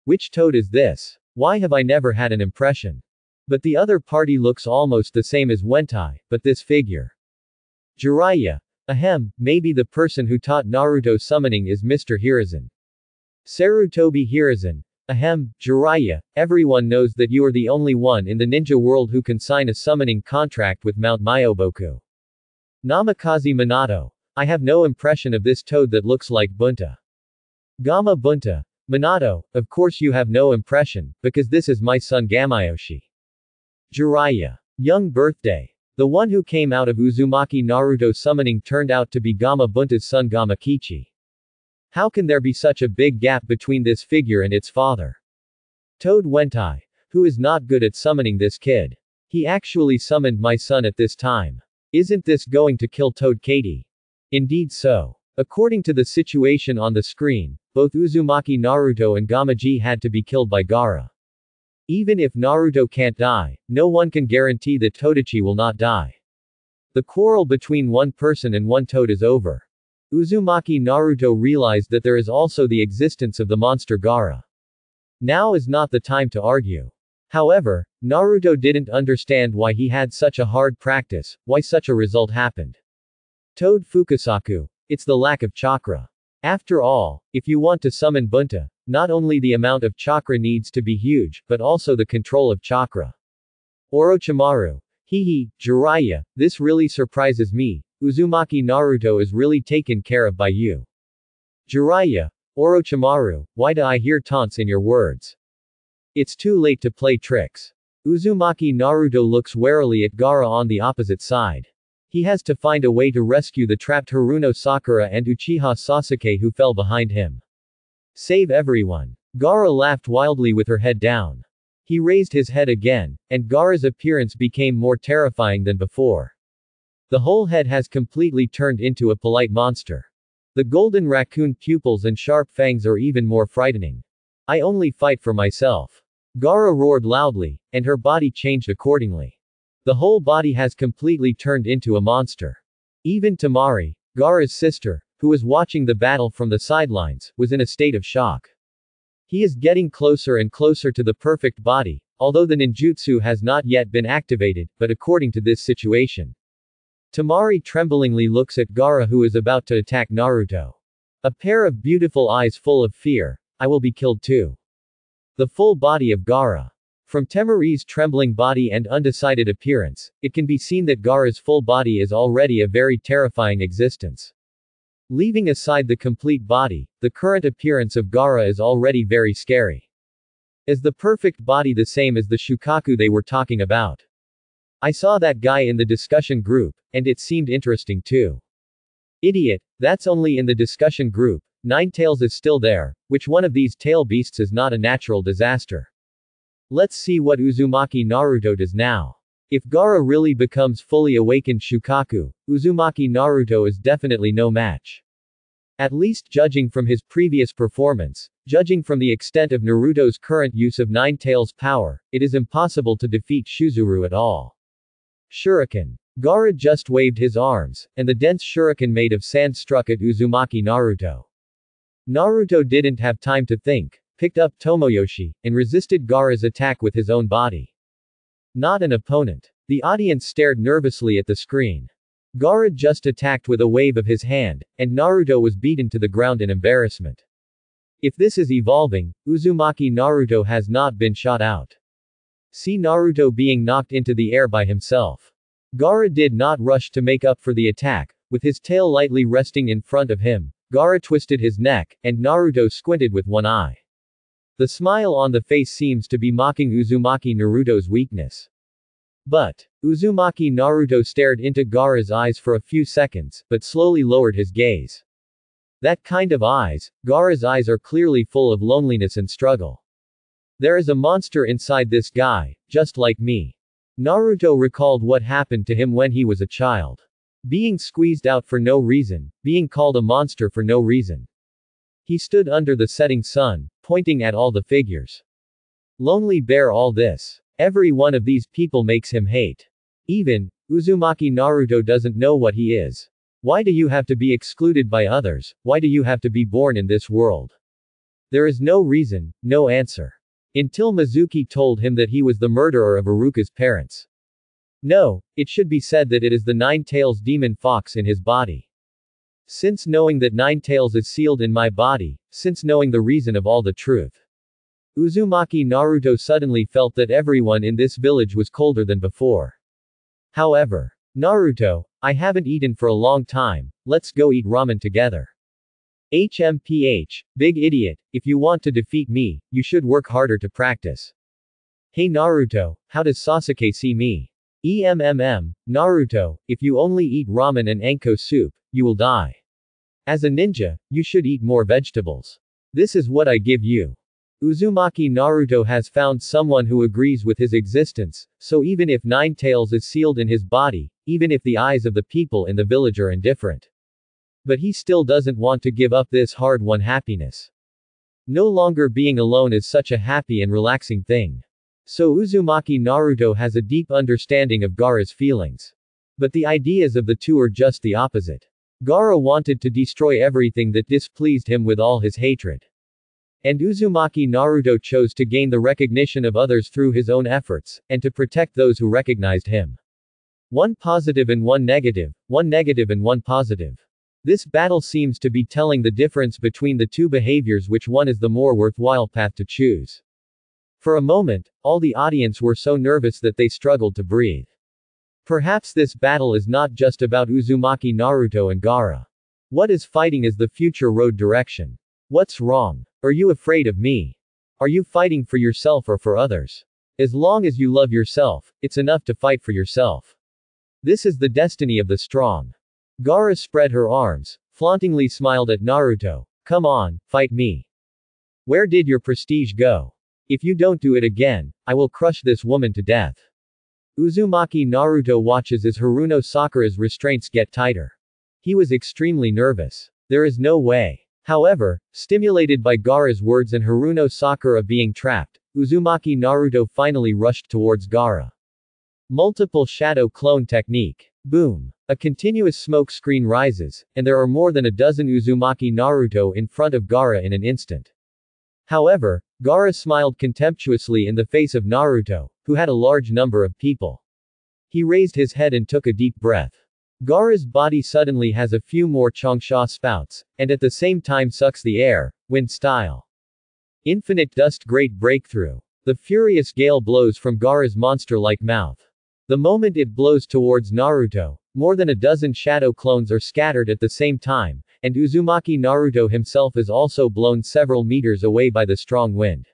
[SPEAKER 1] Which toad is this? Why have I never had an impression? But the other party looks almost the same as Wentai, but this figure. Jiraiya. Ahem, maybe the person who taught Naruto summoning is Mr. Hiruzen. Sarutobi Hiruzen. Ahem, Jiraiya, everyone knows that you are the only one in the ninja world who can sign a summoning contract with Mount Myoboku. Namikaze Minato. I have no impression of this toad that looks like Bunta. Gamma Bunta. Minato, of course you have no impression, because this is my son Gamayoshi. Jiraiya. Young birthday. The one who came out of Uzumaki Naruto summoning turned out to be Gama Bunta's son Gama Kichi. How can there be such a big gap between this figure and its father? Toad Wentai. Who is not good at summoning this kid? He actually summoned my son at this time. Isn't this going to kill Toad Katie? Indeed so. According to the situation on the screen, both Uzumaki Naruto and Gamaji had to be killed by Gaara. Even if Naruto can't die, no one can guarantee that Todachi will not die. The quarrel between one person and one toad is over. Uzumaki Naruto realized that there is also the existence of the monster Gaara. Now is not the time to argue. However, Naruto didn't understand why he had such a hard practice, why such a result happened. Toad Fukasaku. It's the lack of chakra. After all, if you want to summon Bunta, not only the amount of chakra needs to be huge, but also the control of chakra. Orochimaru. Hehe, Jiraiya, this really surprises me. Uzumaki Naruto is really taken care of by you. Jiraiya. Orochimaru, why do I hear taunts in your words? It's too late to play tricks. Uzumaki Naruto looks warily at Gaara on the opposite side. He has to find a way to rescue the trapped Haruno Sakura and Uchiha Sasuke who fell behind him. Save everyone. Gaara laughed wildly with her head down. He raised his head again, and Gaara's appearance became more terrifying than before. The whole head has completely turned into a polite monster. The golden raccoon pupils and sharp fangs are even more frightening. I only fight for myself. Gaara roared loudly, and her body changed accordingly. The whole body has completely turned into a monster. Even Temari, Gaara's sister, who was watching the battle from the sidelines, was in a state of shock. He is getting closer and closer to the perfect body, although the ninjutsu has not yet been activated, but according to this situation. Temari tremblingly looks at Gaara who is about to attack Naruto. A pair of beautiful eyes full of fear. I will be killed too. The full body of Gaara. From Temari's trembling body and undecided appearance, it can be seen that Gaara's full body is already a very terrifying existence. Leaving aside the complete body, the current appearance of Gaara is already very scary. Is the perfect body the same as the Shukaku they were talking about? I saw that guy in the discussion group, and it seemed interesting too. Idiot, that's only in the discussion group. Ninetales is still there. Which one of these tail beasts is not a natural disaster? Let's see what Uzumaki Naruto does now. If Gaara really becomes fully awakened Shukaku, Uzumaki Naruto is definitely no match. At least judging from his previous performance, judging from the extent of Naruto's current use of Ninetales' power, it is impossible to defeat Shuzuru at all. Shuriken. Gaara just waved his arms, and the dense shuriken made of sand struck at Uzumaki Naruto. Naruto didn't have time to think, picked up Tomoyoshi, and resisted Gaara's attack with his own body. Not an opponent. The audience stared nervously at the screen. Gaara just attacked with a wave of his hand, and Naruto was beaten to the ground in embarrassment. If this is evolving, Uzumaki Naruto has not been shot out. See Naruto being knocked into the air by himself. Gaara did not rush to make up for the attack, with his tail lightly resting in front of him. Gaara twisted his neck, and Naruto squinted with one eye. The smile on the face seems to be mocking Uzumaki Naruto's weakness. But, Uzumaki Naruto stared into Gaara's eyes for a few seconds, but slowly lowered his gaze. That kind of eyes, Gaara's eyes are clearly full of loneliness and struggle. There is a monster inside this guy, just like me. Naruto recalled what happened to him when he was a child. Being squeezed out for no reason, being called a monster for no reason. He stood under the setting sun, pointing at all the figures. Lonely bear all this. Every one of these people makes him hate. Even, Uzumaki Naruto doesn't know what he is. Why do you have to be excluded by others? Why do you have to be born in this world? There is no reason, no answer. Until Mizuki told him that he was the murderer of Iruka's parents. No, it should be said that it is the Ninetales demon fox in his body. Since knowing that Ninetales is sealed in my body, since knowing the reason of all the truth. Uzumaki Naruto suddenly felt that everyone in this village was colder than before. However, Naruto, I haven't eaten for a long time, let's go eat ramen together. HMPH, big idiot, if you want to defeat me, you should work harder to practice. Hey Naruto, how does Sasuke see me? Naruto, if you only eat ramen and anko soup, you will die. As a ninja, you should eat more vegetables. This is what I give you. Uzumaki Naruto has found someone who agrees with his existence, so even if Nine Tails is sealed in his body, even if the eyes of the people in the village are indifferent. But he still doesn't want to give up this hard-won happiness. No longer being alone is such a happy and relaxing thing. So Uzumaki Naruto has a deep understanding of Gaara's feelings. But the ideas of the two are just the opposite. Gaara wanted to destroy everything that displeased him with all his hatred. And Uzumaki Naruto chose to gain the recognition of others through his own efforts, and to protect those who recognized him. One positive and one negative and one positive. This battle seems to be telling the difference between the two behaviors, which one is the more worthwhile path to choose. For a moment, all the audience were so nervous that they struggled to breathe. Perhaps this battle is not just about Uzumaki Naruto and Gaara. What is fighting is the future road direction. What's wrong? Are you afraid of me? Are you fighting for yourself or for others? As long as you love yourself, it's enough to fight for yourself. This is the destiny of the strong. Gaara spread her arms, flauntingly smiled at Naruto. Come on, fight me. Where did your prestige go? If you don't do it again, I will crush this woman to death. Uzumaki Naruto watches as Haruno Sakura's restraints get tighter. He was extremely nervous. There is no way. However, stimulated by Gaara's words and Haruno Sakura being trapped, Uzumaki Naruto finally rushed towards Gaara. Multiple shadow clone technique. Boom. A continuous smoke screen rises, and there are more than a dozen Uzumaki Naruto in front of Gaara in an instant. However, Gaara smiled contemptuously in the face of Naruto, who had a large number of people. He raised his head and took a deep breath. Gaara's body suddenly has a few more Changsha spouts, and at the same time sucks the air, wind style. Infinite dust great breakthrough. The furious gale blows from Gaara's monster-like mouth. The moment it blows towards Naruto, more than a dozen shadow clones are scattered at the same time, and Uzumaki Naruto himself is also blown several meters away by the strong wind.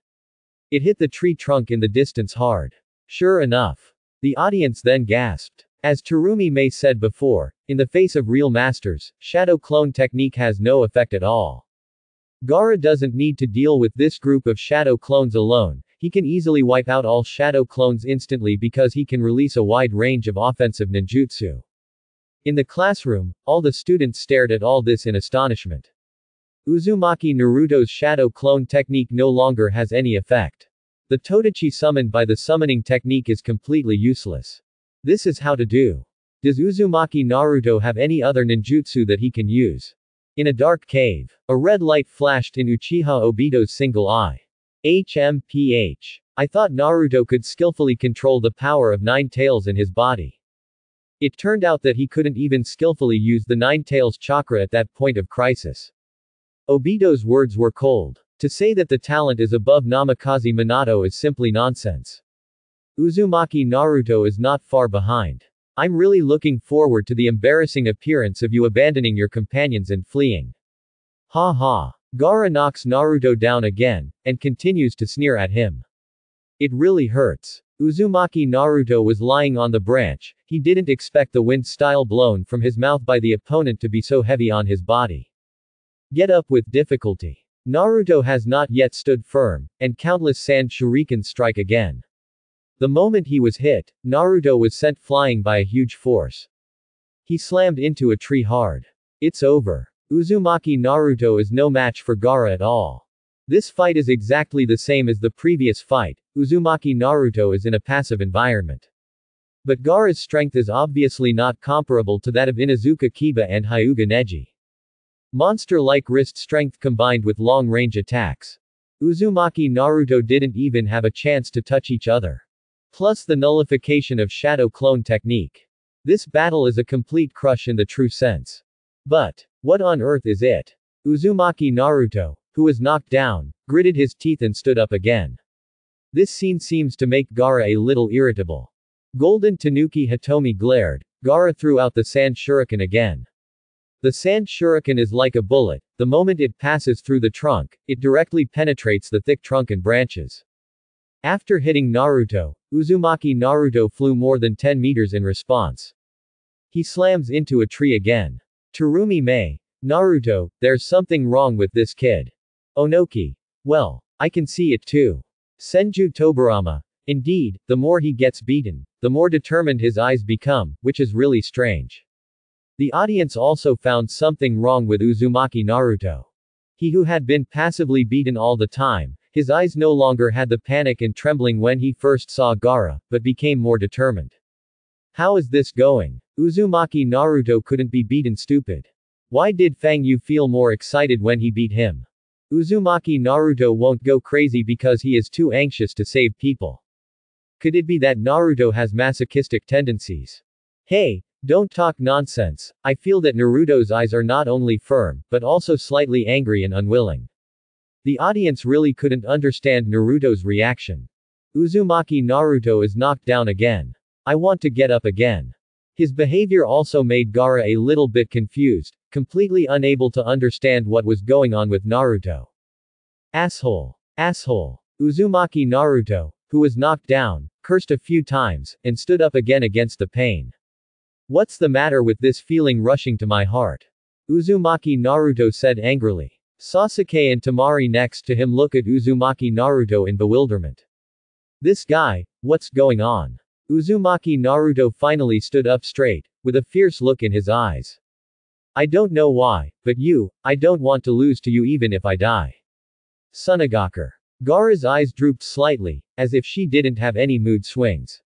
[SPEAKER 1] It hit the tree trunk in the distance hard. Sure enough. The audience then gasped. As Terumi May said before, in the face of real masters, shadow clone technique has no effect at all. Gaara doesn't need to deal with this group of shadow clones alone, he can easily wipe out all shadow clones instantly because he can release a wide range of offensive ninjutsu. In the classroom, all the students stared at all this in astonishment. Uzumaki Naruto's shadow clone technique no longer has any effect. The Todachi summoned by the summoning technique is completely useless. This is how to do. Does Uzumaki Naruto have any other ninjutsu that he can use? In a dark cave, a red light flashed in Uchiha Obito's single eye. HMPH. I thought Naruto could skillfully control the power of Nine Tails in his body. It turned out that he couldn't even skillfully use the Nine Tails chakra at that point of crisis. Obito's words were cold. To say that the talent is above Namikaze Minato is simply nonsense. Uzumaki Naruto is not far behind. I'm really looking forward to the embarrassing appearance of you abandoning your companions and fleeing. Ha ha. Gaara knocks Naruto down again, and continues to sneer at him. It really hurts. Uzumaki Naruto was lying on the branch, he didn't expect the wind style blown from his mouth by the opponent to be so heavy on his body. Get up with difficulty. Naruto has not yet stood firm, and countless sand shurikens strike again. The moment he was hit, Naruto was sent flying by a huge force. He slammed into a tree hard. It's over. Uzumaki Naruto is no match for Gaara at all. This fight is exactly the same as the previous fight, Uzumaki Naruto is in a passive environment. But Gaara's strength is obviously not comparable to that of Inuzuka Kiba and Hyuga Neji. Monster-like wrist strength combined with long-range attacks. Uzumaki Naruto didn't even have a chance to touch each other. Plus the nullification of shadow clone technique. This battle is a complete crush in the true sense. But, what on earth is it? Uzumaki Naruto, who was knocked down, gritted his teeth and stood up again. This scene seems to make Gaara a little irritable. Golden Tanuki Hitomi glared. Gaara threw out the sand shuriken again. The sand shuriken is like a bullet, the moment it passes through the trunk, it directly penetrates the thick trunk and branches. After hitting Naruto, Uzumaki Naruto flew more than 10 meters in response. He slams into a tree again. Terumi Mei. Naruto, there's something wrong with this kid. Onoki. Well, I can see it too. Senju Toburama. Indeed, the more he gets beaten, the more determined his eyes become, which is really strange. The audience also found something wrong with Uzumaki Naruto. He who had been passively beaten all the time, his eyes no longer had the panic and trembling when he first saw Gaara, but became more determined. How is this going? Uzumaki Naruto couldn't be beaten, stupid. Why did Fang Yu feel more excited when he beat him? Uzumaki Naruto won't go crazy because he is too anxious to save people. Could it be that Naruto has masochistic tendencies? Hey, don't talk nonsense. I feel that Naruto's eyes are not only firm, but also slightly angry and unwilling. The audience really couldn't understand Naruto's reaction. Uzumaki Naruto is knocked down again. I want to get up again. His behavior also made Gaara a little bit confused, completely unable to understand what was going on with Naruto. Asshole. Asshole. Uzumaki Naruto, who was knocked down, cursed a few times, and stood up again against the pain. What's the matter with this feeling rushing to my heart? Uzumaki Naruto said angrily. Sasuke and Temari next to him look at Uzumaki Naruto in bewilderment. This guy, what's going on? Uzumaki Naruto finally stood up straight, with a fierce look in his eyes. I don't know why, but I don't want to lose to you even if I die. Sunagaker. Gaara's eyes drooped slightly, as if she didn't have any mood swings.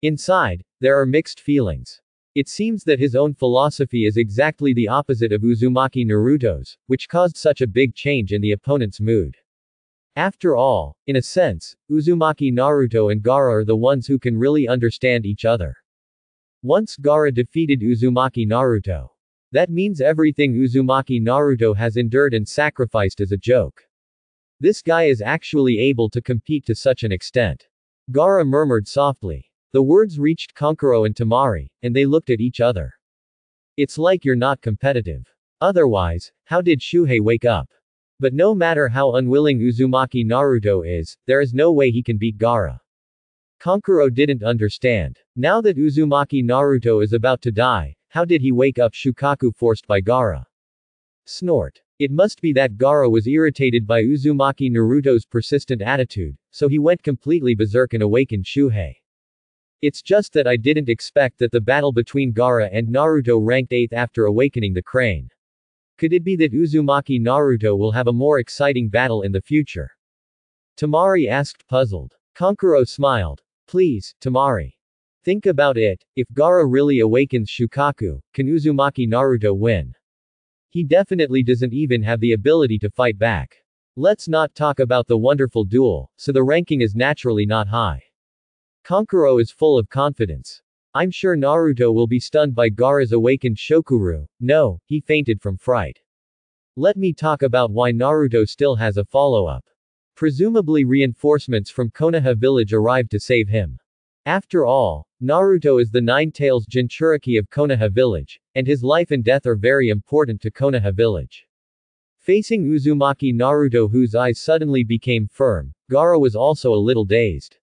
[SPEAKER 1] Inside, there are mixed feelings. It seems that his own philosophy is exactly the opposite of Uzumaki Naruto's, which caused such a big change in the opponent's mood. After all, in a sense, Uzumaki Naruto and Gaara are the ones who can really understand each other. Once Gaara defeated Uzumaki Naruto. That means everything Uzumaki Naruto has endured and sacrificed is a joke. This guy is actually able to compete to such an extent. Gaara murmured softly. The words reached Kankuro and Temari, and they looked at each other. It's like you're not competitive. Otherwise, how did Shuhei wake up? But no matter how unwilling Uzumaki Naruto is, there is no way he can beat Gaara. Kankuro didn't understand. Now that Uzumaki Naruto is about to die, how did he wake up Shukaku forced by Gaara? Snort. It must be that Gaara was irritated by Uzumaki Naruto's persistent attitude, so he went completely berserk and awakened Shuhei. It's just that I didn't expect that the battle between Gaara and Naruto ranked 8th after awakening the crane. Could it be that Uzumaki Naruto will have a more exciting battle in the future? Temari asked, puzzled. Kankuro smiled. Please, Temari. Think about it, if Gaara really awakens Shukaku, can Uzumaki Naruto win? He definitely doesn't even have the ability to fight back. Let's not talk about the wonderful duel, so the ranking is naturally not high. Kankuro is full of confidence. I'm sure Naruto will be stunned by Gaara's awakened Shokuru. No, he fainted from fright. Let me talk about why Naruto still has a follow-up. Presumably reinforcements from Konoha village arrived to save him. After all, Naruto is the Nine-Tails Jinchuriki of Konoha village, and his life and death are very important to Konoha village. Facing Uzumaki Naruto, whose eyes suddenly became firm, Gaara was also a little dazed.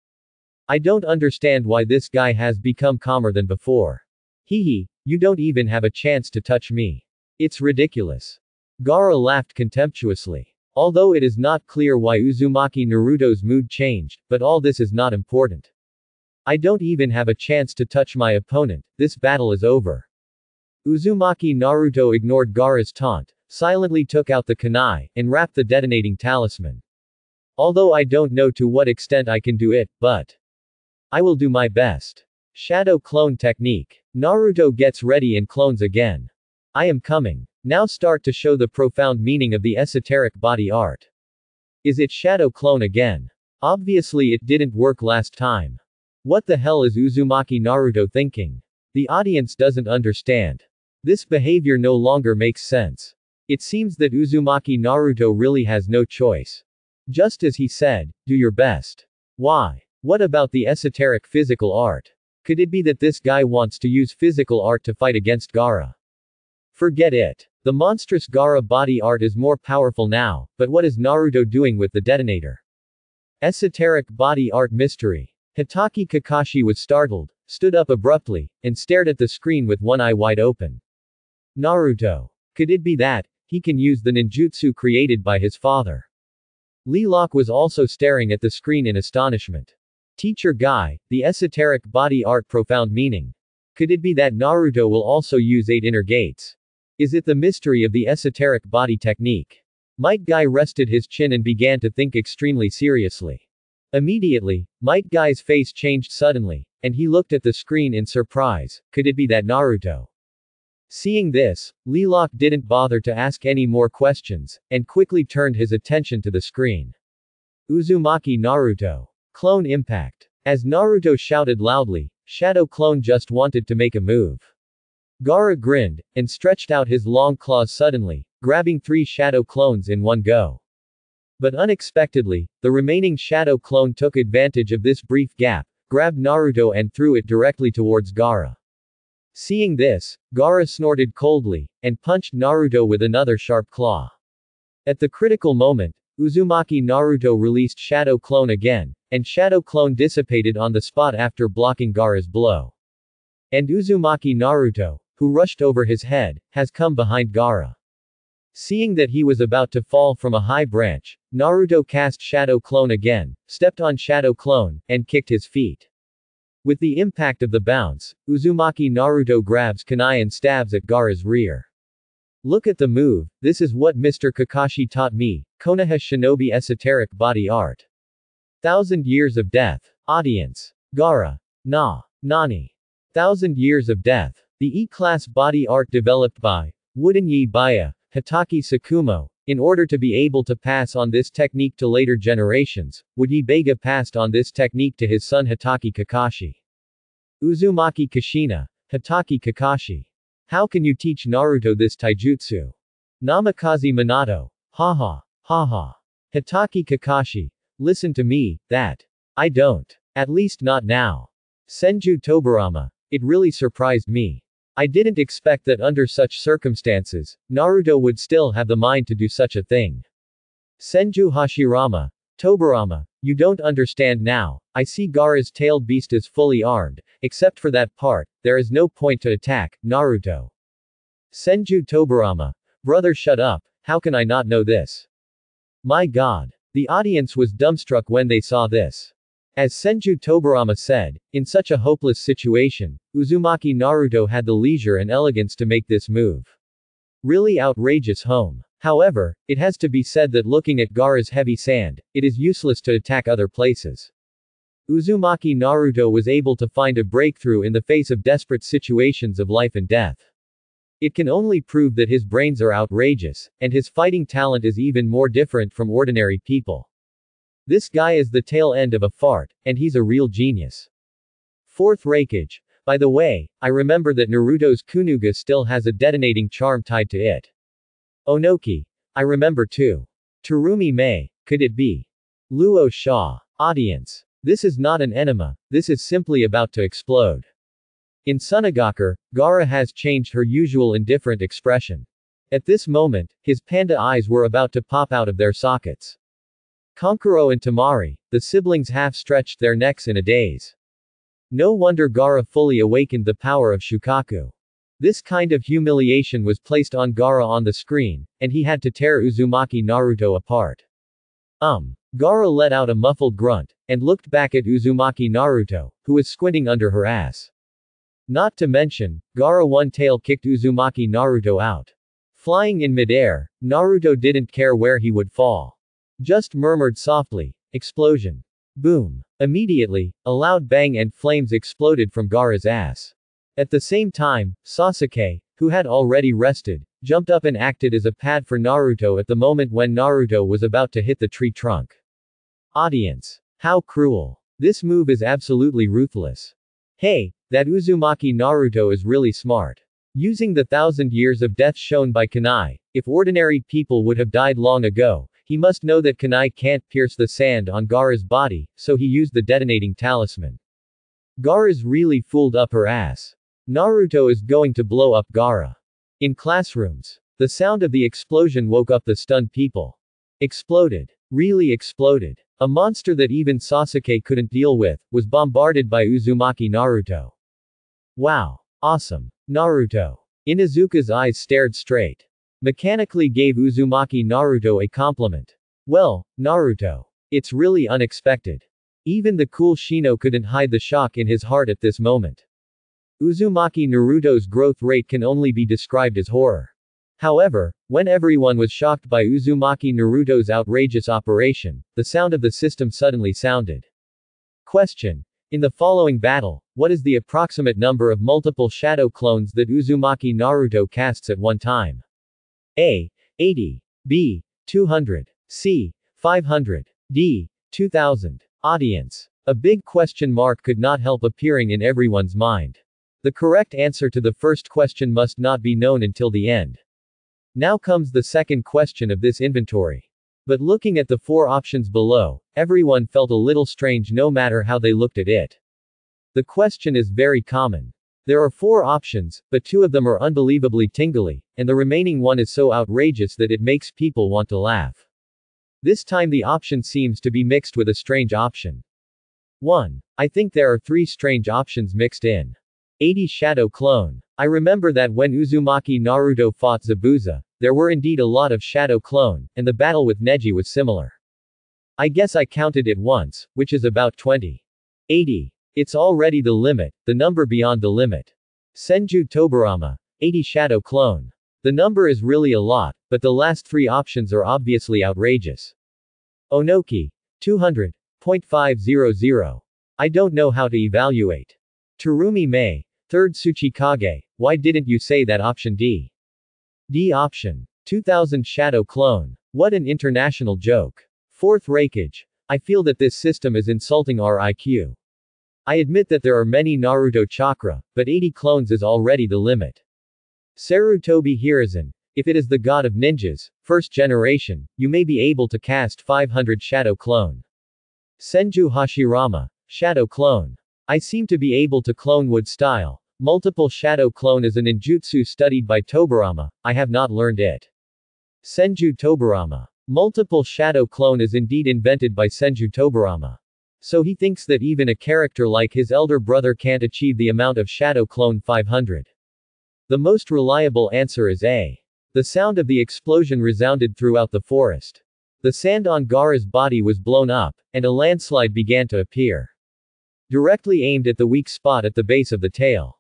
[SPEAKER 1] I don't understand why this guy has become calmer than before. Hehe, you don't even have a chance to touch me. It's ridiculous. Gaara laughed contemptuously. Although it is not clear why Uzumaki Naruto's mood changed, but all this is not important. I don't even have a chance to touch my opponent, this battle is over. Uzumaki Naruto ignored Gaara's taunt, silently took out the kunai, and wrapped the detonating talisman. Although I don't know to what extent I can do it, but I will do my best. Shadow clone technique. Naruto gets ready and clones again. I am coming. Now start to show the profound meaning of the esoteric body art. Is it shadow clone again? Obviously it didn't work last time. What the hell is Uzumaki Naruto thinking? The audience doesn't understand. This behavior no longer makes sense. It seems that Uzumaki Naruto really has no choice. Just as he said, do your best. Why? What about the esoteric physical art? Could it be that this guy wants to use physical art to fight against Gaara? Forget it. The monstrous Gaara body art is more powerful now, but what is Naruto doing with the detonator? Esoteric body art mystery. Hitaki Kakashi was startled, stood up abruptly, and stared at the screen with one eye wide open. Naruto. Could it be that he can use the ninjutsu created by his father? Leelok was also staring at the screen in astonishment. Teacher Guy, the esoteric body art profound meaning. Could it be that Naruto will also use 8 inner gates? Is it the mystery of the esoteric body technique? Might Guy rested his chin and began to think extremely seriously. Immediately, Might Guy's face changed suddenly, and he looked at the screen in surprise. Could it be that Naruto? Seeing this, Leelok didn't bother to ask any more questions, and quickly turned his attention to the screen. Uzumaki Naruto. Clone impact. As Naruto shouted loudly, Shadow Clone just wanted to make a move. Gaara grinned, and stretched out his long claws suddenly, grabbing 3 Shadow Clones in one go. But unexpectedly, the remaining Shadow Clone took advantage of this brief gap, grabbed Naruto and threw it directly towards Gaara. Seeing this, Gaara snorted coldly, and punched Naruto with another sharp claw. At the critical moment, Uzumaki Naruto released Shadow Clone again, and Shadow Clone dissipated on the spot after blocking Gaara's blow. And Uzumaki Naruto, who rushed over his head, has come behind Gaara. Seeing that he was about to fall from a high branch, Naruto cast Shadow Clone again, stepped on Shadow Clone, and kicked his feet. With the impact of the bounce, Uzumaki Naruto grabs kunai and stabs at Gaara's rear. Look at the move, this is what Mr. Kakashi taught me, Konoha Shinobi esoteric body art. 1,000 years of death. Audience. Gaara. Nani. 1,000 years of death. The E-class body art developed by Woodenyi Baya, Hitaki Sakumo. In order to be able to pass on this technique to later generations, Woodyi Beiga passed on this technique to his son Hitaki Kakashi. Uzumaki Kushina. Hitaki Kakashi. How can you teach Naruto this taijutsu? Namikaze Minato. Haha. Haha. Hitaki Kakashi. Listen to me, that. I don't. At least not now. Senju Tobirama. It really surprised me. I didn't expect that under such circumstances, Naruto would still have the mind to do such a thing. Senju Hashirama. Tobirama, you don't understand now. I see Gaara's tailed beast is fully armed, except for that part, there is no point to attack, Naruto. Senju Tobirama. Brother, shut up, how can I not know this? My god. The audience was dumbstruck when they saw this. As Senju Tobirama said, in such a hopeless situation, Uzumaki Naruto had the leisure and elegance to make this move. Really outrageous home. However, it has to be said that looking at Gaara's heavy sand, it is useless to attack other places. Uzumaki Naruto was able to find a breakthrough in the face of desperate situations of life and death. It can only prove that his brains are outrageous, and his fighting talent is even more different from ordinary people. This guy is the tail end of a fart, and he's a real genius. Fourth Raikage. By the way, I remember that Naruto's Kunuga still has a detonating charm tied to it. Onoki. I remember too. Terumi Mei. Could it be? Luo Sha. Audience. This is not an enema, this is simply about to explode. In Sunagaker, Gaara has changed her usual indifferent expression. At this moment, his panda eyes were about to pop out of their sockets. Kankuro and Tamari, the siblings half-stretched their necks in a daze. No wonder Gaara fully awakened the power of Shukaku. This kind of humiliation was placed on Gaara on the screen, and he had to tear Uzumaki Naruto apart. Gaara let out a muffled grunt, and looked back at Uzumaki Naruto, who was squinting under her ass. Not to mention, Gaara one-tail kicked Uzumaki Naruto out. Flying in midair, Naruto didn't care where he would fall. Just murmured softly, explosion. Boom. Immediately, a loud bang and flames exploded from Gaara's ass. At the same time, Sasuke, who had already rested, jumped up and acted as a pad for Naruto at the moment when Naruto was about to hit the tree trunk. Audience. How cruel. This move is absolutely ruthless. Hey, that Uzumaki Naruto is really smart. Using the 1,000 years of death shown by kunai, if ordinary people would have died long ago, he must know that kunai can't pierce the sand on Gaara's body, so he used the detonating talisman. Gaara's really fooled up her ass. Naruto is going to blow up Gaara. In classrooms, the sound of the explosion woke up the stunned people. Exploded. Really exploded. A monster that even Sasuke couldn't deal with, was bombarded by Uzumaki Naruto. Wow. Awesome. Naruto. Inuzuka's eyes stared straight. Mechanically gave Uzumaki Naruto a compliment. Well, Naruto. It's really unexpected. Even the cool Shino couldn't hide the shock in his heart at this moment. Uzumaki Naruto's growth rate can only be described as horror. However, when everyone was shocked by Uzumaki Naruto's outrageous operation, the sound of the system suddenly sounded. Question. In the following battle, what is the approximate number of multiple shadow clones that Uzumaki Naruto casts at one time? A. 80. B. 200. C. 500. D. 2000. Audience. A big question mark could not help appearing in everyone's mind. The correct answer to the first question must not be known until the end. Now comes the second question of this inventory. But looking at the four options below, everyone felt a little strange no matter how they looked at it. The question is very common. There are four options, but two of them are unbelievably tingly, and the remaining one is so outrageous that it makes people want to laugh. This time the option seems to be mixed with a strange option. 1. I think there are three strange options mixed in. 80 Shadow Clone. I remember that when Uzumaki Naruto fought Zabuza, there were indeed a lot of Shadow Clone, and the battle with Neji was similar. I guess I counted it once, which is about 20. 80. It's already the limit, the number beyond the limit. Senju Tobarama. 80 Shadow Clone. The number is really a lot, but the last three options are obviously outrageous. Onoki. 200.500. I don't know how to evaluate. Terumi Mei. 3rd Tsuchikage. Why didn't you say that option D? D option. 2000 Shadow Clone. What an international joke. 4th Raikage. I feel that this system is insulting our IQ. I admit that there are many Naruto chakra, but 80 clones is already the limit. Sarutobi Hiruzen. If it is the god of ninjas, first generation, you may be able to cast 500 Shadow Clone. Senju Hashirama. Shadow Clone. I seem to be able to clone wood style. Multiple Shadow Clone is a ninjutsu studied by Tobarama, I have not learned it. Senju Tobarama. Multiple Shadow Clone is indeed invented by Senju Tobarama. So he thinks that even a character like his elder brother can't achieve the amount of Shadow Clone 500. The most reliable answer is A. The sound of the explosion resounded throughout the forest. The sand on Gaara's body was blown up, and a landslide began to appear. Directly aimed at the weak spot at the base of the tail.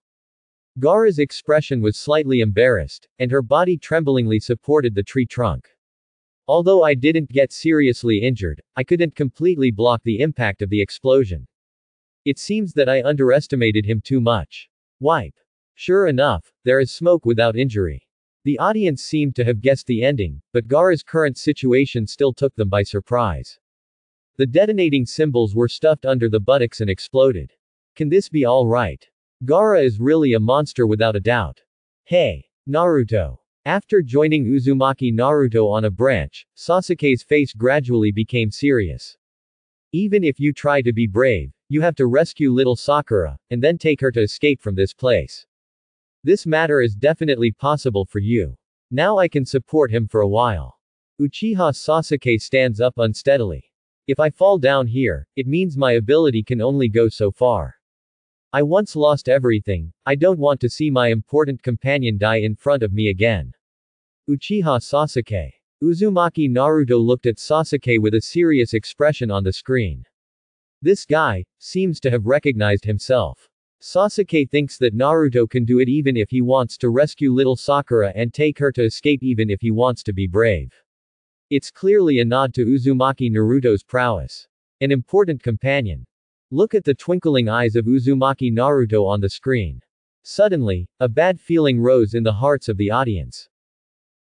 [SPEAKER 1] Gaara's expression was slightly embarrassed, and her body tremblingly supported the tree trunk. Although I didn't get seriously injured, I couldn't completely block the impact of the explosion. It seems that I underestimated him too much. Wipe. Sure enough, there is smoke without injury. The audience seemed to have guessed the ending, but Gaara's current situation still took them by surprise. The detonating symbols were stuffed under the buttocks and exploded. Can this be all right? Gaara is really a monster without a doubt. Hey, Naruto. After joining Uzumaki Naruto on a branch, Sasuke's face gradually became serious. Even if you try to be brave, you have to rescue little Sakura, and then take her to escape from this place. This matter is definitely possible for you. Now I can support him for a while. Uchiha Sasuke stands up unsteadily. If I fall down here, it means my ability can only go so far. I once lost everything, I don't want to see my important companion die in front of me again. Uchiha Sasuke. Uzumaki Naruto looked at Sasuke with a serious expression on the screen. This guy seems to have recognized himself. Sasuke thinks that Naruto can do it even if he wants to rescue little Sakura and take her to escape even if he wants to be brave. It's clearly a nod to Uzumaki Naruto's prowess. An important companion. Look at the twinkling eyes of Uzumaki Naruto on the screen. Suddenly, a bad feeling rose in the hearts of the audience.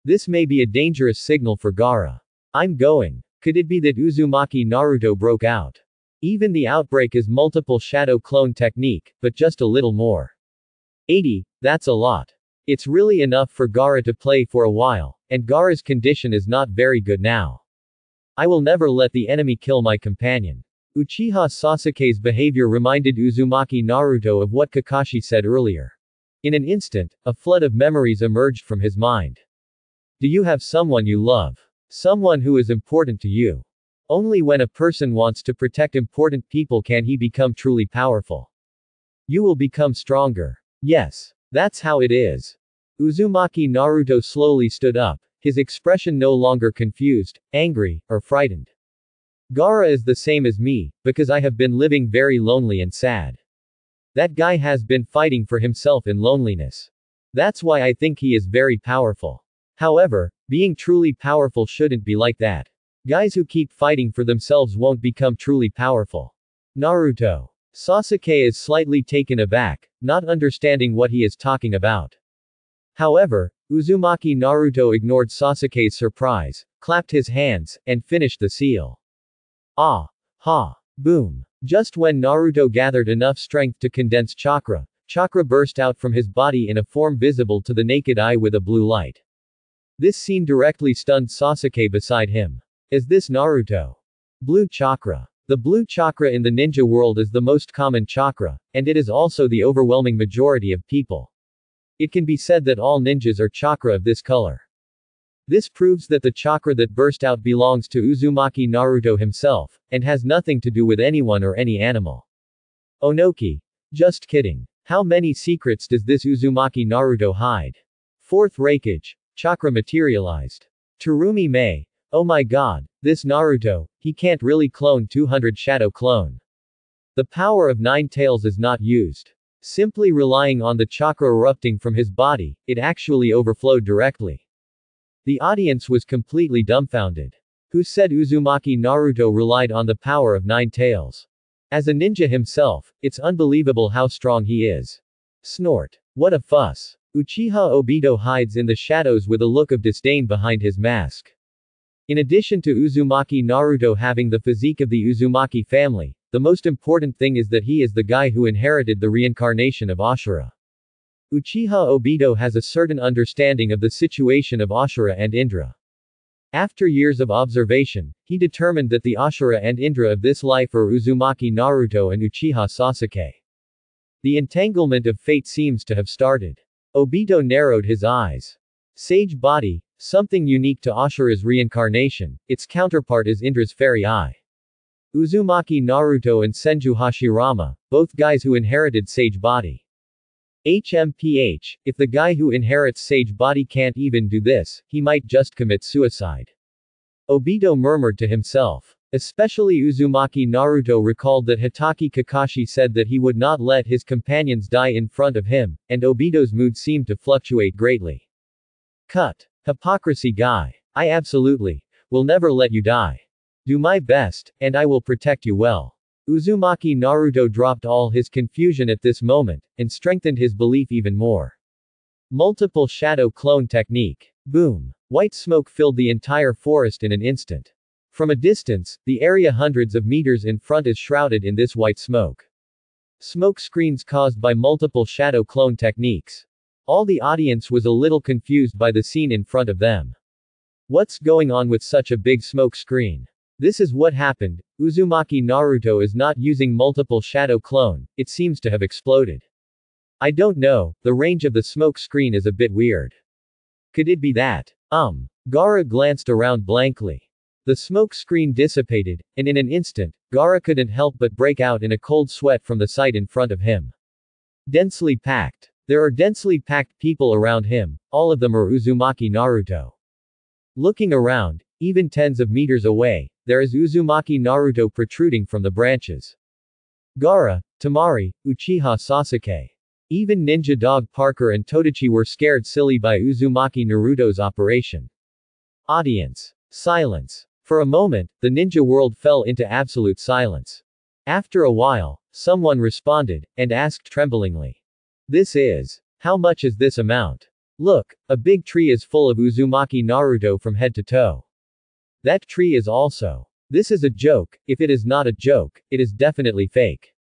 [SPEAKER 1] This may be a dangerous signal for Gaara. I'm going. Could it be that Uzumaki Naruto broke out? Even the outbreak is multiple shadow clone technique, but just a little more. 80, that's a lot. It's really enough for Gaara to play for a while, and Gaara's condition is not very good now. I will never let the enemy kill my companion. Uchiha Sasuke's behavior reminded Uzumaki Naruto of what Kakashi said earlier. In an instant, a flood of memories emerged from his mind. Do you have someone you love? Someone who is important to you? Only when a person wants to protect important people can he become truly powerful. You will become stronger. Yes. That's how it is. Uzumaki Naruto slowly stood up, his expression no longer confused, angry, or frightened. Gaara is the same as me, because I have been living very lonely and sad. That guy has been fighting for himself in loneliness. That's why I think he is very powerful. However, being truly powerful shouldn't be like that. Guys who keep fighting for themselves won't become truly powerful. Naruto. Sasuke is slightly taken aback, not understanding what he is talking about. However, Uzumaki Naruto ignored Sasuke's surprise, clapped his hands, and finished the seal. Ah! Ha! Boom! Just when Naruto gathered enough strength to condense chakra, chakra burst out from his body in a form visible to the naked eye with a blue light. This scene directly stunned Sasuke beside him. Is this Naruto? Blue chakra. The blue chakra in the ninja world is the most common chakra, and it is also the overwhelming majority of people. It can be said that all ninjas are chakra of this color. This proves that the chakra that burst out belongs to Uzumaki Naruto himself, and has nothing to do with anyone or any animal. Onoki. Just kidding. How many secrets does this Uzumaki Naruto hide? Fourth Raikage. Chakra materialized. Terumi Mei. Oh my god, this Naruto, he can't really clone 200 shadow clone. The power of 9 tails is not used. Simply relying on the chakra erupting from his body, it actually overflowed directly. The audience was completely dumbfounded. Who said Uzumaki Naruto relied on the power of 9 tails? As a ninja himself, it's unbelievable how strong he is. Snort. What a fuss. Uchiha Obito hides in the shadows with a look of disdain behind his mask. In addition to Uzumaki Naruto having the physique of the Uzumaki family, the most important thing is that he is the guy who inherited the reincarnation of Ashura. Uchiha Obito has a certain understanding of the situation of Ashura and Indra. After years of observation, he determined that the Ashura and Indra of this life are Uzumaki Naruto and Uchiha Sasuke. The entanglement of fate seems to have started. Obito narrowed his eyes. Sage body, something unique to Ashura's reincarnation, its counterpart is Indra's fairy eye. Uzumaki Naruto and Senju Hashirama, both guys who inherited sage body. HMPH, if the guy who inherits sage body can't even do this, he might just commit suicide. Obito murmured to himself. Especially Uzumaki Naruto recalled that Hitaki Kakashi said that he would not let his companions die in front of him, and Obito's mood seemed to fluctuate greatly. Cut. Hypocrisy guy. I absolutely will never let you die. Do my best, and I will protect you well. Uzumaki Naruto dropped all his confusion at this moment, and strengthened his belief even more. Multiple shadow clone technique. Boom. White smoke filled the entire forest in an instant. From a distance, the area hundreds of meters in front is shrouded in this white smoke. Smoke screens caused by multiple shadow clone techniques. All the audience was a little confused by the scene in front of them. What's going on with such a big smoke screen? This is what happened. Uzumaki Naruto is not using multiple shadow clone, it seems to have exploded. I don't know, the range of the smoke screen is a bit weird. Could it be that? Gaara glanced around blankly. The smoke screen dissipated, and in an instant, Gaara couldn't help but break out in a cold sweat from the sight in front of him. Densely packed. There are densely packed people around him, all of them are Uzumaki Naruto. Looking around, even tens of meters away, there is Uzumaki Naruto protruding from the branches. Gaara, Temari, Uchiha Sasuke. Even Ninja Dog Parker and Todachi were scared silly by Uzumaki Naruto's operation. Audience. Silence. For a moment, the ninja world fell into absolute silence. After a while, someone responded, and asked tremblingly. This is. How much is this amount? Look, a big tree is full of Uzumaki Naruto from head to toe. That tree is also. This is a joke, if it is not a joke, it is definitely fake.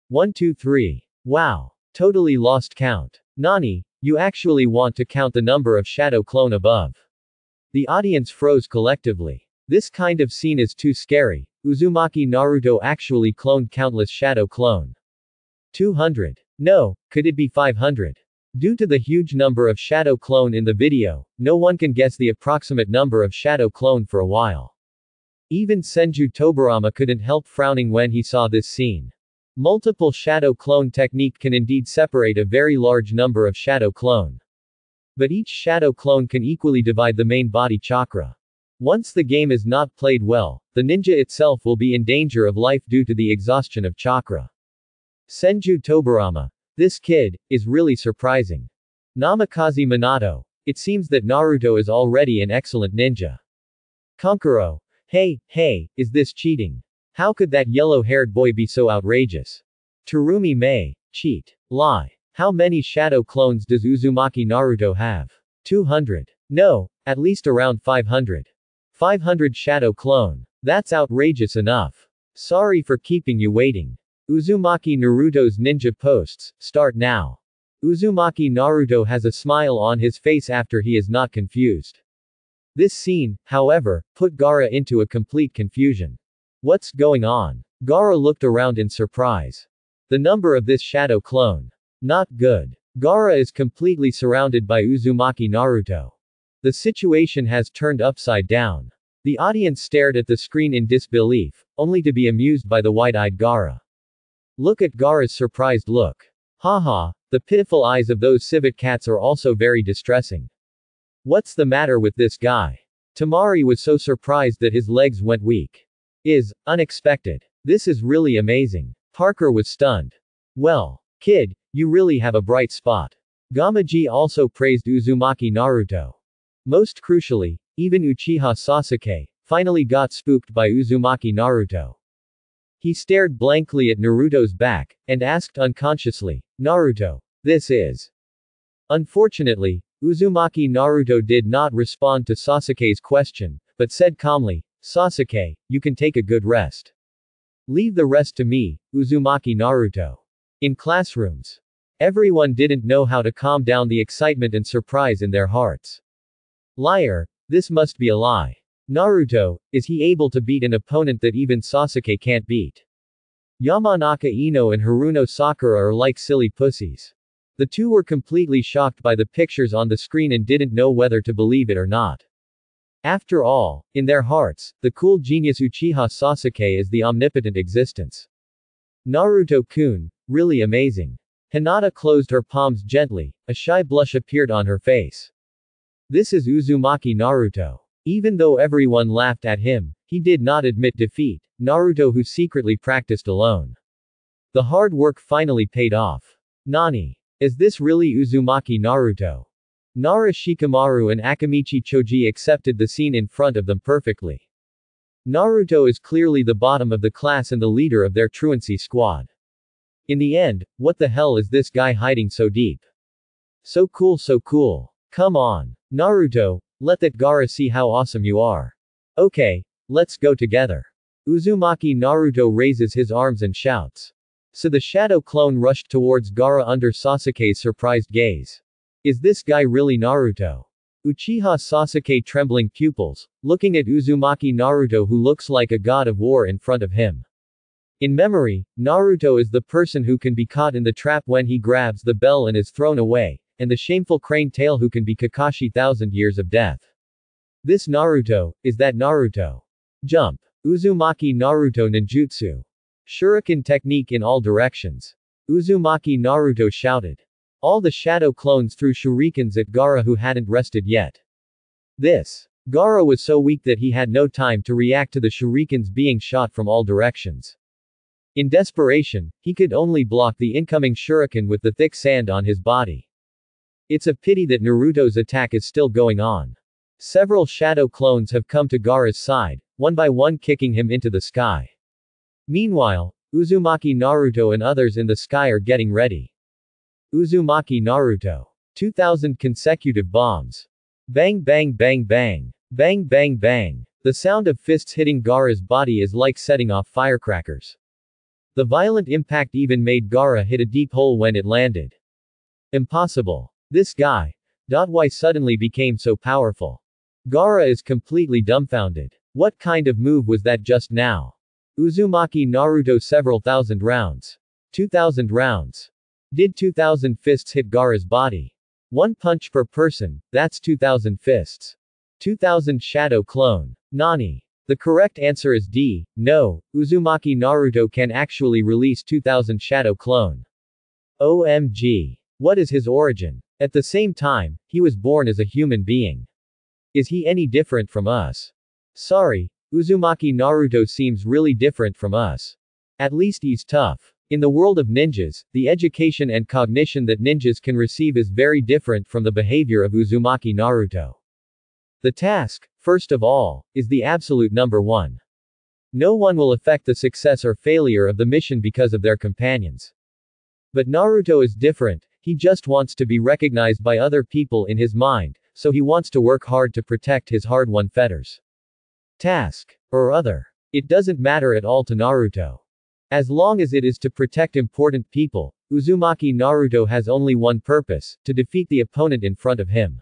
[SPEAKER 1] 1 2 3. Wow. Totally lost count. Nani, you actually want to count the number of shadow clone above. The audience froze collectively. This kind of scene is too scary. Uzumaki Naruto actually cloned countless shadow clone. 200. No, could it be 500? Due to the huge number of shadow clone in the video, no one can guess the approximate number of shadow clone for a while. Even Senju Tobarama couldn't help frowning when he saw this scene. Multiple shadow clone technique can indeed separate a very large number of shadow clone. But each shadow clone can equally divide the main body chakra. Once the game is not played well, the ninja itself will be in danger of life due to the exhaustion of chakra. Senju Tobarama. This kid is really surprising. Namikaze Minato. It seems that Naruto is already an excellent ninja. Kankuro. Hey, is this cheating? How could that yellow-haired boy be so outrageous? Terumi May. Cheat. Lie. How many shadow clones does Uzumaki Naruto have? 200. No, at least around 500. 500 shadow clone. That's outrageous enough. Sorry for keeping you waiting. Uzumaki Naruto's ninja posts start now. Uzumaki Naruto has a smile on his face after he is not confused. This scene, however, put Gaara into a complete confusion. What's going on? Gaara looked around in surprise. The number of this shadow clone. Not good. Gaara is completely surrounded by Uzumaki Naruto. The situation has turned upside down. The audience stared at the screen in disbelief, only to be amused by the wide-eyed Gaara. Look at Gaara's surprised look. Haha, the pitiful eyes of those civet cats are also very distressing. What's the matter with this guy? Tamari was so surprised that his legs went weak. Unexpected. This is really amazing. Parker was stunned. Well, kid, you really have a bright spot. Gamaji also praised Uzumaki Naruto. Most crucially, even Uchiha Sasuke finally got spooked by Uzumaki Naruto. He stared blankly at Naruto's back, and asked unconsciously, Naruto, this is. Unfortunately, Uzumaki Naruto did not respond to Sasuke's question, but said calmly, Sasuke, you can take a good rest. Leave the rest to me, Uzumaki Naruto. In classrooms. Everyone didn't know how to calm down the excitement and surprise in their hearts. Liar, this must be a lie. Naruto, is he able to beat an opponent that even Sasuke can't beat? Yamanaka Ino and Haruno Sakura are like silly pussies. The two were completely shocked by the pictures on the screen and didn't know whether to believe it or not. After all, in their hearts, the cool genius Uchiha Sasuke is the omnipotent existence. Naruto-kun, really amazing. Hinata closed her palms gently, a shy blush appeared on her face. This is Uzumaki Naruto. Even though everyone laughed at him, he did not admit defeat. Naruto who secretly practiced alone. The hard work finally paid off. Nani? Is this really Uzumaki Naruto? Nara Shikamaru and Akamichi Choji accepted the scene in front of them perfectly. Naruto is clearly the bottom of the class and the leader of their truancy squad. In the end, what the hell is this guy hiding so deep? So cool, so cool. Come on. Naruto, let that Gaara see how awesome you are. Okay, let's go together. Uzumaki Naruto raises his arms and shouts. So the shadow clone rushed towards Gaara under Sasuke's surprised gaze. Is this guy really Naruto? Uchiha Sasuke trembling pupils, looking at Uzumaki Naruto who looks like a god of war in front of him. In memory, Naruto is the person who can be caught in the trap when he grabs the bell and is thrown away, and the shameful crane tail who can be Kakashi 1,000 years of death. This Naruto, is that Naruto? Jump. Uzumaki Naruto ninjutsu. Shuriken technique in all directions. Uzumaki Naruto shouted. All the shadow clones threw shurikens at Gaara who hadn't rested yet. Gaara was so weak that he had no time to react to the shurikens being shot from all directions. In desperation, he could only block the incoming shuriken with the thick sand on his body. It's a pity that Naruto's attack is still going on. Several shadow clones have come to Gaara's side, one by one kicking him into the sky. Meanwhile, Uzumaki Naruto and others in the sky are getting ready. Uzumaki Naruto. 2,000 consecutive bombs. Bang bang bang bang. Bang bang bang. The sound of fists hitting Gaara's body is like setting off firecrackers. The violent impact even made Gaara hit a deep hole when it landed. Impossible. This guy. Why suddenly became so powerful? Gaara is completely dumbfounded. What kind of move was that just now? Uzumaki Naruto several thousand rounds. 2,000 rounds. Did 2,000 fists hit Gaara's body? One punch per person, that's 2,000 fists. 2,000 shadow clone. Nani? The correct answer is D. No, Uzumaki Naruto can actually release 2000 Shadow Clone. OMG. What is his origin? At the same time, he was born as a human being. Is he any different from us? Sorry, Uzumaki Naruto seems really different from us. At least he's tough. In the world of ninjas, the education and cognition that ninjas can receive is very different from the behavior of Uzumaki Naruto. The task, first of all, is the absolute number one. No one will affect the success or failure of the mission because of their companions. But Naruto is different, he just wants to be recognized by other people in his mind, so he wants to work hard to protect his hard-won fetters. Task. Or other. It doesn't matter at all to Naruto. As long as it is to protect important people, Uzumaki Naruto has only one purpose, to defeat the opponent in front of him.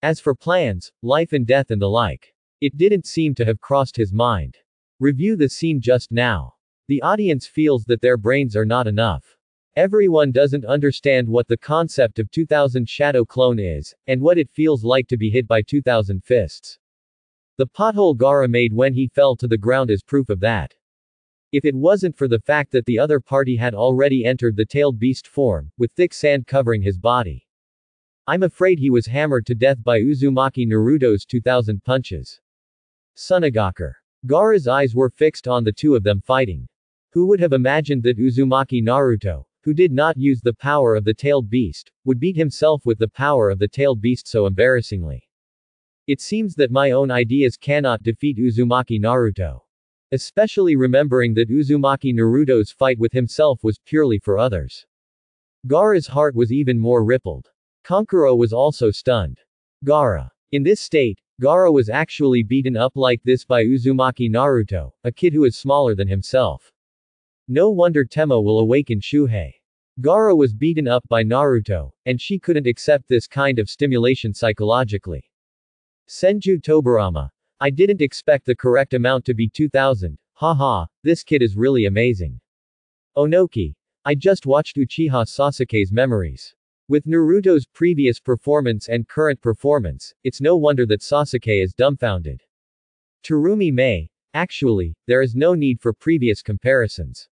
[SPEAKER 1] As for plans, life and death and the like, it didn't seem to have crossed his mind. Review the scene just now. The audience feels that their brains are not enough. Everyone doesn't understand what the concept of 2000 Shadow Clone is, and what it feels like to be hit by 2000 fists. The pothole Gaara made when he fell to the ground is proof of that. If it wasn't for the fact that the other party had already entered the tailed beast form, with thick sand covering his body, I'm afraid he was hammered to death by Uzumaki Naruto's 2000 punches. Sunagaker. Gaara's eyes were fixed on the two of them fighting. Who would have imagined that Uzumaki Naruto, who did not use the power of the tailed beast, would beat himself with the power of the tailed beast so embarrassingly? It seems that my own ideas cannot defeat Uzumaki Naruto. Especially remembering that Uzumaki Naruto's fight with himself was purely for others. Gaara's heart was even more rippled. Kankuro was also stunned. Gaara. In this state, Gaara was actually beaten up like this by Uzumaki Naruto, a kid who is smaller than himself. No wonder Temo will awaken Shuhei. Gaara was beaten up by Naruto, and she couldn't accept this kind of stimulation psychologically. Senju Tobarama. I didn't expect the correct amount to be 2000, haha, this kid is really amazing. Onoki. I just watched Uchiha Sasuke's memories. With Naruto's previous performance and current performance, it's no wonder that Sasuke is dumbfounded. Terumi Mei. Actually, there is no need for previous comparisons.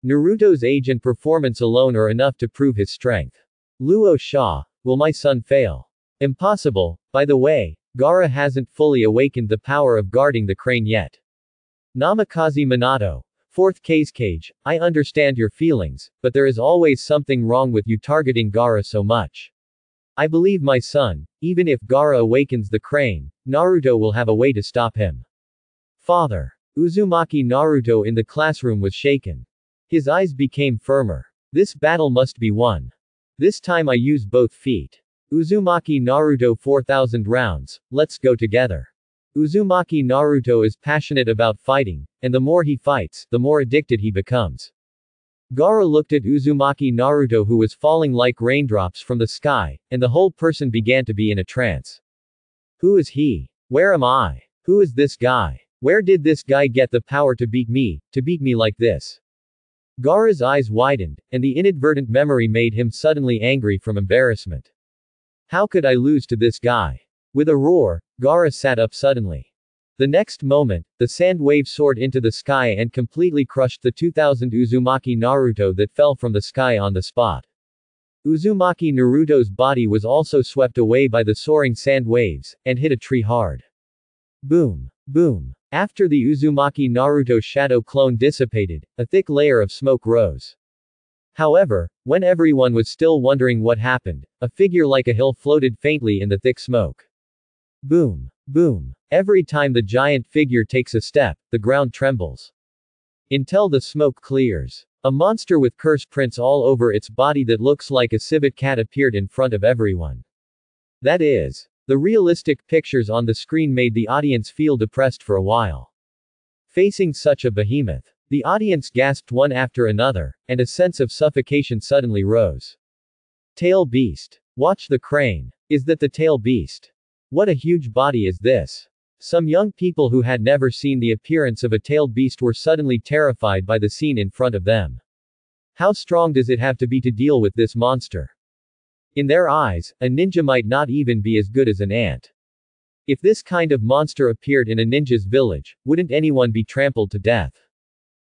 [SPEAKER 1] Naruto's age and performance alone are enough to prove his strength. Luo Sha. Will my son fail? Impossible. By the way, Gaara hasn't fully awakened the power of guarding the crane yet. Namikaze Minato. Fourth cage, I understand your feelings, but there is always something wrong with you targeting Gaara so much. I believe my son, even if Gaara awakens the crane, Naruto will have a way to stop him. Father. Uzumaki Naruto in the classroom was shaken. His eyes became firmer. This battle must be won. This time I use both feet. Uzumaki Naruto 4000 rounds, let's go together. Uzumaki Naruto is passionate about fighting, and the more he fights, the more addicted he becomes. Gaara looked at Uzumaki Naruto who was falling like raindrops from the sky, and the whole person began to be in a trance. Who is he? Where am I? Who is this guy? Where did this guy get the power to beat me like this? Gaara's eyes widened, and the inadvertent memory made him suddenly angry from embarrassment. How could I lose to this guy? With a roar, Gaara sat up suddenly. The next moment, the sand wave soared into the sky and completely crushed the 2000 Uzumaki Naruto that fell from the sky on the spot. Uzumaki Naruto's body was also swept away by the soaring sand waves, and hit a tree hard. Boom. Boom. After the Uzumaki Naruto shadow clone dissipated, a thick layer of smoke rose. However, when everyone was still wondering what happened, a figure like a hill floated faintly in the thick smoke. Boom. Boom. Every time the giant figure takes a step, the ground trembles. Until the smoke clears. A monster with curse prints all over its body that looks like a civet cat appeared in front of everyone. That is, the realistic pictures on the screen made the audience feel depressed for a while. Facing such a behemoth, the audience gasped one after another, and a sense of suffocation suddenly rose. Tail Beast. Watch the crane. Is that the tail beast? What a huge body is this? Some young people who had never seen the appearance of a tailed beast were suddenly terrified by the scene in front of them. How strong does it have to be to deal with this monster? In their eyes, a ninja might not even be as good as an ant. If this kind of monster appeared in a ninja's village, wouldn't anyone be trampled to death?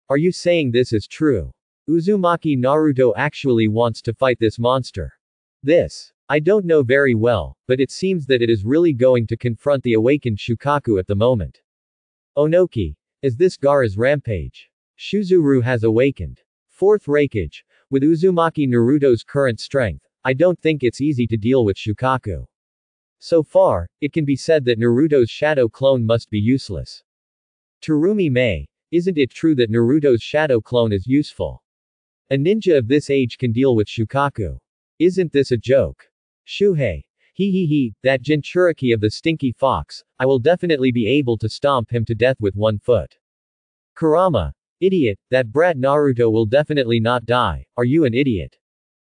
[SPEAKER 1] Are you saying this is true? Uzumaki Naruto actually wants to fight this monster. This. I don't know very well, but it seems that it is really going to confront the awakened Shukaku at the moment. Onoki. Is this Gaara's rampage? Shuzuru has awakened. Fourth Raikage. With Uzumaki Naruto's current strength, I don't think it's easy to deal with Shukaku. So far, it can be said that Naruto's shadow clone must be useless. Terumi Mei. Isn't it true that Naruto's shadow clone is useful? A ninja of this age can deal with Shukaku. Isn't this a joke? Shuhei. He, that Jinchuriki of the stinky fox, I will definitely be able to stomp him to death with one foot. Kurama. Idiot, that brat Naruto will definitely not die, are you an idiot?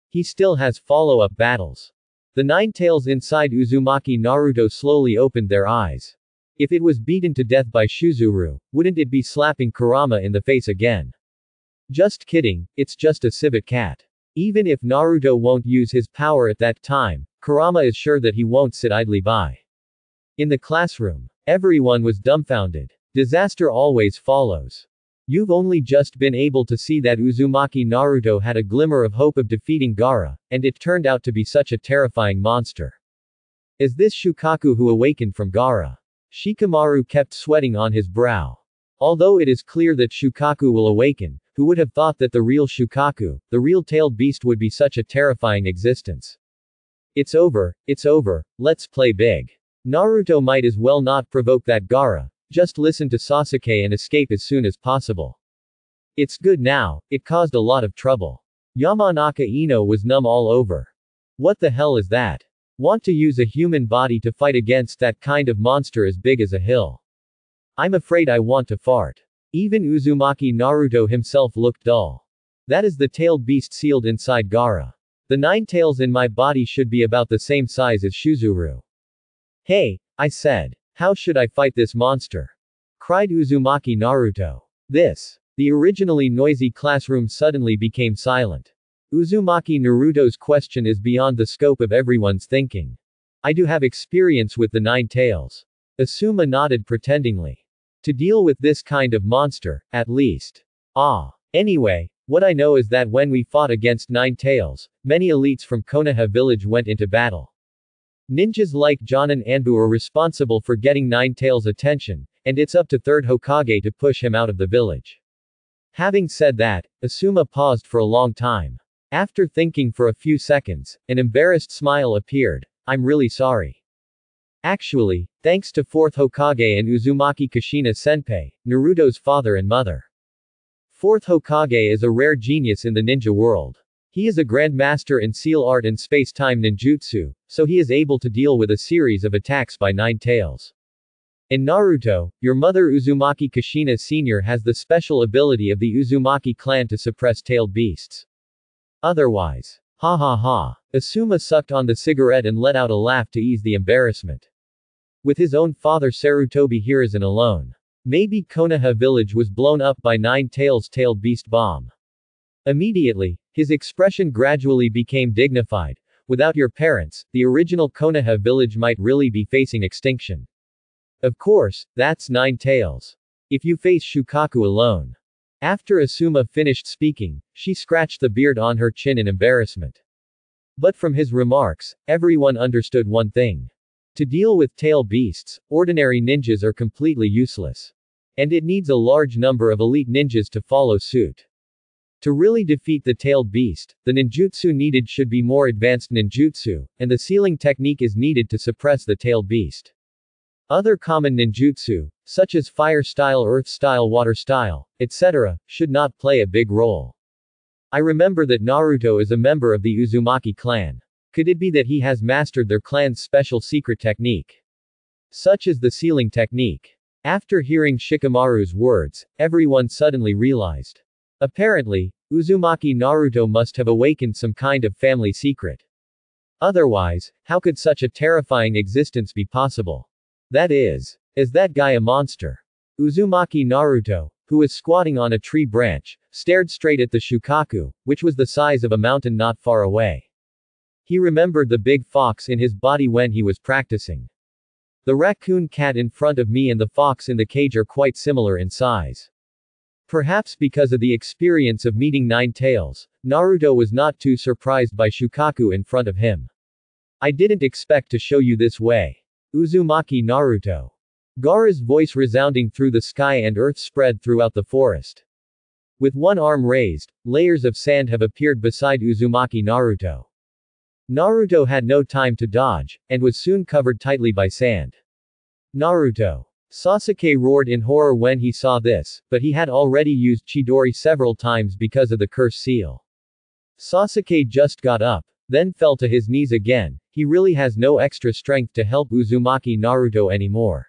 [SPEAKER 1] He still has follow-up battles. The nine tails inside Uzumaki Naruto slowly opened their eyes. If it was beaten to death by Shuzuru, wouldn't it be slapping Kurama in the face again? Just kidding, it's just a civet cat. Even if Naruto won't use his power at that time, Kurama is sure that he won't sit idly by. In the classroom, everyone was dumbfounded. Disaster always follows. You've only just been able to see that Uzumaki Naruto had a glimmer of hope of defeating Gaara, and it turned out to be such a terrifying monster. Is this Shukaku who awakened from Gaara? Shikamaru kept sweating on his brow. Although it is clear that Shukaku will awaken, who would have thought that the real Shukaku, the real tailed beast would be such a terrifying existence? It's over, let's play big. Naruto might as well not provoke that Gaara, just listen to Sasuke and escape as soon as possible. It's good now, it caused a lot of trouble. Yamanaka Ino was numb all over. What the hell is that? Want to use a human body to fight against that kind of monster as big as a hill? I'm afraid I want to fart. Even Uzumaki Naruto himself looked dull. That is the tailed beast sealed inside Gaara. The 9 tails in my body should be about the same size as Shuzuru. Hey, I said. How should I fight this monster? Cried Uzumaki Naruto. The originally noisy classroom suddenly became silent. Uzumaki Naruto's question is beyond the scope of everyone's thinking. I do have experience with the 9 tails. Asuma nodded pretendingly. To deal with this kind of monster, at least. Anyway, what I know is that when we fought against 9 tails, many elites from Konoha village went into battle. Ninjas like Jonin Anbu are responsible for getting 9 tails' attention, and it's up to 3rd Hokage to push him out of the village. Having said that, Asuma paused for a long time. After thinking for a few seconds, an embarrassed smile appeared. I'm really sorry. Actually, thanks to 4th Hokage and Uzumaki Kushina Senpai, Naruto's father and mother. 4th Hokage is a rare genius in the ninja world. He is a grandmaster in seal art and space-time ninjutsu, so he is able to deal with a series of attacks by 9 tails. In Naruto, your mother Uzumaki Kushina Sr. has the special ability of the Uzumaki clan to suppress tailed beasts. Otherwise. Ha ha ha. Asuma sucked on the cigarette and let out a laugh to ease the embarrassment. With his own father Sarutobi Hiruzen alone. Maybe Konoha village was blown up by 9 tails tailed beast bomb. Immediately, his expression gradually became dignified. Without your parents, the original Konoha village might really be facing extinction. Of course, that's 9 tails. If you face Shukaku alone. After Asuma finished speaking, she scratched the beard on her chin in embarrassment. But from his remarks, everyone understood one thing. To deal with tail beasts, ordinary ninjas are completely useless. And it needs a large number of elite ninjas to follow suit. To really defeat the tailed beast, the ninjutsu needed should be more advanced ninjutsu, and the sealing technique is needed to suppress the tailed beast. Other common ninjutsu, such as fire style, earth style, water style, etc., should not play a big role. I remember that Naruto is a member of the Uzumaki clan. Could it be that he has mastered their clan's special secret technique? Such as the sealing technique. After hearing Shikamaru's words, everyone suddenly realized. Apparently, Uzumaki Naruto must have awakened some kind of family secret. Otherwise, how could such a terrifying existence be possible? That is that guy a monster? Uzumaki Naruto, who was squatting on a tree branch, stared straight at the Shukaku, which was the size of a mountain not far away. He remembered the big fox in his body when he was practicing. The raccoon cat in front of me and the fox in the cage are quite similar in size. Perhaps because of the experience of meeting Nine Tails, Naruto was not too surprised by Shukaku in front of him. I didn't expect to show you this way. Uzumaki Naruto. Gaara's voice resounding through the sky and earth spread throughout the forest. With one arm raised, layers of sand have appeared beside Uzumaki Naruto. Naruto had no time to dodge, and was soon covered tightly by sand. Naruto. Sasuke roared in horror when he saw this, but he had already used Chidori several times because of the curse seal. Sasuke just got up, then fell to his knees again. He really has no extra strength to help Uzumaki Naruto anymore.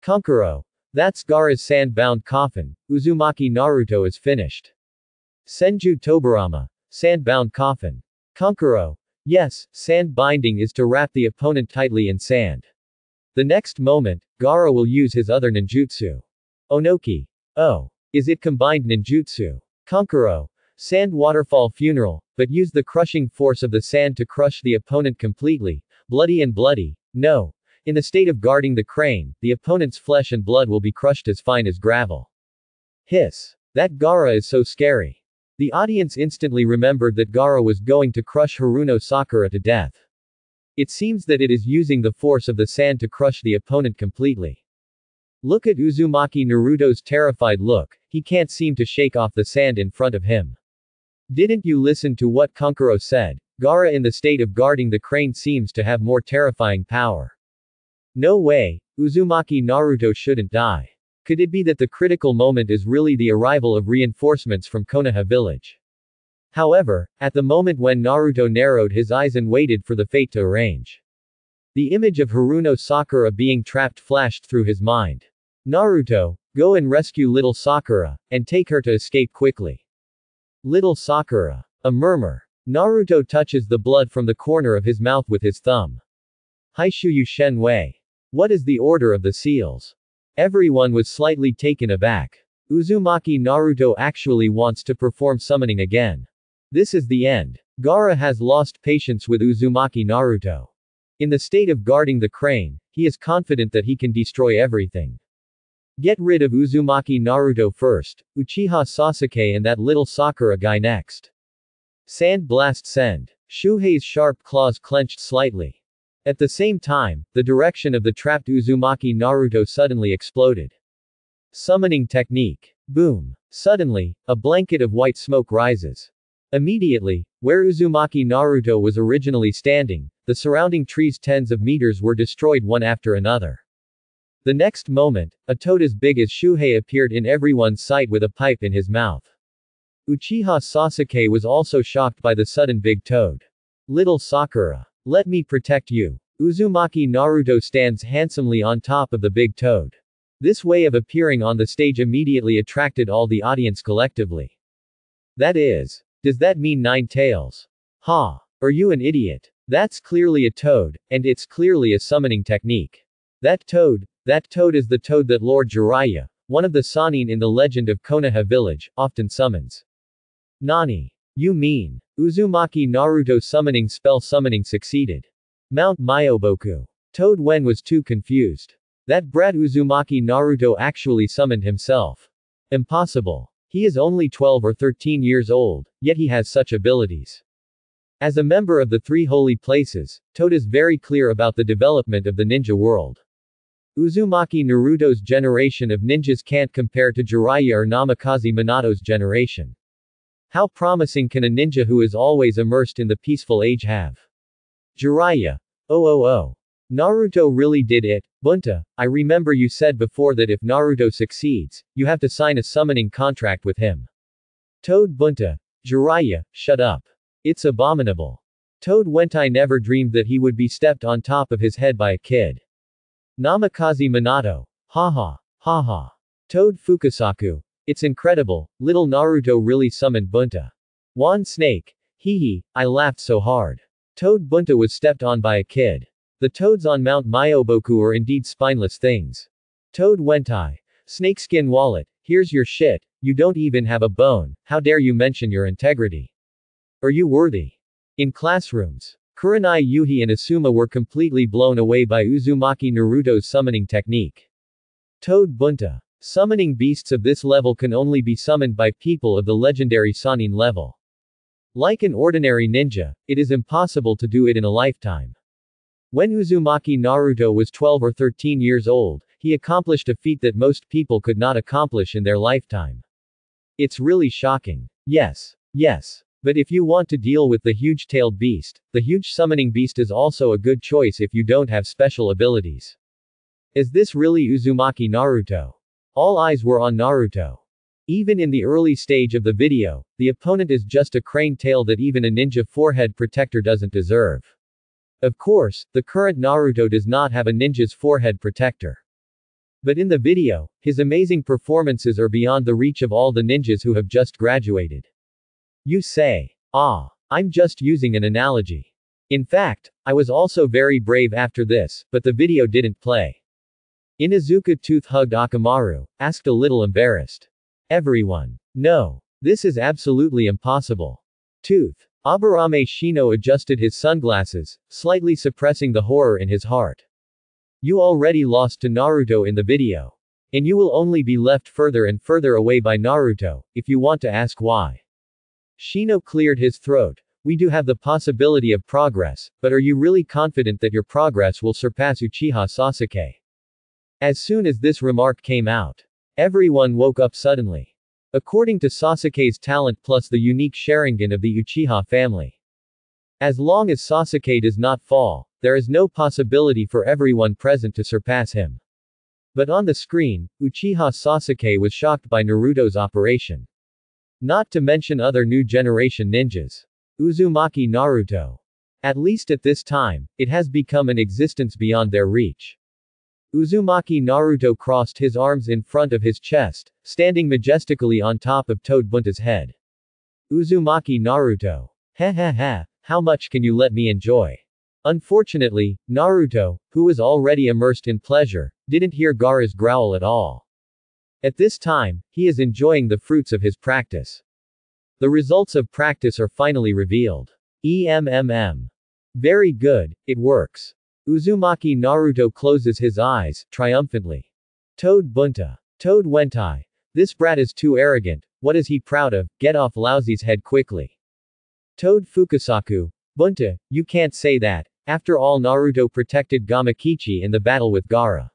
[SPEAKER 1] Kankuro. That's Gaara's sand-bound coffin. Uzumaki Naruto is finished. Senju Tobirama. Sand-bound coffin. Kankuro. Yes, sand binding is to wrap the opponent tightly in sand. The next moment, Gaara will use his other ninjutsu. Onoki. Oh. Is it combined ninjutsu? Kankuro. Sand waterfall funeral, but use the crushing force of the sand to crush the opponent completely. Bloody and bloody. No. In the state of guarding the crane, the opponent's flesh and blood will be crushed as fine as gravel. Hiss. That Gaara is so scary. The audience instantly remembered that Gaara was going to crush Haruno Sakura to death. It seems that it is using the force of the sand to crush the opponent completely. Look at Uzumaki Naruto's terrified look, he can't seem to shake off the sand in front of him. Didn't you listen to what Kankuro said? Gaara in the state of guarding the crane seems to have more terrifying power. No way, Uzumaki Naruto shouldn't die. Could it be that the critical moment is really the arrival of reinforcements from Konoha village? However, at the moment when Naruto narrowed his eyes and waited for the fate to arrange, the image of Haruno Sakura being trapped flashed through his mind. Naruto, go and rescue little Sakura, and take her to escape quickly. Little Sakura. A murmur. Naruto touches the blood from the corner of his mouth with his thumb. Haishuyu Shen Wei. What is the order of the seals? Everyone was slightly taken aback. Uzumaki Naruto actually wants to perform summoning again. This is the end. Gaara has lost patience with Uzumaki Naruto. In the state of guarding the crane, he is confident that he can destroy everything. Get rid of Uzumaki Naruto first, Uchiha Sasuke and that little Sakura guy next. Sand blast send. Shuhei's sharp claws clenched slightly. At the same time, the direction of the trapped Uzumaki Naruto suddenly exploded. Summoning technique. Boom. Suddenly, a blanket of white smoke rises. Immediately, where Uzumaki Naruto was originally standing, the surrounding trees tens of meters were destroyed one after another. The next moment, a toad as big as Shuhei appeared in everyone's sight with a pipe in his mouth. Uchiha Sasuke was also shocked by the sudden big toad. Little Sakura. Let me protect you. Uzumaki Naruto stands handsomely on top of the big toad. This way of appearing on the stage immediately attracted all the audience collectively. That is. Does that mean Nine Tails? Ha! Are you an idiot? That's clearly a toad, and it's clearly a summoning technique. That toad is the toad that Lord Jiraiya, one of the Sannin in the legend of Konoha village, often summons. Nani? You mean? Uzumaki Naruto summoning spell summoning succeeded. Mount Myoboku. Toad Wen was too confused. That brat Uzumaki Naruto actually summoned himself. Impossible. He is only 12 or 13 years old, yet he has such abilities. As a member of the three holy places, Toad is very clear about the development of the ninja world. Uzumaki Naruto's generation of ninjas can't compare to Jiraiya or Namikaze Minato's generation. How promising can a ninja who is always immersed in the peaceful age have? Jiraiya. Oh. Naruto really did it. Bunta, I remember you said before that if Naruto succeeds, you have to sign a summoning contract with him. Toad Bunta. Jiraiya, shut up. It's abominable. Toad Wentai never dreamed that he would be stepped on top of his head by a kid. Namikaze Minato. Haha. Toad Fukasaku. It's incredible, little Naruto really summoned Bunta. Wan Snake. Hee, I laughed so hard. Toad Bunta was stepped on by a kid. The toads on Mount Myoboku are indeed spineless things. Toad Wentai. Snakeskin wallet, here's your shit, you don't even have a bone, how dare you mention your integrity? Are you worthy? In classrooms. Kurenai Yuhi and Asuma were completely blown away by Uzumaki Naruto's summoning technique. Toad Bunta. Summoning beasts of this level can only be summoned by people of the legendary Sannin level. Like an ordinary ninja, it is impossible to do it in a lifetime. When Uzumaki Naruto was 12 or 13 years old, he accomplished a feat that most people could not accomplish in their lifetime. It's really shocking. Yes. But if you want to deal with the huge-tailed beast, the huge summoning beast is also a good choice if you don't have special abilities. Is this really Uzumaki Naruto? All eyes were on Naruto. Even in the early stage of the video, the opponent is just a crane tail that even a ninja forehead protector doesn't deserve. Of course, the current Naruto does not have a ninja's forehead protector. But in the video, his amazing performances are beyond the reach of all the ninjas who have just graduated. You say, I'm just using an analogy. In fact, I was also very brave after this, but the video didn't play. Inuzuka tooth-hugged Akamaru, asked a little embarrassed. Everyone. No. This is absolutely impossible. Tooth. Aburame Shino adjusted his sunglasses, slightly suppressing the horror in his heart. You already lost to Naruto in the video. And you will only be left further and further away by Naruto, if you want to ask why. Shino cleared his throat. We do have the possibility of progress, but are you really confident that your progress will surpass Uchiha Sasuke? As soon as this remark came out, everyone woke up suddenly. According to Sasuke's talent plus the unique Sharingan of the Uchiha family. As long as Sasuke does not fall, there is no possibility for everyone present to surpass him. But on the screen, Uchiha Sasuke was shocked by Naruto's operation. Not to mention other new generation ninjas. Uzumaki Naruto. At least at this time, it has become an existence beyond their reach. Uzumaki Naruto crossed his arms in front of his chest, standing majestically on top of Toad Bunta's head. Uzumaki Naruto. How much can you let me enjoy? Unfortunately, Naruto, who was already immersed in pleasure, didn't hear Gaara's growl at all. At this time, he is enjoying the fruits of his practice. The results of practice are finally revealed. Very good, it works. Uzumaki Naruto closes his eyes, triumphantly. Toad Bunta. Toad Wentai. This brat is too arrogant, what is he proud of, get off Laozi's head quickly. Toad Fukasaku. Bunta, you can't say that, after all Naruto protected Gamakichi in the battle with Gaara.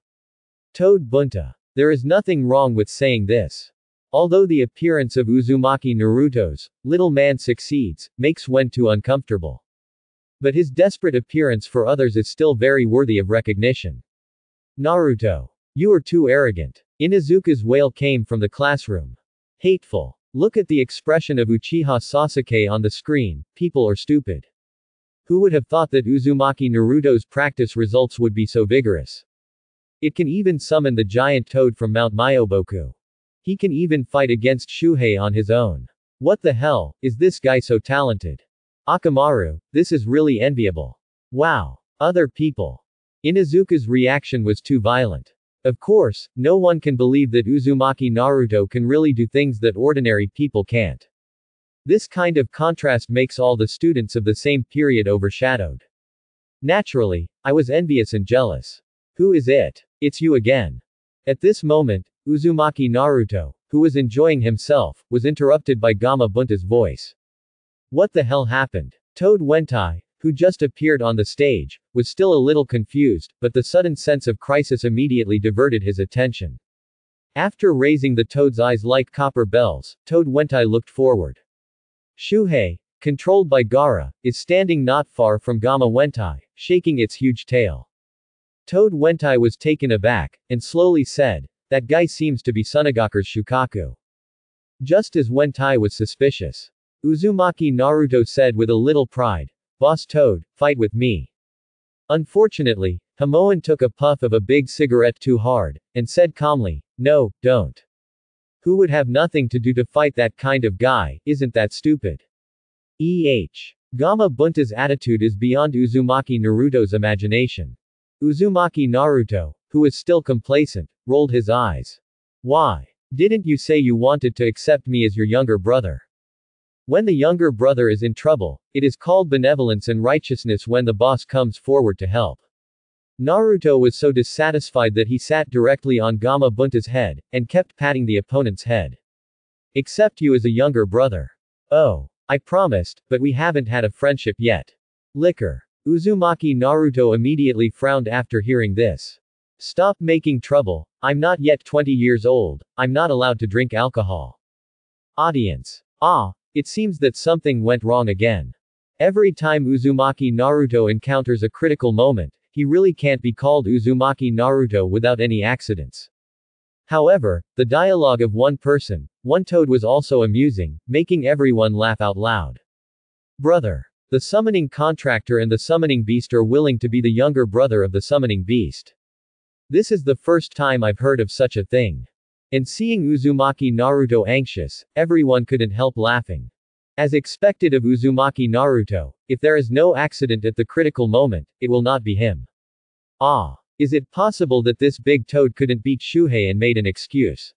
[SPEAKER 1] Toad Bunta. There is nothing wrong with saying this. Although the appearance of Uzumaki Naruto's little man succeeds, makes Wen too uncomfortable. But his desperate appearance for others is still very worthy of recognition. Naruto. You are too arrogant. Inuzuka's wail came from the classroom. Hateful. Look at the expression of Uchiha Sasuke on the screen, people are stupid. Who would have thought that Uzumaki Naruto's practice results would be so vigorous? It can even summon the giant toad from Mount Myoboku. He can even fight against Shuhei on his own. What the hell, is this guy so talented? Akamaru, this is really enviable. Wow. Other people. Inuzuka's reaction was too violent. Of course, no one can believe that Uzumaki Naruto can really do things that ordinary people can't. This kind of contrast makes all the students of the same period overshadowed. Naturally, I was envious and jealous. Who is it? It's you again. At this moment, Uzumaki Naruto, who was enjoying himself, was interrupted by Gama Bunta's voice. What the hell happened? Toad Wentai, who just appeared on the stage, was still a little confused, but the sudden sense of crisis immediately diverted his attention. After raising the toad's eyes like copper bells, Toad Wentai looked forward. Shuhei, controlled by Gaara, is standing not far from Gama Wentai, shaking its huge tail. Toad Wentai was taken aback, and slowly said, that guy seems to be Tsunagaku's Shukaku. Just as Wentai was suspicious. Uzumaki Naruto said with a little pride, Boss Toad, fight with me. Unfortunately, Hamoan took a puff of a big cigarette too hard, and said calmly, no, don't. Who would have nothing to do to fight that kind of guy, isn't that stupid? Gama Bunta's attitude is beyond Uzumaki Naruto's imagination. Uzumaki Naruto, who is still complacent, rolled his eyes. Why? Didn't you say you wanted to accept me as your younger brother? When the younger brother is in trouble, it is called benevolence and righteousness when the boss comes forward to help. Naruto was so dissatisfied that he sat directly on Gama Bunta's head, and kept patting the opponent's head. Except you as a younger brother. Oh. I promised, but we haven't had a friendship yet. Liquor. Uzumaki Naruto immediately frowned after hearing this. Stop making trouble, I'm not yet 20 years old, I'm not allowed to drink alcohol. Audience. Ah, it seems that something went wrong again. Every time Uzumaki Naruto encounters a critical moment, he really can't be called Uzumaki Naruto without any accidents. However, the dialogue of one person, one toad was also amusing, making everyone laugh out loud. Brother. The summoning contractor and the summoning beast are willing to be the younger brother of the summoning beast. This is the first time I've heard of such a thing. And seeing Uzumaki Naruto anxious, everyone couldn't help laughing. As expected of Uzumaki Naruto, if there is no accident at the critical moment, it will not be him. Ah. Is it possible that this big toad couldn't beat Shuhei and made an excuse?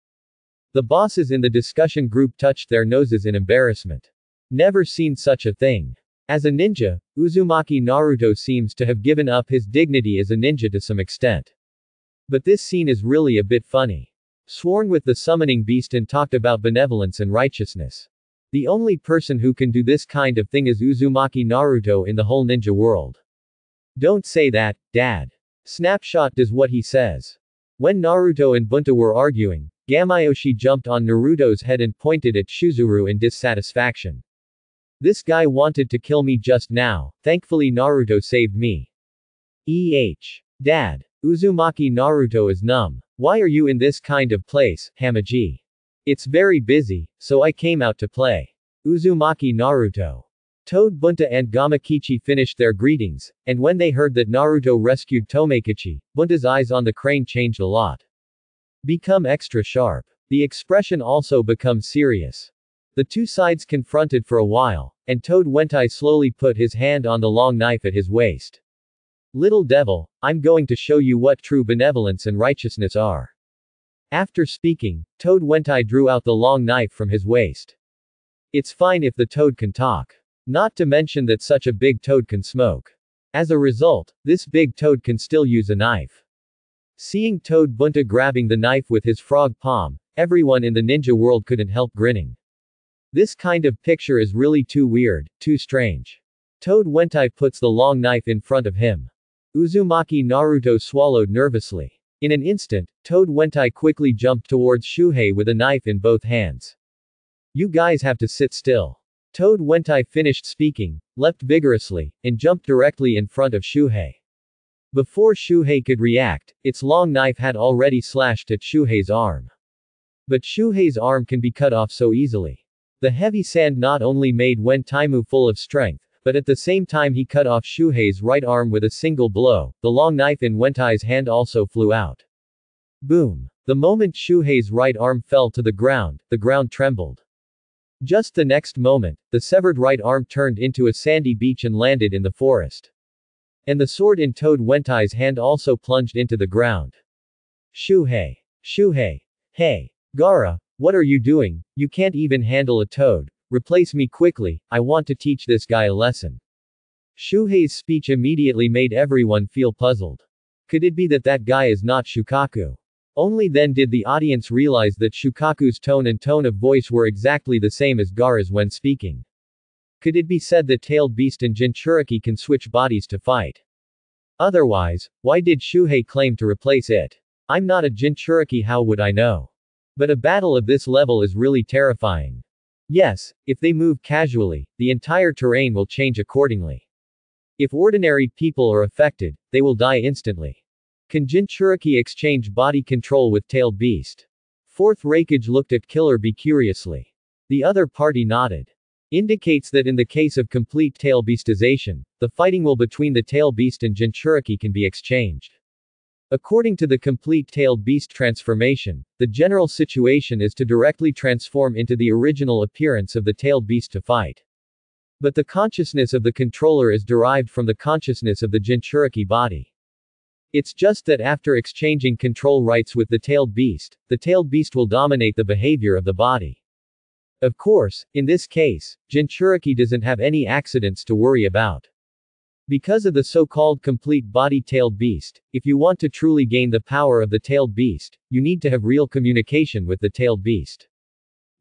[SPEAKER 1] The bosses in the discussion group touched their noses in embarrassment. Never seen such a thing. As a ninja, Uzumaki Naruto seems to have given up his dignity as a ninja to some extent. But this scene is really a bit funny. Sworn with the summoning beast and talked about benevolence and righteousness. The only person who can do this kind of thing is Uzumaki Naruto in the whole ninja world. Don't say that, Dad. Snapshot does what he says. When Naruto and Bunta were arguing, Gamayoshi jumped on Naruto's head and pointed at Shuzuru in dissatisfaction. This guy wanted to kill me just now, thankfully Naruto saved me. Dad. Uzumaki Naruto is numb. Why are you in this kind of place, Hamaji? It's very busy, so I came out to play. Uzumaki Naruto. Toad Bunta and Gamakichi finished their greetings, and when they heard that Naruto rescued Tomekichi, Bunta's eyes on the crane changed a lot. Become extra sharp. The expression also becomes serious. The two sides confronted for a while, and Toad Wentai slowly put his hand on the long knife at his waist. Little devil, I'm going to show you what true benevolence and righteousness are. After speaking, Toad Wentai drew out the long knife from his waist. It's fine if the toad can talk. Not to mention that such a big toad can smoke. As a result, this big toad can still use a knife. Seeing Toad Bunta grabbing the knife with his frog palm, everyone in the ninja world couldn't help grinning. This kind of picture is really too weird, too strange. Toad Wentai puts the long knife in front of him. Uzumaki Naruto swallowed nervously. In an instant, Toad Wentai quickly jumped towards Shuhei with a knife in both hands. You guys have to sit still. Toad Wentai finished speaking, leapt vigorously, and jumped directly in front of Shuhei. Before Shuhei could react, its long knife had already slashed at Shuhei's arm. But Shuhei's arm can be cut off so easily. The heavy sand not only made Wentaimu full of strength, but at the same time he cut off Shuhei's right arm with a single blow, the long knife in Wentai's hand also flew out. Boom! The moment Shuhei's right arm fell to the ground trembled. Just the next moment, the severed right arm turned into a sandy beach and landed in the forest. And the sword in Toad Wentai's hand also plunged into the ground. Shuhei! Hey! Gaara, what are you doing? You can't even handle a toad. Replace me quickly, I want to teach this guy a lesson. Shuhei's speech immediately made everyone feel puzzled. Could it be that that guy is not Shukaku? Only then did the audience realize that Shukaku's tone and tone of voice were exactly the same as Gaara's when speaking. Could it be said that Tailed Beast and Jinchuriki can switch bodies to fight? Otherwise, why did Shuhei claim to replace it? I'm not a Jinchuriki, how would I know? But a battle of this level is really terrifying. Yes, if they move casually, the entire terrain will change accordingly. If ordinary people are affected, they will die instantly. Can Jinchuriki exchange body control with Tailed Beast? Fourth Raikage looked at Killer Bee curiously. The other party nodded. Indicates that in the case of complete Tail Beastization, the fighting will between the Tail Beast and Jinchuriki can be exchanged. According to the complete Tailed Beast transformation, the general situation is to directly transform into the original appearance of the Tailed Beast to fight. But the consciousness of the controller is derived from the consciousness of the Jinchuriki body. It's just that after exchanging control rights with the Tailed Beast will dominate the behavior of the body. Of course, in this case, Jinchuriki doesn't have any accidents to worry about. Because of the so-called complete body tailed beast, if you want to truly gain the power of the tailed beast, you need to have real communication with the tailed beast.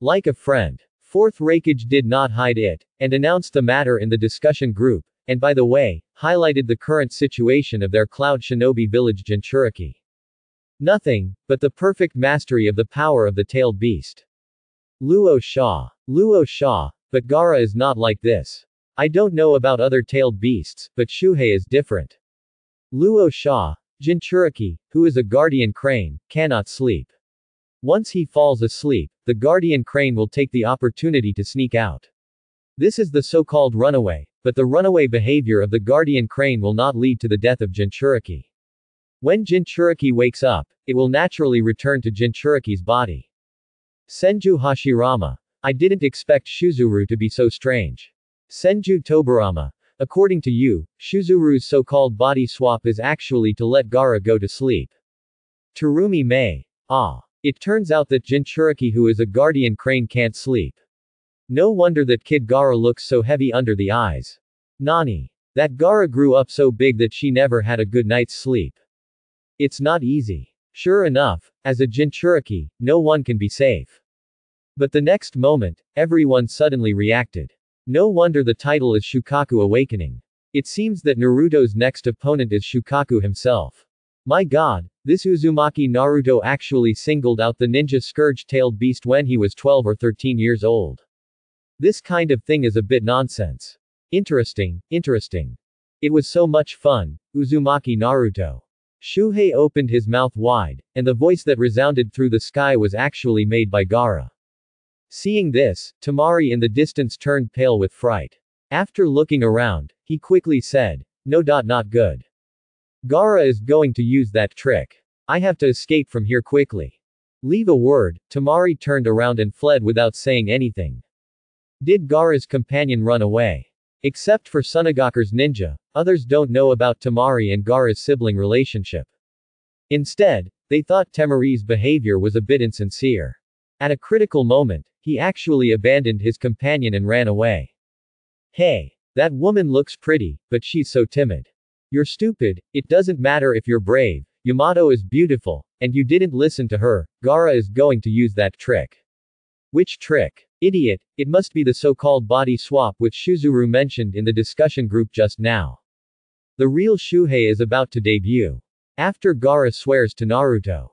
[SPEAKER 1] Like a friend. Fourth Raikage did not hide it, and announced the matter in the discussion group, and by the way, highlighted the current situation of their Cloud Shinobi village Jinchuriki. Nothing, but the perfect mastery of the power of the tailed beast. Luo Sha. Luo Sha, but Gaara is not like this. I don't know about other tailed beasts, but Shuhei is different. Luo Sha, Jinchuriki, who is a guardian crane, cannot sleep. Once he falls asleep, the guardian crane will take the opportunity to sneak out. This is the so-called runaway, but the runaway behavior of the guardian crane will not lead to the death of Jinchuriki. When Jinchuriki wakes up, it will naturally return to Jinchuriki's body. Senju Hashirama. I didn't expect Shuzuru to be so strange. Senju Tobarama. According to you, Shuzuru's so-called body swap is actually to let Gaara go to sleep. Terumi Mei. Ah. It turns out that Jinchuriki, who is a guardian crane, can't sleep. No wonder that Kid Gaara looks so heavy under the eyes. Nani. That Gaara grew up so big that she never had a good night's sleep. It's not easy. Sure enough, as a Jinchuriki, no one can be safe. But the next moment, everyone suddenly reacted. No wonder the title is Shukaku Awakening. It seems that Naruto's next opponent is Shukaku himself. My god, this Uzumaki Naruto actually singled out the ninja scourge-tailed beast when he was 12 or 13 years old. This kind of thing is a bit nonsense. Interesting. It was so much fun, Uzumaki Naruto. Shuhei opened his mouth wide, and the voice that resounded through the sky was actually made by Gaara. Seeing this, Tamari in the distance turned pale with fright. After looking around, he quickly said, "No. Not good. Gaara is going to use that trick. I have to escape from here quickly." Leave a word, Tamari turned around and fled without saying anything. Did Gaara's companion run away? Except for Sunagaku's ninja, others don't know about Tamari and Gaara's sibling relationship. Instead, they thought Tamari's behavior was a bit insincere. At a critical moment, he actually abandoned his companion and ran away. Hey, that woman looks pretty, but she's so timid. You're stupid, it doesn't matter if you're brave, Yamato is beautiful, and you didn't listen to her, Gaara is going to use that trick. Which trick? Idiot, it must be the so-called body swap which Shuzuru mentioned in the discussion group just now. The real Shuhei is about to debut. After Gaara swears to Naruto.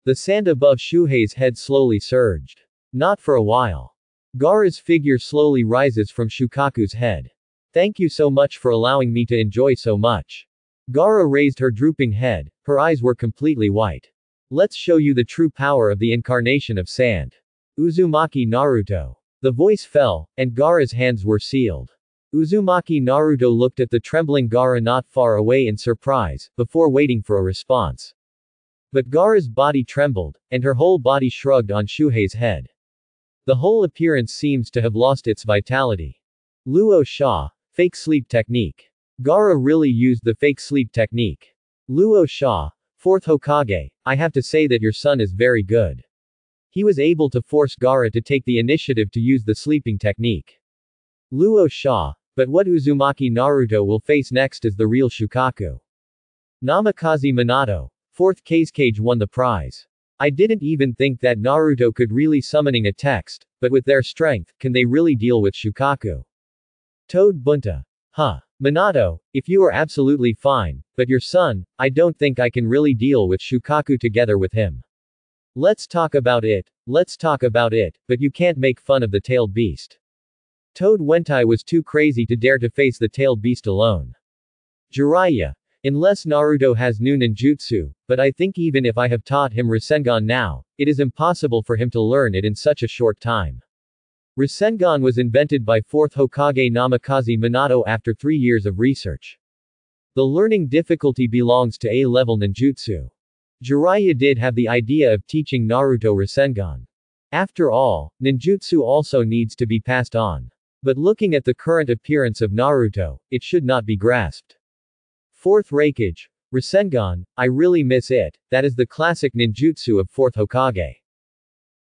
[SPEAKER 1] The sand above Shuhei's head slowly surged. Not for a while. Gaara's figure slowly rises from Shukaku's head. Thank you so much for allowing me to enjoy so much. Gaara raised her drooping head, her eyes were completely white. Let's show you the true power of the incarnation of sand. Uzumaki Naruto. The voice fell, and Gaara's hands were sealed. Uzumaki Naruto looked at the trembling Gaara not far away in surprise, before waiting for a response. But Gaara's body trembled, and her whole body shrugged on Shuhei's head. The whole appearance seems to have lost its vitality. Luo Sha. Fake sleep technique. Gaara really used the fake sleep technique. Luo Sha. Fourth Hokage, I have to say that your son is very good. He was able to force Gaara to take the initiative to use the sleeping technique. Luo Sha. But what Uzumaki Naruto will face next is the real Shukaku. Namikaze Minato. Fourth Kazekage won the prize. I didn't even think that Naruto could really summoning a text, but with their strength, can they really deal with Shukaku? Toad Bunta. Huh. Minato, if you are absolutely fine, but your son, I don't think I can really deal with Shukaku together with him. Let's talk about it, but you can't make fun of the tailed beast. Toad Wentai was too crazy to dare to face the tailed beast alone. Jiraiya. Unless Naruto has new ninjutsu, but I think even if I have taught him Rasengan now, it is impossible for him to learn it in such a short time. Rasengan was invented by 4th Hokage Namikaze Minato after 3 years of research. The learning difficulty belongs to A-level ninjutsu. Jiraiya did have the idea of teaching Naruto Rasengan. After all, ninjutsu also needs to be passed on. But looking at the current appearance of Naruto, it should not be grasped. Fourth Raikage. Rasengan, I really miss it, that is the classic ninjutsu of 4th Hokage.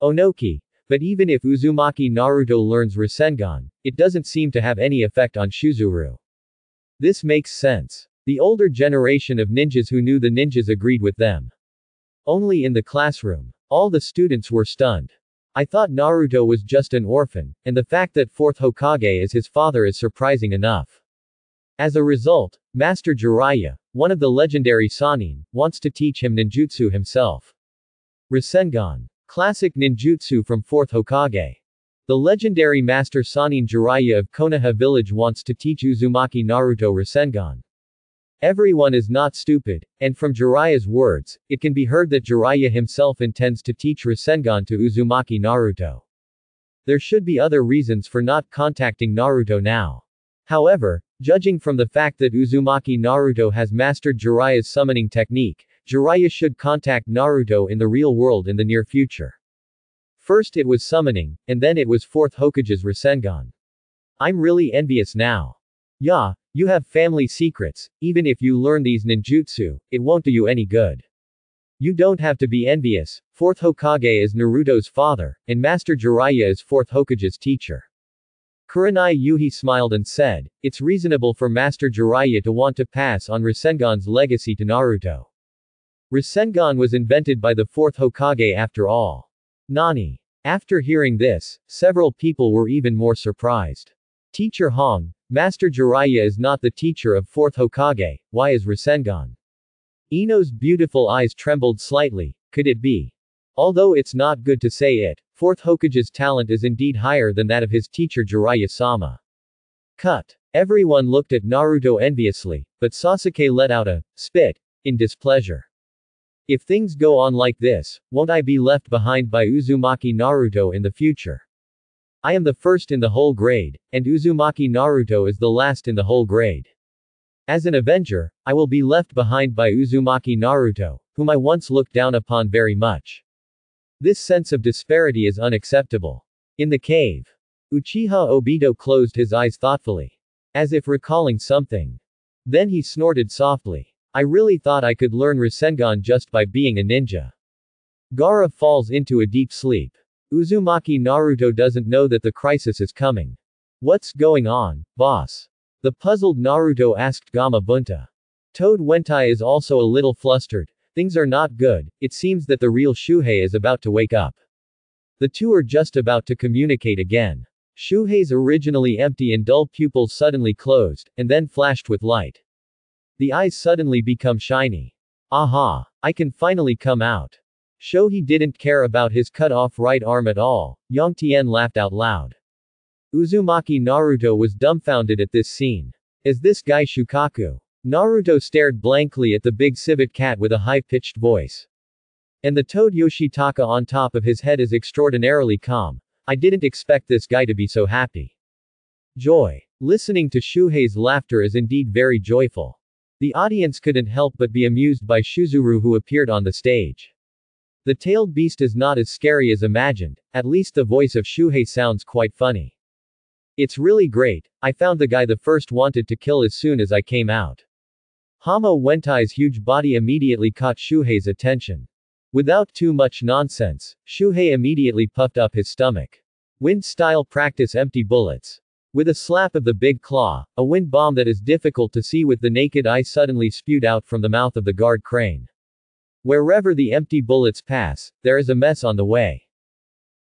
[SPEAKER 1] Onoki. But even if Uzumaki Naruto learns Rasengan, it doesn't seem to have any effect on Shuzuru. This makes sense. The older generation of ninjas who knew the ninjas agreed with them. Only in the classroom. All the students were stunned. I thought Naruto was just an orphan, and the fact that 4th Hokage is his father is surprising enough. As a result, Master Jiraiya, one of the legendary Sannin, wants to teach him ninjutsu himself. Rasengan. Classic ninjutsu from 4th Hokage. The legendary Master Sannin Jiraiya of Konoha village wants to teach Uzumaki Naruto Rasengan. Everyone is not stupid, and from Jiraiya's words, it can be heard that Jiraiya himself intends to teach Rasengan to Uzumaki Naruto. There should be other reasons for not contacting Naruto now. However, judging from the fact that Uzumaki Naruto has mastered Jiraiya's summoning technique, Jiraiya should contact Naruto in the real world in the near future. First it was summoning, and then it was 4th Hokage's Rasengan. I'm really envious now. Yeah, you have family secrets, even if you learn these ninjutsu, it won't do you any good. You don't have to be envious, 4th Hokage is Naruto's father, and Master Jiraiya is 4th Hokage's teacher. Kurenai Yuhi smiled and said, it's reasonable for Master Jiraiya to want to pass on Rasengan's legacy to Naruto. Rasengan was invented by the 4th Hokage after all. Nani? After hearing this, several people were even more surprised. Teacher Hong, Master Jiraiya is not the teacher of 4th Hokage, why is Rasengan? Ino's beautiful eyes trembled slightly, could it be? Although it's not good to say it, 4th Hokage's talent is indeed higher than that of his teacher Jiraiya-sama. Cut. Everyone looked at Naruto enviously, but Sasuke let out a spit in displeasure. If things go on like this, won't I be left behind by Uzumaki Naruto in the future? I am the first in the whole grade, and Uzumaki Naruto is the last in the whole grade. As an Avenger, I will be left behind by Uzumaki Naruto, whom I once looked down upon very much. This sense of disparity is unacceptable. In the cave, Uchiha Obito closed his eyes thoughtfully, as if recalling something. Then he snorted softly. I really thought I could learn Rasengan just by being a ninja. Gaara falls into a deep sleep. Uzumaki Naruto doesn't know that the crisis is coming. What's going on, boss? The puzzled Naruto asked Gamabunta. Toad Wentai is also a little flustered. Things are not good, it seems that the real Shuhei is about to wake up. The two are just about to communicate again. Shuhei's originally empty and dull pupils suddenly closed, and then flashed with light. The eyes suddenly become shiny. Aha! I can finally come out. Shohei didn't care about his cut-off right arm at all. Yongtian laughed out loud. Uzumaki Naruto was dumbfounded at this scene. Is this guy Shukaku? Naruto stared blankly at the big civet cat with a high-pitched voice. And the toad Yoshitaka on top of his head is extraordinarily calm. I didn't expect this guy to be so happy. Joy. Listening to Shuhei's laughter is indeed very joyful. The audience couldn't help but be amused by Shuzuru who appeared on the stage. The tailed beast is not as scary as imagined, at least the voice of Shuhei sounds quite funny. It's really great, I found the guy the first wanted to kill as soon as I came out. Hama Wentai's huge body immediately caught Shuhei's attention. Without too much nonsense, Shuhei immediately puffed up his stomach. Wind-style practice empty bullets. With a slap of the big claw, a wind bomb that is difficult to see with the naked eye suddenly spewed out from the mouth of the guard crane. Wherever the empty bullets pass, there is a mess on the way.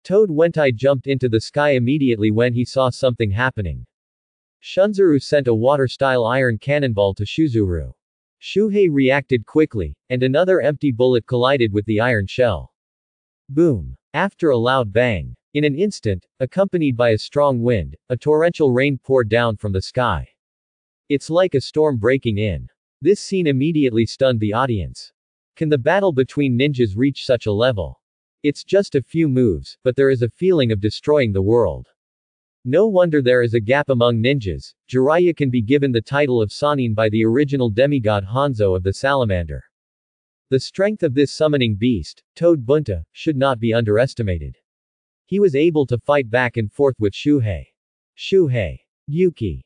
[SPEAKER 1] Toad Wentai jumped into the sky immediately when he saw something happening. Shunzuru sent a water-style iron cannonball to Shuzuru. Shuhei reacted quickly, and another empty bullet collided with the iron shell. Boom! After a loud bang. In an instant, accompanied by a strong wind, a torrential rain poured down from the sky. It's like a storm breaking in. This scene immediately stunned the audience. Can the battle between ninjas reach such a level? It's just a few moves, but there is a feeling of destroying the world. No wonder there is a gap among ninjas. Jiraiya can be given the title of Sannin by the original demigod Hanzo of the Salamander. The strength of this summoning beast, Toad Bunta, should not be underestimated. He was able to fight back and forth with Shuhei. Shuhei. Yuki.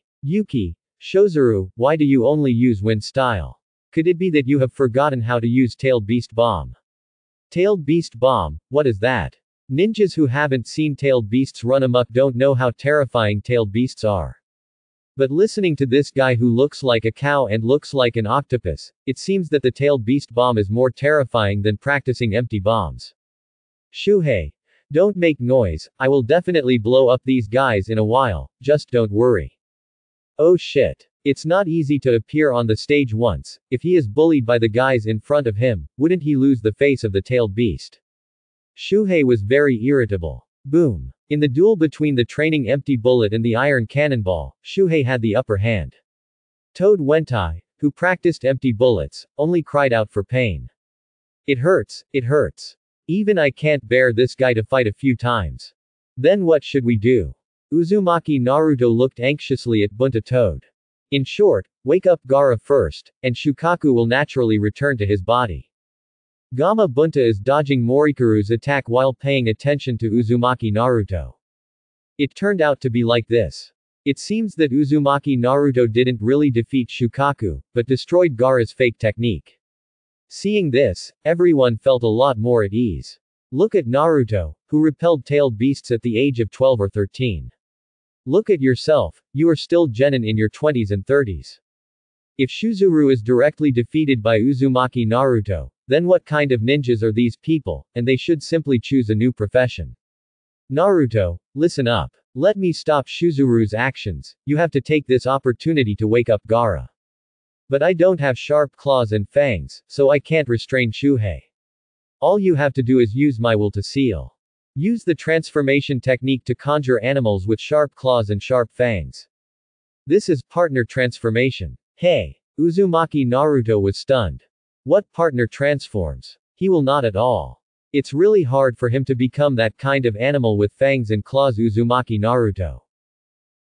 [SPEAKER 1] Shozuru, why do you only use wind style? Could it be that you have forgotten how to use Tailed Beast Bomb? Tailed Beast Bomb, what is that? Ninjas who haven't seen tailed beasts run amok don't know how terrifying tailed beasts are. But listening to this guy who looks like a cow and looks like an octopus, it seems that the tailed beast bomb is more terrifying than practicing empty bombs. Shuhei. Don't make noise, I will definitely blow up these guys in a while, just don't worry. Oh shit. It's not easy to appear on the stage once. If he is bullied by the guys in front of him, wouldn't he lose the face of the tailed beast? Shuhei was very irritable. Boom. In the duel between the training empty bullet and the iron cannonball, Shuhei had the upper hand. Toad Wentai, who practiced empty bullets, only cried out for pain. It hurts, it hurts. Even I can't bear this guy to fight a few times. Then what should we do? Uzumaki Naruto looked anxiously at Bunta Toad. In short, wake up Gaara first, and Shukaku will naturally return to his body. Gamma Bunta is dodging Morikaru's attack while paying attention to Uzumaki Naruto. It turned out to be like this. It seems that Uzumaki Naruto didn't really defeat Shukaku, but destroyed Gaara's fake technique. Seeing this, everyone felt a lot more at ease. Look at Naruto, who repelled tailed beasts at the age of 12 or 13. Look at yourself, you are still genin in your 20s and 30s. If Shuzuru is directly defeated by Uzumaki Naruto, then what kind of ninjas are these people, and they should simply choose a new profession. Naruto, listen up. Let me stop Shuzuru's actions, you have to take this opportunity to wake up Gaara. But I don't have sharp claws and fangs, so I can't restrain Shuhei. All you have to do is use my will to seal. Use the transformation technique to conjure animals with sharp claws and sharp fangs. This is partner transformation. Hey! Uzumaki Naruto was stunned. What partner transforms? He will not at all. It's really hard for him to become that kind of animal with fangs and claws. Uzumaki Naruto.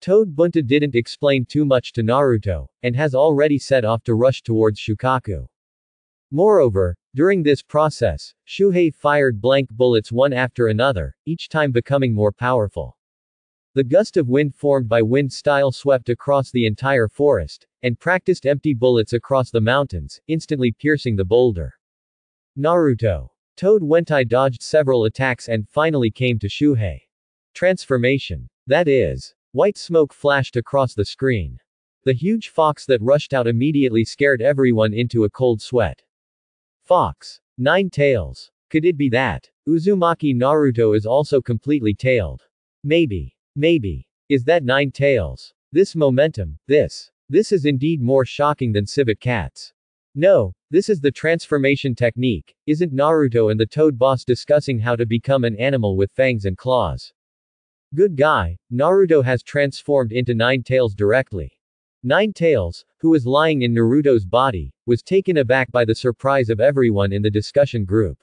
[SPEAKER 1] Toad Bunta didn't explain too much to Naruto, and has already set off to rush towards Shukaku. Moreover, during this process, Shuhei fired blank bullets one after another, each time becoming more powerful. The gust of wind formed by wind style swept across the entire forest, and practiced empty bullets across the mountains, instantly piercing the boulder. Naruto. Toad Wentai dodged several attacks and finally came to Shuhei. Transformation. That is. White smoke flashed across the screen. The huge fox that rushed out immediately scared everyone into a cold sweat. Fox. 9 tails. Could it be that? Uzumaki Naruto is also completely tailed. Maybe. Is that 9 tails? This momentum, this is indeed more shocking than civet cats. No, this is the transformation technique. Isn't Naruto and the Toad boss discussing how to become an animal with fangs and claws? Good guy, Naruto has transformed into 9 tails directly. 9 tails, who was lying in Naruto's body, was taken aback by the surprise of everyone in the discussion group.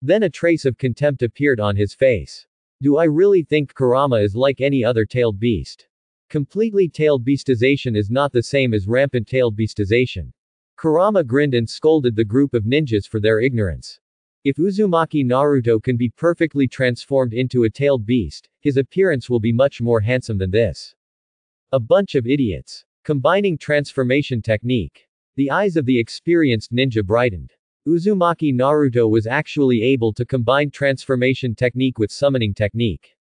[SPEAKER 1] Then a trace of contempt appeared on his face. Do I really think Kurama is like any other tailed beast? Completely tailed beastization is not the same as rampant tailed beastization. Kurama grinned and scolded the group of ninjas for their ignorance. If Uzumaki Naruto can be perfectly transformed into a tailed beast, his appearance will be much more handsome than this. A bunch of idiots. Combining transformation technique. The eyes of the experienced ninja brightened. Uzumaki Naruto was actually able to combine transformation technique with summoning technique.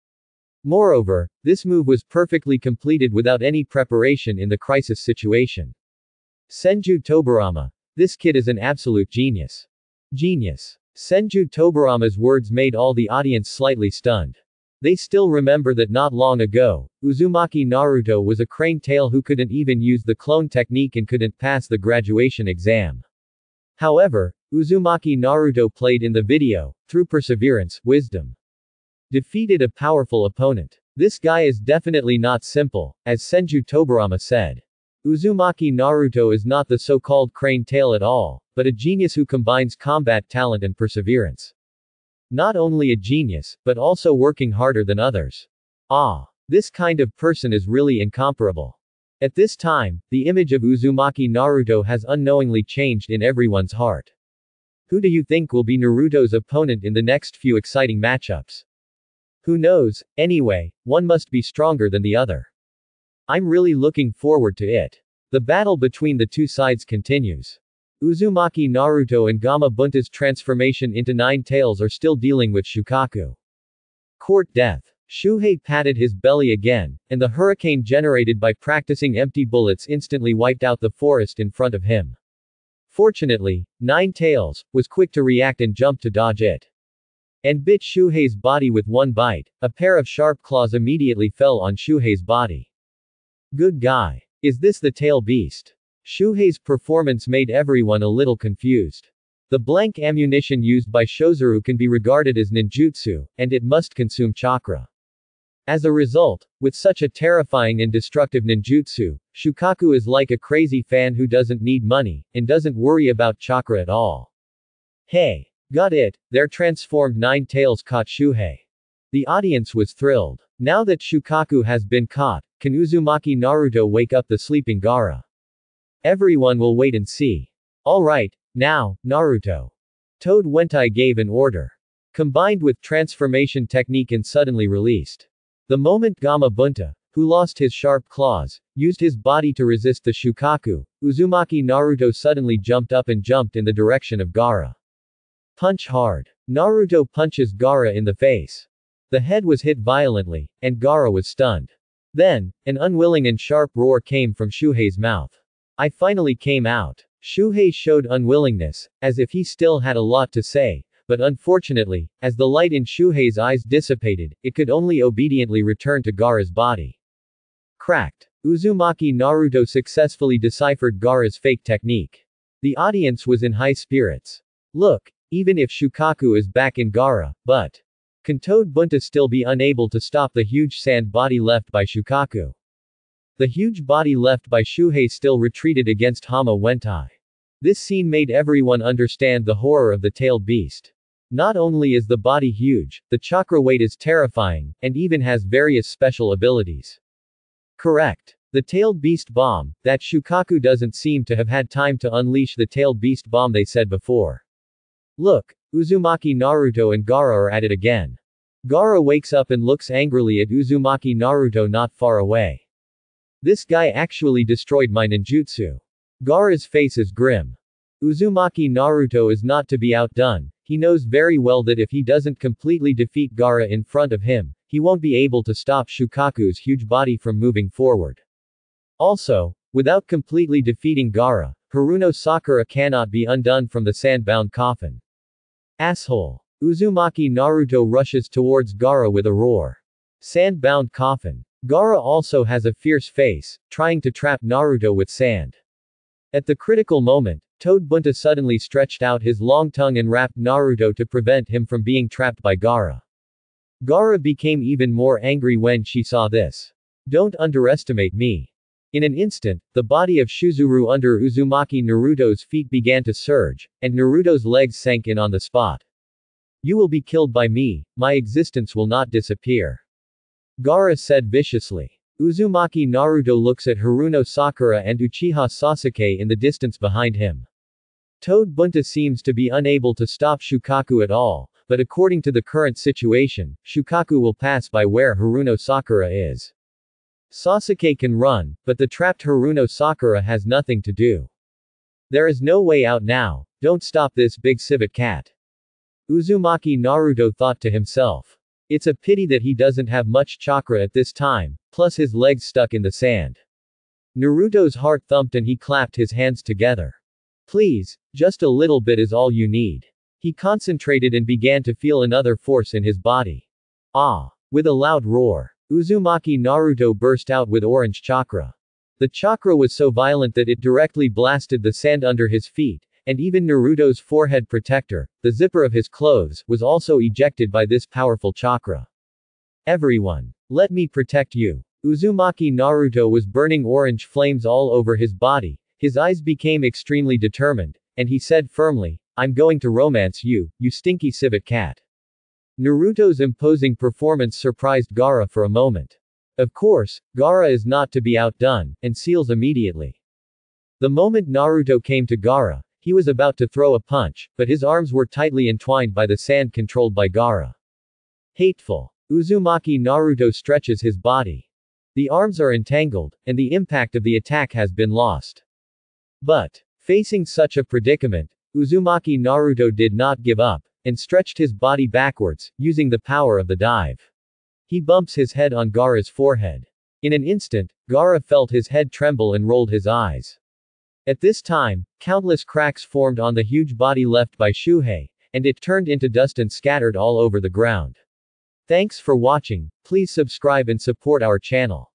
[SPEAKER 1] Moreover, this move was perfectly completed without any preparation in the crisis situation. Senju Tobarama. This kid is an absolute genius. Genius. Senju Tobarama's words made all the audience slightly stunned. They still remember that not long ago, Uzumaki Naruto was a crane tail who couldn't even use the clone technique and couldn't pass the graduation exam. However, Uzumaki Naruto played in the video, through perseverance, wisdom, defeated a powerful opponent. This guy is definitely not simple, as Senju Tobarama said. Uzumaki Naruto is not the so-called crane tail at all, but a genius who combines combat talent and perseverance. Not only a genius, but also working harder than others. Ah! This kind of person is really incomparable. At this time, the image of Uzumaki Naruto has unknowingly changed in everyone's heart. Who do you think will be Naruto's opponent in the next few exciting matchups? Who knows, anyway, one must be stronger than the other. I'm really looking forward to it. The battle between the two sides continues. Uzumaki Naruto and Gamma Bunta's transformation into 9 tails are still dealing with Shukaku. Court death. Shuhei patted his belly again, and the hurricane generated by practicing empty bullets instantly wiped out the forest in front of him. Fortunately, Nine Tails was quick to react and jump to dodge it. And bit Shuhei's body with one bite. A pair of sharp claws immediately fell on Shuhei's body. Good guy. Is this the tail beast? Shuhei's performance made everyone a little confused. The blank ammunition used by Shozuru can be regarded as ninjutsu, and it must consume chakra. As a result, with such a terrifying and destructive ninjutsu, Shukaku is like a crazy fan who doesn't need money, and doesn't worry about chakra at all. Hey! Got it, their transformed Nine Tails caught Shuhei. The audience was thrilled. Now that Shukaku has been caught, can Uzumaki Naruto wake up the sleeping Gaara? Everyone will wait and see. Alright, now, Naruto. Toad Wentai gave an order. Combined with transformation technique and suddenly released. The moment Gama Bunta, who lost his sharp claws, used his body to resist the Shukaku, Uzumaki Naruto suddenly jumped up and jumped in the direction of Gaara. Punch hard. Naruto punches Gaara in the face. The head was hit violently, and Gaara was stunned. Then, an unwilling and sharp roar came from Shuhei's mouth. I finally came out. Shuhei showed unwillingness, as if he still had a lot to say, but unfortunately, as the light in Shuhei's eyes dissipated, it could only obediently return to Gaara's body. Cracked. Uzumaki Naruto successfully deciphered Gaara's fake technique. The audience was in high spirits. Look, even if Shukaku is back in Gaara, but can Toad Bunta still be unable to stop the huge sand body left by Shukaku? The huge body left by Shuhei still retreated against Hama Wentai. This scene made everyone understand the horror of the tailed beast. Not only is the body huge, the chakra weight is terrifying, and even has various special abilities. Correct. The tailed beast bomb, that Shukaku doesn't seem to have had time to unleash the tailed beast bomb they said before. Look, Uzumaki Naruto and Gaara are at it again. Gaara wakes up and looks angrily at Uzumaki Naruto not far away. This guy actually destroyed my ninjutsu. Gaara's face is grim. Uzumaki Naruto is not to be outdone. He knows very well that if he doesn't completely defeat Gaara in front of him, he won't be able to stop Shukaku's huge body from moving forward. Also, without completely defeating Gaara, Haruno Sakura cannot be undone from the sand-bound coffin. Asshole. Uzumaki Naruto rushes towards Gaara with a roar. Sand-bound coffin. Gaara also has a fierce face, trying to trap Naruto with sand. At the critical moment, Toad Bunta suddenly stretched out his long tongue and rapped Naruto to prevent him from being trapped by Gaara. Gaara became even more angry when she saw this. Don't underestimate me. In an instant, the body of Shuzuru under Uzumaki Naruto's feet began to surge, and Naruto's legs sank in on the spot. You will be killed by me, my existence will not disappear. Gaara said viciously. Uzumaki Naruto looks at Haruno Sakura and Uchiha Sasuke in the distance behind him. Toad Bunta seems to be unable to stop Shukaku at all, but according to the current situation, Shukaku will pass by where Haruno Sakura is. Sasuke can run, but the trapped Haruno Sakura has nothing to do. There is no way out now, don't stop this big civet cat. Uzumaki Naruto thought to himself. It's a pity that he doesn't have much chakra at this time, plus his legs stuck in the sand. Naruto's heart thumped and he clapped his hands together. Please, just a little bit is all you need. He concentrated and began to feel another force in his body. Ah! With a loud roar, Uzumaki Naruto burst out with orange chakra. The chakra was so violent that it directly blasted the sand under his feet, and even Naruto's forehead protector, the zipper of his clothes, was also ejected by this powerful chakra. Everyone, let me protect you. Uzumaki Naruto was burning orange flames all over his body, his eyes became extremely determined, and he said firmly, I'm going to romance you, you stinky civet cat. Naruto's imposing performance surprised Gaara for a moment. Of course, Gaara is not to be outdone, and seals immediately. The moment Naruto came to Gaara, he was about to throw a punch, but his arms were tightly entwined by the sand controlled by Gaara. Hateful. Uzumaki Naruto stretches his body. The arms are entangled, and the impact of the attack has been lost. But, facing such a predicament, Uzumaki Naruto did not give up, and stretched his body backwards, using the power of the dive. He bumps his head on Gaara's forehead. In an instant, Gaara felt his head tremble and rolled his eyes. At this time, countless cracks formed on the huge body left by Shuhei, and it turned into dust and scattered all over the ground. Thanks for watching, please subscribe and support our channel.